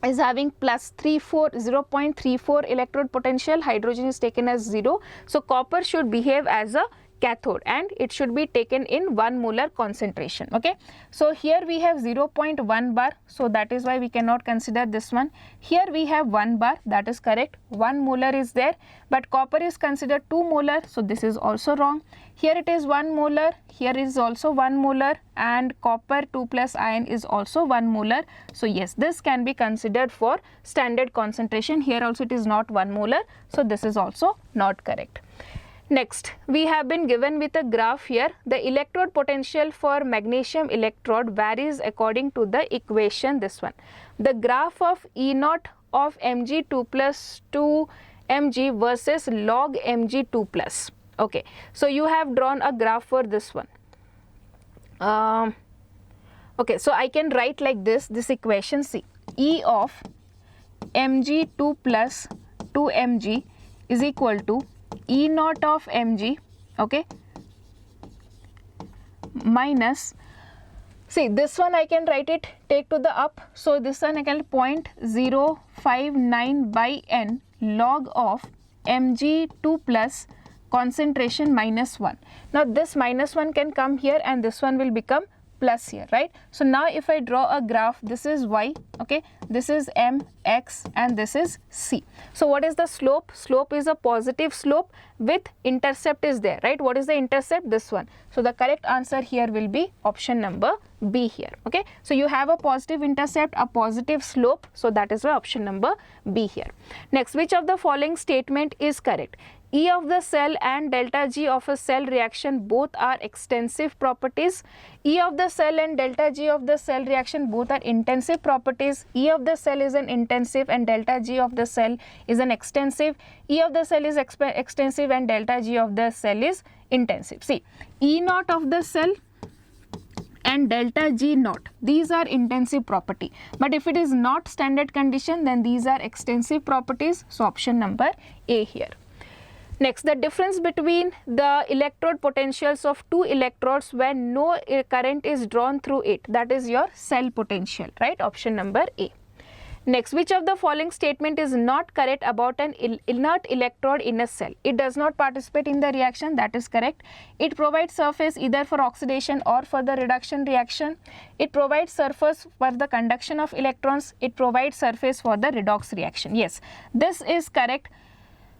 is having plus 0.34 electrode potential, hydrogen is taken as 0. So copper should behave as a cathode and it should be taken in 1 molar concentration, okay. So here we have 0.1 bar, so that is why we cannot consider this one. Here we have 1 bar, that is correct, 1 molar is there, but copper is considered 2 molar, so this is also wrong. Here it is 1 molar, here is also 1 molar, and copper 2 plus ion is also 1 molar. So yes, this can be considered for standard concentration. Here also it is not 1 molar, so this is also not correct. Next, we have been given with a graph here. The electrode potential for magnesium electrode varies according to the equation, this one. The graph of E naught of Mg2 plus 2 Mg versus log Mg2 plus. Okay, so you have drawn a graph for this one. Okay, so I can write like this equation, see, E of Mg2 plus 2 Mg is equal to E naught of Mg, okay, minus, see this one I can write it, take to the up, so this one I can 0.059 by N log of Mg2 plus concentration minus 1. Now this minus 1 can come here and this one will become plus here, right? So now if I draw a graph, this is y, okay, this is m, x, and this is c. So what is the slope? Slope is a positive slope with intercept is there, right? What is the intercept? This one. So the correct answer here will be option number B here, okay. So you have a positive intercept, a positive slope, so that is why option number B here. Next, which of the following statement is correct? E of the cell and delta G of a cell reaction both are extensive properties. E of the cell and delta G of the cell reaction both are intensive properties. E of the cell is an intensive and delta G of the cell is an extensive. E of the cell is extensive and delta G of the cell is intensive. See, E naught of the cell and delta G naught, these are intensive property, but if it is not standard condition, then these are extensive properties. So option number A here. Next, the difference between the electrode potentials of two electrodes when no current is drawn through it, that is your cell potential, right? Option number A. Next, which of the following statement is not correct about an inert electrode in a cell? It does not participate in the reaction, that is correct. It provides surface either for oxidation or for the reduction reaction. It provides surface for the conduction of electrons. It provides surface for the redox reaction. Yes, this is correct.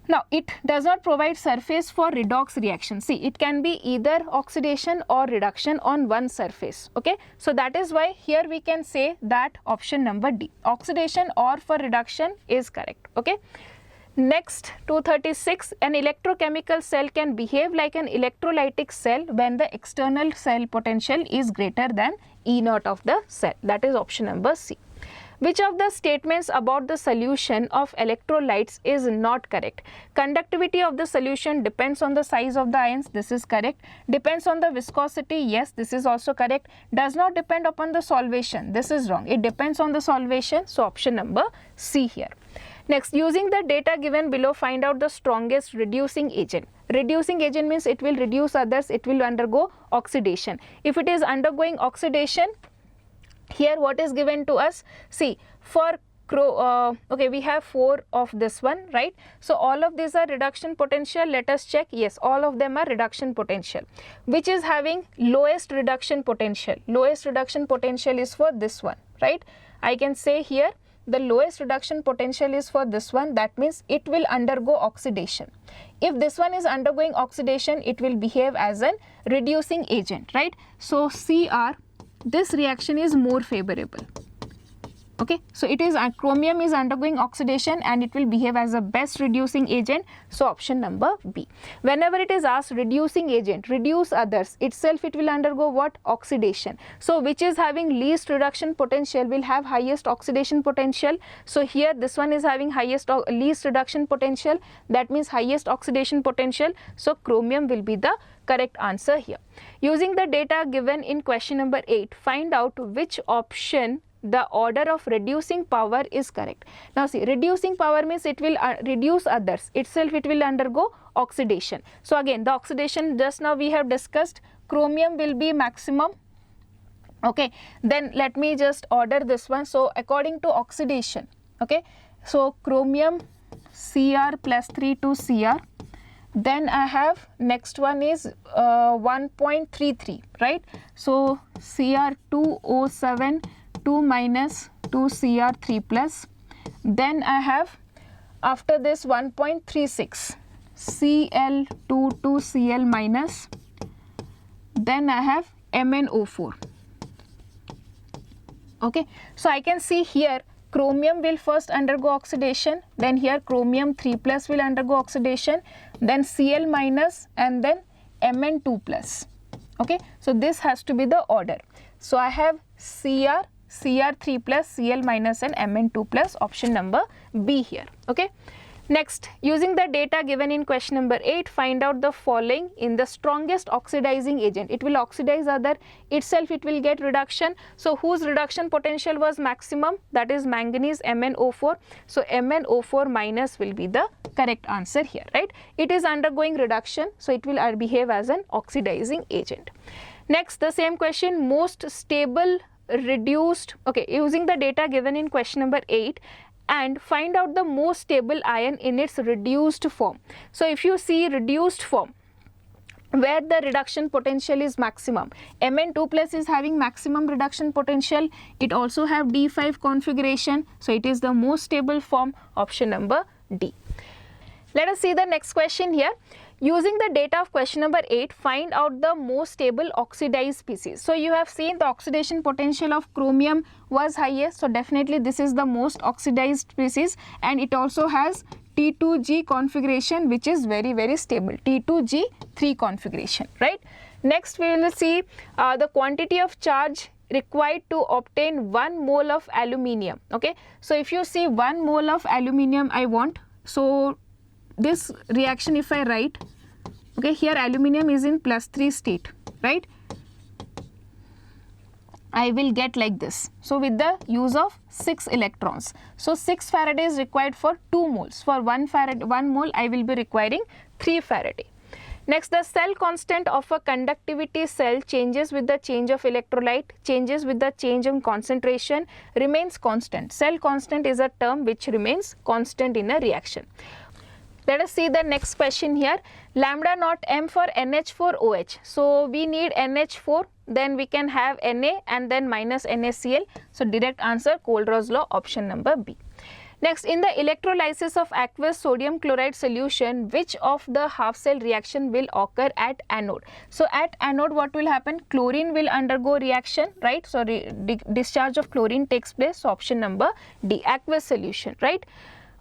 Now, it does not provide surface for redox reaction. See, it can be either oxidation or reduction on one surface, okay. So that is why here we can say that option number D, oxidation or for reduction, is correct, okay. Next, 236, an electrochemical cell can behave like an electrolytic cell when the external cell potential is greater than E naught of the cell, that is option number C. Which of the statements about the solution of electrolytes is not correct? Conductivity of the solution depends on the size of the ions, this is correct. Depends on the viscosity, yes, this is also correct. Does not depend upon the solvation, this is wrong. It depends on the solvation, so option number C here. Next, using the data given below, find out the strongest reducing agent. Reducing agent means it will reduce others, it will undergo oxidation. If it is undergoing oxidation, here what is given to us? See, for okay, we have 4 of this one, right? So all of these are reduction potential. Let us check. Yes, all of them are reduction potential. Which is having lowest reduction potential? Lowest reduction potential is for this one, right? I can say here the lowest reduction potential is for this one. That means it will undergo oxidation. If this one is undergoing oxidation, it will behave as an reducing agent, right? So Cr, this reaction is more favorable. Okay, so it is chromium is undergoing oxidation and it will behave as a best reducing agent. So option number B. Whenever it is asked reducing agent, reduce others, itself it will undergo what? Oxidation. So which is having least reduction potential will have highest oxidation potential. So here this one is having highest least reduction potential, that means highest oxidation potential. So chromium will be the correct answer here. Using the data given in question number 8, find out which option the order of reducing power is correct. Now see, reducing power means it will reduce others, itself it will undergo oxidation. So again the oxidation just now we have discussed, chromium will be maximum. Okay, then let me just order this one. So according to oxidation, okay, so chromium Cr plus 3 to Cr, then I have next one is 1.33, right? So Cr2O7 2 minus 2 Cr3 plus, then I have after this 1.36 Cl2 to Cl minus, then I have MnO4. Okay, so I can see here chromium will first undergo oxidation, then here chromium 3 plus will undergo oxidation, then Cl minus and then Mn2 plus. Okay, so this has to be the order. So I have Cr, Cr3 plus, Cl minus and Mn2 plus, option number B here. Okay. Next, using the data given in question number 8, find out the following in the strongest oxidizing agent. It will oxidize other, itself it will get reduction. So whose reduction potential was maximum? That is manganese MnO4. So MnO4 minus will be the correct answer here, right? It is undergoing reduction, so it will behave as an oxidizing agent. Next, the same question, most stable reduced, okay, using the data given in question number 8 and find out the most stable ion in its reduced form. So if you see reduced form, where the reduction potential is maximum, Mn2 plus is having maximum reduction potential, it also have D5 configuration, so it is the most stable form, option number D. Let us see the next question here. Using the data of question number 8, find out the most stable oxidized species. So you have seen the oxidation potential of chromium was highest, so definitely this is the most oxidized species, and it also has T2G configuration, which is very stable, T2G3 configuration, right? Next we will see the quantity of charge required to obtain 1 mole of aluminium. Okay, so if you see 1 mole of aluminium I want, so this reaction if I write, okay, here aluminium is in +3 state, right? I will get like this. So with the use of 6 electrons. So 6 Faraday is required for 2 moles. For 1 mole I will be requiring 3 Faraday. Next, the cell constant of a conductivity cell changes with the change of electrolyte, changes with the change in concentration, remains constant. Cell constant is a term which remains constant in a reaction. Let us see the next question here. Lambda naught M for NH4OH. So we need NH4, then we can have Na and then minus NaCl. So direct answer, Kohlrausch's law, option number B. Next, in the electrolysis of aqueous sodium chloride solution, which of the half cell reaction will occur at anode? So at anode what will happen? Chlorine will undergo reaction, right? So discharge of chlorine takes place. So option number D, aqueous solution, right?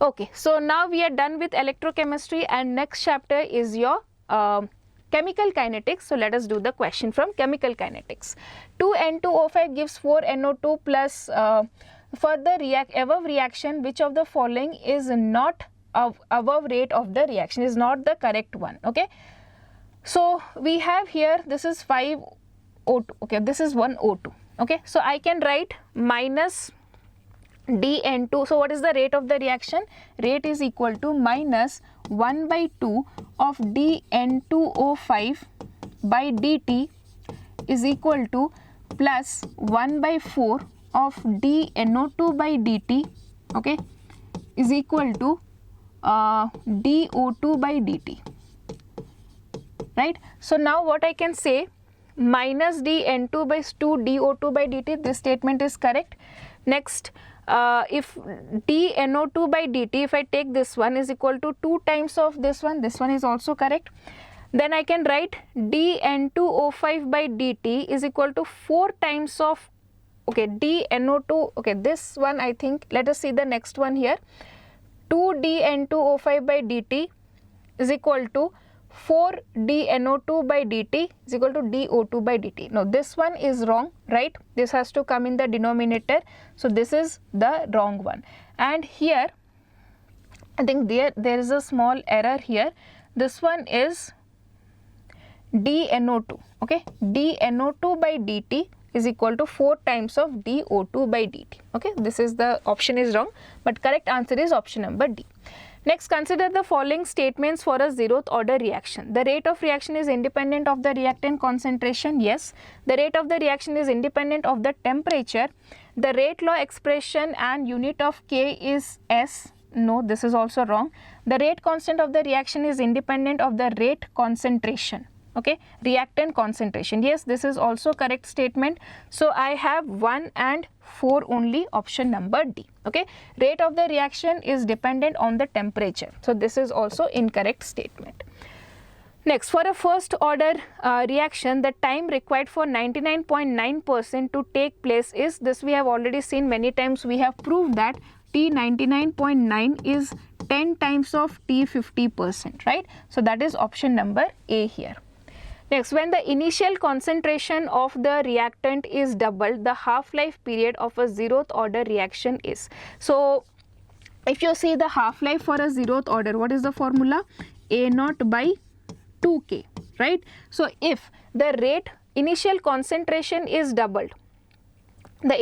Okay, so now we are done with electrochemistry and next chapter is your chemical kinetics. So let us do the question from chemical kinetics. 2N2O5 gives 4NO2 plus for the above reaction, which of the following is not above rate of the reaction, is not the correct one. Okay, so we have here, this is 5O2, okay, this is 1O2. Okay, so I can write minus dN2. So what is the rate of the reaction? Rate is equal to minus 1 by 2 of dN2O5 by dt is equal to plus 1 by 4 of dNO2 by dt okay, is equal to dO2 by dt, right? So now what I can say, minus dN2 by 2 dO2 by dt, this statement is correct. Next, if dNO2 by dt, if I take this one, is equal to 2 times of this one is also correct. Then I can write dN2O5 by dt is equal to 4 times of, okay, dNO2, okay, this one I think, let us see the next one here. 2 dN2O5 by dt is equal to 4 dNO2 by dt is equal to dO2 by dt. Now this one is wrong, right? This has to come in the denominator. So this is the wrong one. And here, I think there is a small error here. This one is dNO2, okay? dNO2 by dt is equal to 4 times of dO2 by dt, okay? This is the option is wrong, but correct answer is option number D. Next, consider the following statements for a zeroth order reaction. The rate of reaction is independent of the reactant concentration. Yes. The rate of the reaction is independent of the temperature. The rate law expression and unit of K is S. No, this is also wrong. The rate constant of the reaction is independent of the rate concentration. Okay, reactant concentration. Yes, this is also correct statement. So I have 1 and 4 only, option number D. Okay, rate of the reaction is dependent on the temperature. So this is also incorrect statement. Next, for a first order reaction, the time required for 99.9% to take place is, this we have already seen many times. We have proved that T 99.9 is 10 times of T 50%, right? So that is option number A here. Next, when the initial concentration of the reactant is doubled, the half-life period of a zeroth order reaction is. So if you see the half-life for a zeroth order, what is the formula? A0 by 2K, right? So if the rate initial concentration is doubled, that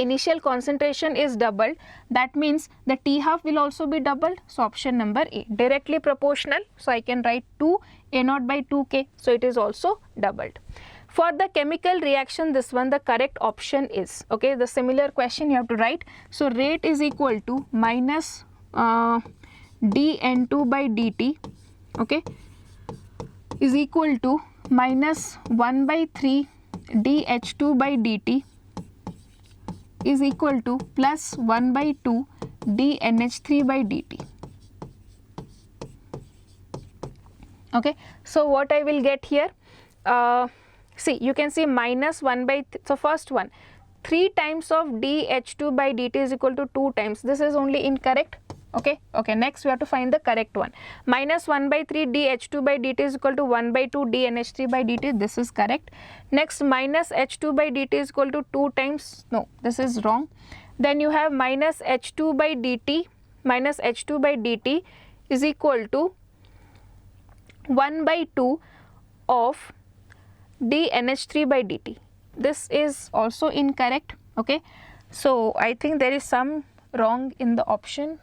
means the T half will also be doubled. So option number A, directly proportional. So I can write 2 A0 by 2K. So it is also doubled. For the chemical reaction, this one, the correct option is, okay, the similar question you have to write. So rate is equal to minus dN2 by dt, okay, is equal to minus 1 by 3 dH2 by dt is equal to plus 1 by 2 dNH3 by dt. Okay, so what I will get here, see, you can see minus 1 by, so first one, 3 times of dH2 by dt is equal to 2 times. This is only incorrect. Okay, next we have to find the correct one. Minus 1 by 3 dH2 by dt is equal to 1 by 2 dNH3 by dt. This is correct. Next, minus H2 by dt is equal to 2 times. No, this is wrong. Then you have minus H2 by dt. Minus H2 by dt is equal to 1 by 2 of dNH3 by dt. This is also incorrect. Okay, so I think there is some wrong in the option.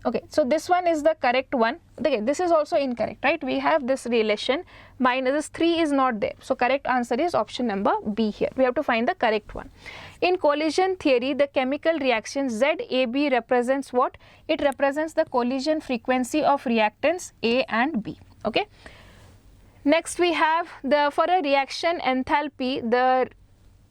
Okay, so this one is the correct one. Okay, this is also incorrect, right? We have this relation, minus this 3 is not there. So correct answer is option number B here. We have to find the correct one. In collision theory, the chemical reaction ZAB represents what? It represents the collision frequency of reactants A and B. Okay. Next we have for a reaction enthalpy, the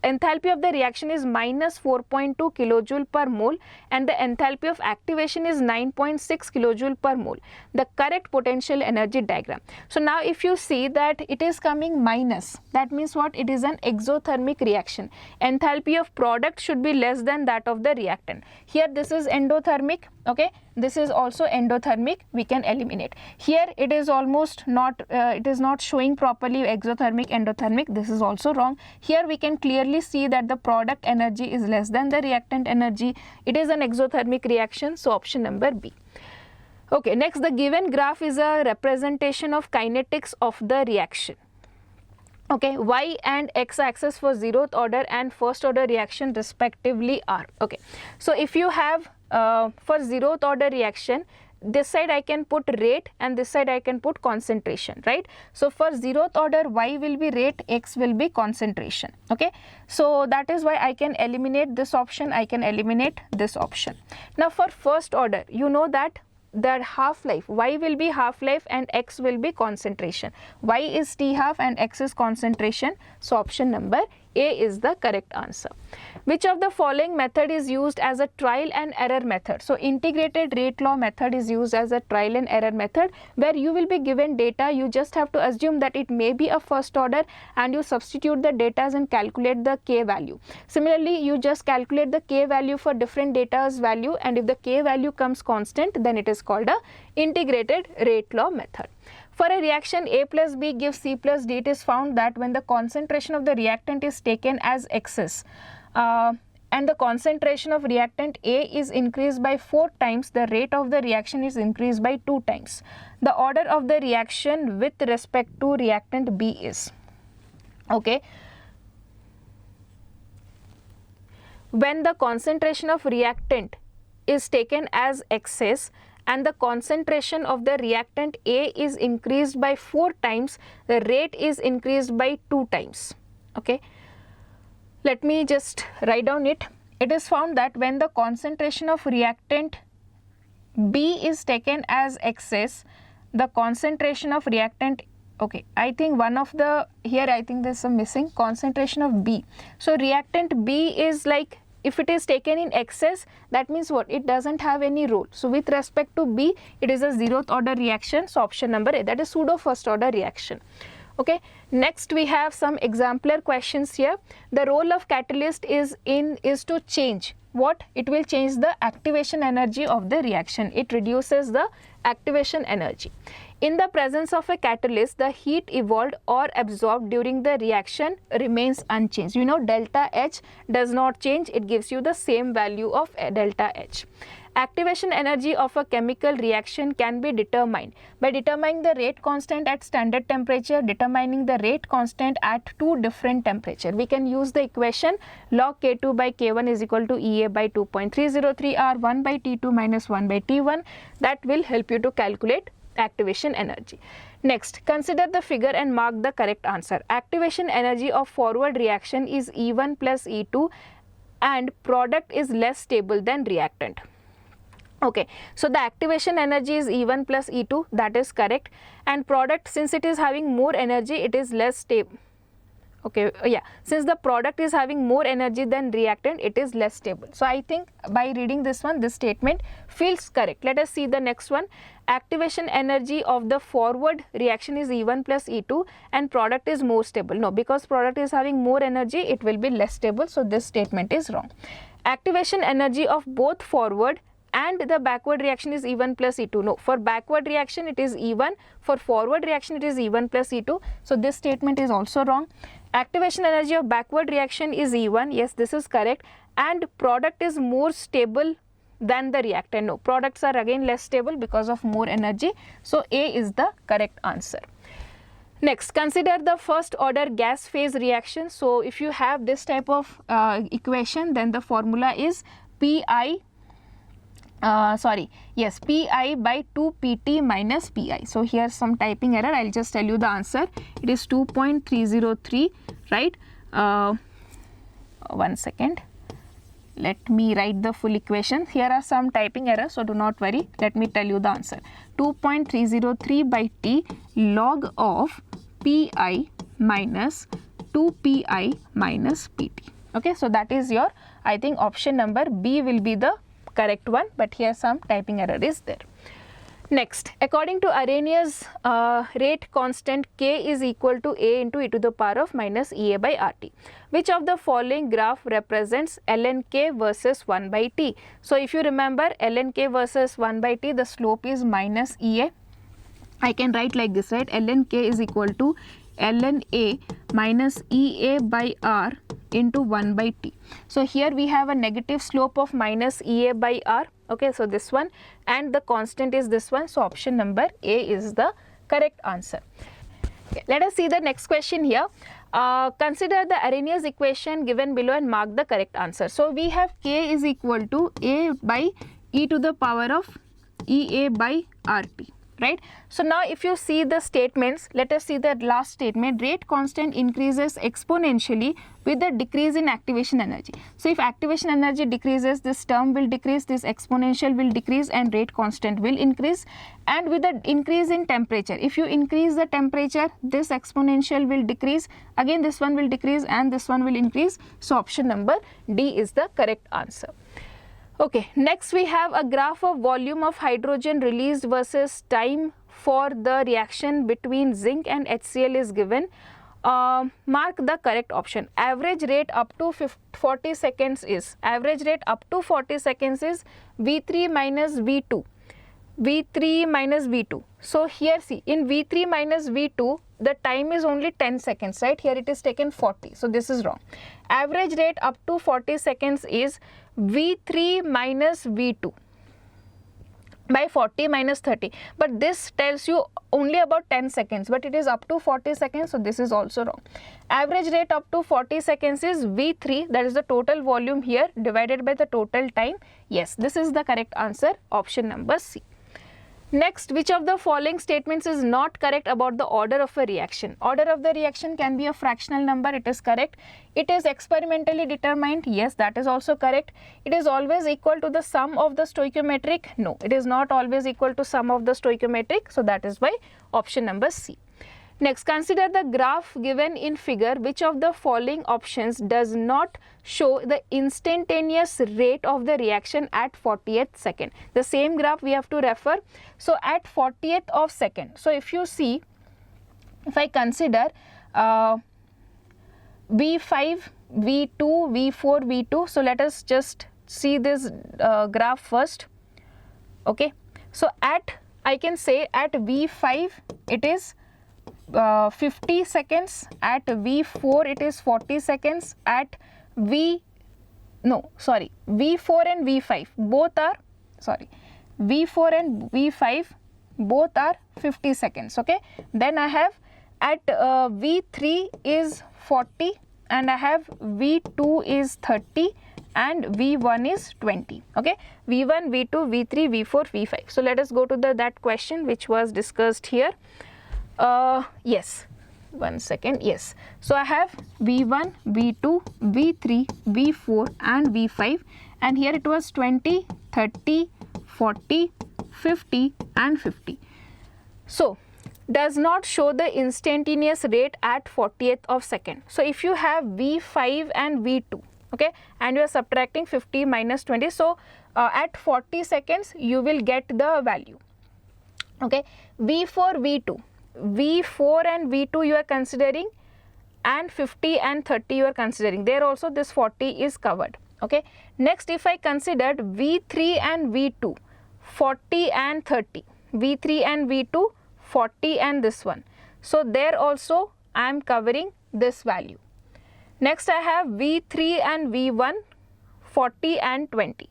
enthalpy of the reaction is minus 4.2 kilojoule per mole and the enthalpy of activation is 9.6 kilojoule per mole. The correct potential energy diagram. So now if you see that it is coming minus, that means what? It is an exothermic reaction. Enthalpy of product should be less than that of the reactant. Here this is endothermic. Okay, this is also endothermic, we can eliminate. Here it is almost not, it is not showing properly exothermic, endothermic, this is also wrong. Here we can clearly see that the product energy is less than the reactant energy. It is an exothermic reaction, so option number B. Okay, next the given graph is a representation of kinetics of the reaction. Okay, y and x axis for zeroth order and first order reaction respectively are. Okay, so if you have for zeroth order reaction, this side I can put rate and this side I can put concentration, right? So for 0th order, y will be rate, x will be concentration, okay? So that is why I can eliminate this option, I can eliminate this option. Now for first order, you know that the half-life, y will be half-life and x will be concentration. Y is T half and x is concentration. So option number A is the correct answer. Which of the following method is used as a trial and error method? So integrated rate law method is used as a trial and error method, where you will be given data, you just have to assume that it may be a first order and you substitute the data and calculate the k value. Similarly, you just calculate the k value for different data's value, and if the k value comes constant, then it is called a integrated rate law method. For a reaction A plus B gives C plus D, it is found that when the concentration of the reactant is taken as excess and the concentration of reactant A is increased by 4 times, the rate of the reaction is increased by 2 times. The order of the reaction with respect to reactant B is, okay, when the concentration of reactant is taken as excess and the concentration of the reactant A is increased by 4 times, the rate is increased by 2 times, okay. Let me just write down it. It is found that when the concentration of reactant B is taken as excess, the concentration of reactant, okay, I think one of the, here I think there is a missing concentration of B. So reactant B is like, if it is taken in excess, that means what? It doesn't have any role. So with respect to B, it is a 0th order reaction. So option number A, that is pseudo first order reaction. Okay, next we have some exemplar questions here. The role of catalyst is to change what? It will change the activation energy of the reaction. It reduces the activation energy. In the presence of a catalyst, the heat evolved or absorbed during the reaction remains unchanged. You know, delta H does not change, it gives you the same value of delta H. Activation energy of a chemical reaction can be determined by determining the rate constant at standard temperature, determining the rate constant at 2 different temperatures. We can use the equation log K2 by K1 is equal to EA by 2.303 R 1 by T2 minus 1 by T1. That will help you to calculate activation energy. Next, consider the figure and mark the correct answer. Activation energy of forward reaction is E1 plus E2 and product is less stable than reactant. Okay, so the activation energy is E1 plus E2, that is correct, and product, since it is having more energy, it is less stable. Okay, yeah, since the product is having more energy than reactant, it is less stable. So I think by reading this one, this statement feels correct. Let us see the next one. Activation energy of the forward reaction is E1 plus E2 and product is more stable. No, because product is having more energy, it will be less stable. So this statement is wrong. Activation energy of both forward and the backward reaction is E1 plus E2. No, for backward reaction it is E1, for forward reaction it is E1 plus E2. So this statement is also wrong. Activation energy of backward reaction is E1, yes, this is correct, and product is more stable than the reactant. No, products are again less stable because of more energy. So A is the correct answer. Next, consider the first order gas phase reaction. So if you have this type of equation, then the formula is Pi by 2 Pt minus Pi. So here some typing error, I will just tell you the answer. It is 2.303, right? One second. Let me write the full equation. Here are some typing errors, so do not worry. Let me tell you the answer. 2.303 by T log of Pi minus 2 Pi minus Pt. Okay, so that is your, I think option number B will be the correct one, but here some typing error is there. Next, according to Arrhenius rate constant K is equal to A into e to the power of minus Ea by RT. Which of the following graph represents ln K versus 1 by T? So if you remember ln K versus 1 by T, the slope is minus Ea. I can write like this, right? ln K is equal to ln A minus Ea by R into 1 by T. So here we have a negative slope of minus Ea by R. Okay, so this one, and the constant is this one. So option number A is the correct answer. Okay, let us see the next question here. Consider the Arrhenius equation given below and mark the correct answer. So we have K is equal to A by e to the power of EA by RT, right? So now if you see the statements, let us see the last statement. Rate constant increases exponentially with the decrease in activation energy. So if activation energy decreases, this term will decrease, this exponential will decrease, and rate constant will increase. And with the increase in temperature, if you increase the temperature, this exponential will decrease, again this one will decrease, and this one will increase. So option number D is the correct answer. Okay, next we have a graph of volume of hydrogen released versus time for the reaction between zinc and HCl is given. Mark the correct option. Average rate up to 40 seconds is, average rate up to 40 seconds is V3 minus V2. V3 minus V2. So here see, in V3 minus V2, the time is only 10 seconds, right? Here it is taken 40. So this is wrong. Average rate up to 40 seconds is V3 minus V2 by 40 minus 30. But this tells you only about 10 seconds, but it is up to 40 seconds. So this is also wrong. Average rate up to 40 seconds is V3, that is the total volume here, divided by the total time. Yes, this is the correct answer, option number C. Next, which of the following statements is not correct about the order of a reaction? Order of the reaction can be a fractional number, it is correct. It is experimentally determined, yes, that is also correct. It is always equal to the sum of the stoichiometric, no, it is not always equal to sum of the stoichiometric, so that is why option number C. Next, consider the graph given in figure. Which of the following options does not show the instantaneous rate of the reaction at 40th second? The same graph we have to refer. So at 40th of second, so if you see, if I consider V5, V2, V4, V2, so let us just see this graph first. Okay, so I can say at V5 it is 50 seconds, at V4 it is 40 seconds, at V4 and V5 both are, V4 and V5 both are 50 seconds, okay. Then I have at V3 is 40 and I have V2 is 30 and V1 is 20, okay. V1, V2, V3, V4, V5. So let us go to that question which was discussed here. Yes, one second, yes. So I have V1, V2, V3, V4 and V5, and here it was 20, 30, 40, 50 and 50. So does not show the instantaneous rate at 40th of second. So if you have V5 and V2, okay, and you are subtracting 50 minus 20, so at 40 seconds you will get the value, okay. V4, V2, V4 and V2 you are considering, and 50 and 30 you are considering. There also this 40 is covered, okay. Next, if I considered V3 and V2, 40 and 30, V3 and V2, 40 and this one. So there also I am covering this value. Next I have V3 and V1, 40 and 20.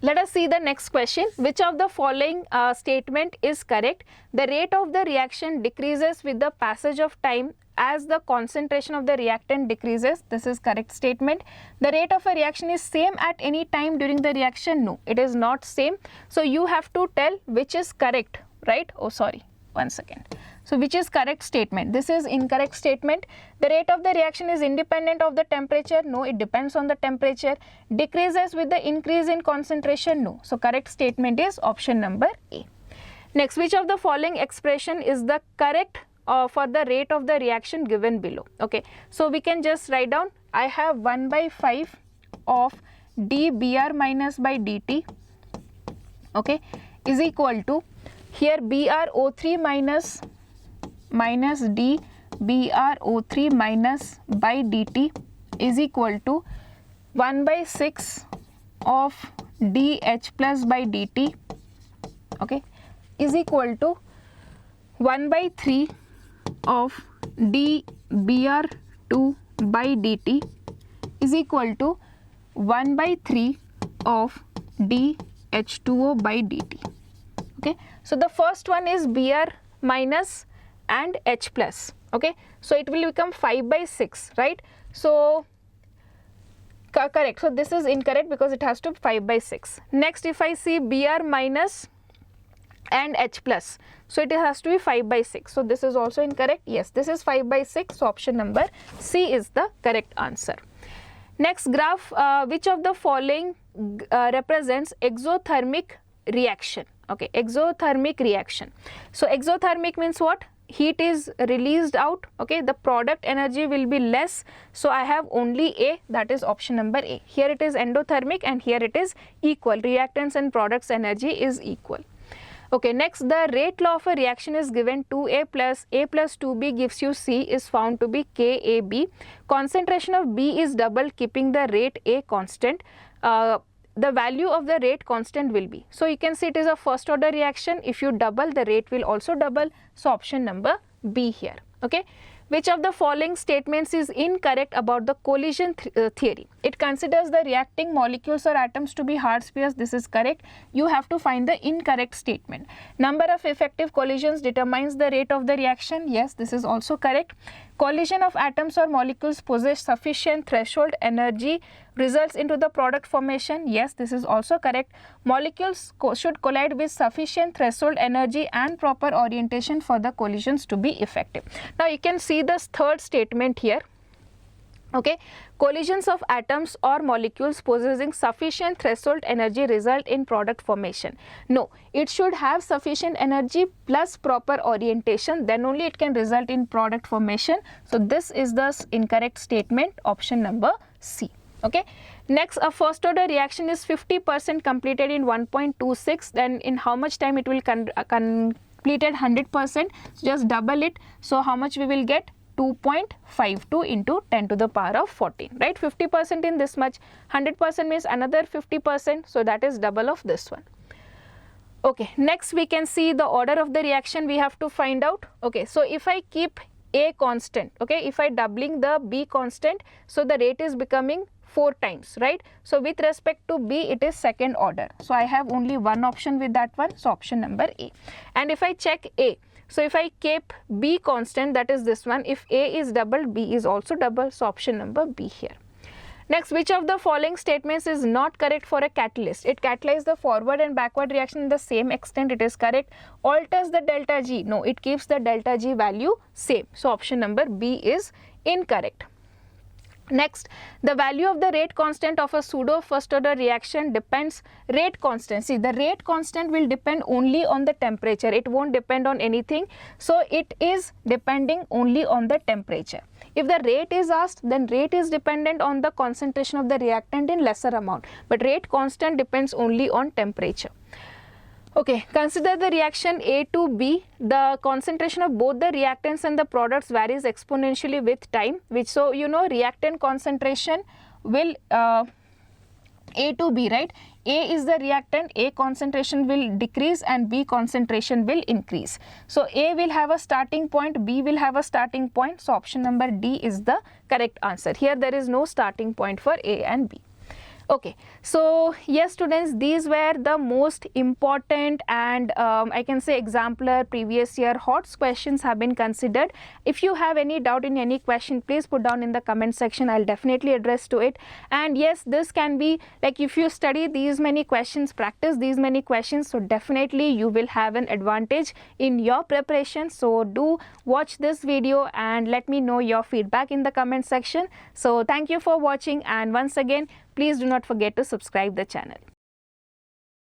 Let us see the next question. Which of the following statement is correct? The rate of the reaction decreases with the passage of time as the concentration of the reactant decreases. This is correct statement. The rate of a reaction is same at any time during the reaction. No, it is not same. So you have to tell which is correct, right? Oh, sorry, one second. So which is correct statement? This is incorrect statement. The rate of the reaction is independent of the temperature. No, it depends on the temperature. Decreases with the increase in concentration. No. So correct statement is option number A. Next, which of the following expression is the correct for the rate of the reaction given below? Okay, so we can just write down, I have 1 by 5 of dBr minus by dt, okay, is equal to, here BrO3 minus dBrO3 minus by dt is equal to 1 by 6 of dH plus by dt, okay, is equal to 1 by 3 of dBr2 by dt is equal to 1 by 3 of dH2O by dt, okay. So the first one is Br minus and H plus, okay. So it will become 5 by 6, right? So correct. So this is incorrect because it has to be 5 by 6. Next, if I see Br minus and H plus. So it has to be 5 by 6. So this is also incorrect. Yes, this is 5 by 6. So option number C is the correct answer. Next graph, which of the following represents exothermic reaction? Okay, exothermic reaction. So exothermic means what? Heat is released out. Okay, the product energy will be less. So I have only A, that is option number A. Here it is endothermic and here it is equal. Reactants and products energy is equal. Okay, next the rate law of a reaction is given 2A plus 2B gives you C is found to be KAB. Concentration of B is double, keeping the rate A constant. The value of the rate constant will be. So you can see it is a first order reaction. If you double, the rate will also double. So option number B here. Okay. Which of the following statements is incorrect about the collision theory? It considers the reacting molecules or atoms to be hard spheres. This is correct. You have to find the incorrect statement. Number of effective collisions determines the rate of the reaction. Yes, this is also correct. Collision of atoms or molecules possess sufficient threshold energy results into the product formation. Yes, this is also correct. Molecules should collide with sufficient threshold energy and proper orientation for the collisions to be effective. Now you can see this third statement here. Okay, collisions of atoms or molecules possessing sufficient threshold energy result in product formation. No, it should have sufficient energy plus proper orientation, then only it can result in product formation. So this is the incorrect statement, option number C. Okay, next a first order reaction is 50% completed in 1.26, then in how much time it will completed 100%? So just double it. So how much we will get? 2.52 into 10 to the power of 14, right? 50% in this much, 100% means another 50%, so that is double of this one. Okay, next we can see the order of the reaction we have to find out. Okay, so if I keep A constant, okay, if I doubling the B constant, so the rate is becoming 4 times, right? So with respect to B, it is second order. So I have only one option with that one, so option number A. And if I check A, so if I keep B constant, that is this one, if A is double, B is also double, so option number B here. Next, which of the following statements is not correct for a catalyst? It catalyzes the forward and backward reaction in the same extent, it is correct. Alters the delta G, no, it keeps the delta G value same, so option number B is incorrect. Next, the value of the rate constant of a pseudo first order reaction depends. Rate constant, see the rate constant will depend only on the temperature, it won't depend on anything, so it is depending only on the temperature. If the rate is asked, then rate is dependent on the concentration of the reactant in lesser amount, but rate constant depends only on temperature. Okay, consider the reaction A to B. The concentration of both the reactants and the products varies exponentially with time, which, so you know, reactant concentration will A to B, right? A is the reactant, A concentration will decrease and B concentration will increase. So A will have a starting point, B will have a starting point. So option number D is the correct answer. Here there is no starting point for A and B. Okay, so yes students, these were the most important and I can say exemplar previous year HOTS questions have been considered. If you have any doubt in any question, please put down in the comment section, I'll definitely address to it. And yes, this can be like if you study these many questions, practice these many questions, so definitely you will have an advantage in your preparation. So do watch this video and let me know your feedback in the comment section. So thank you for watching, and once again, please do not forget to subscribe the channel.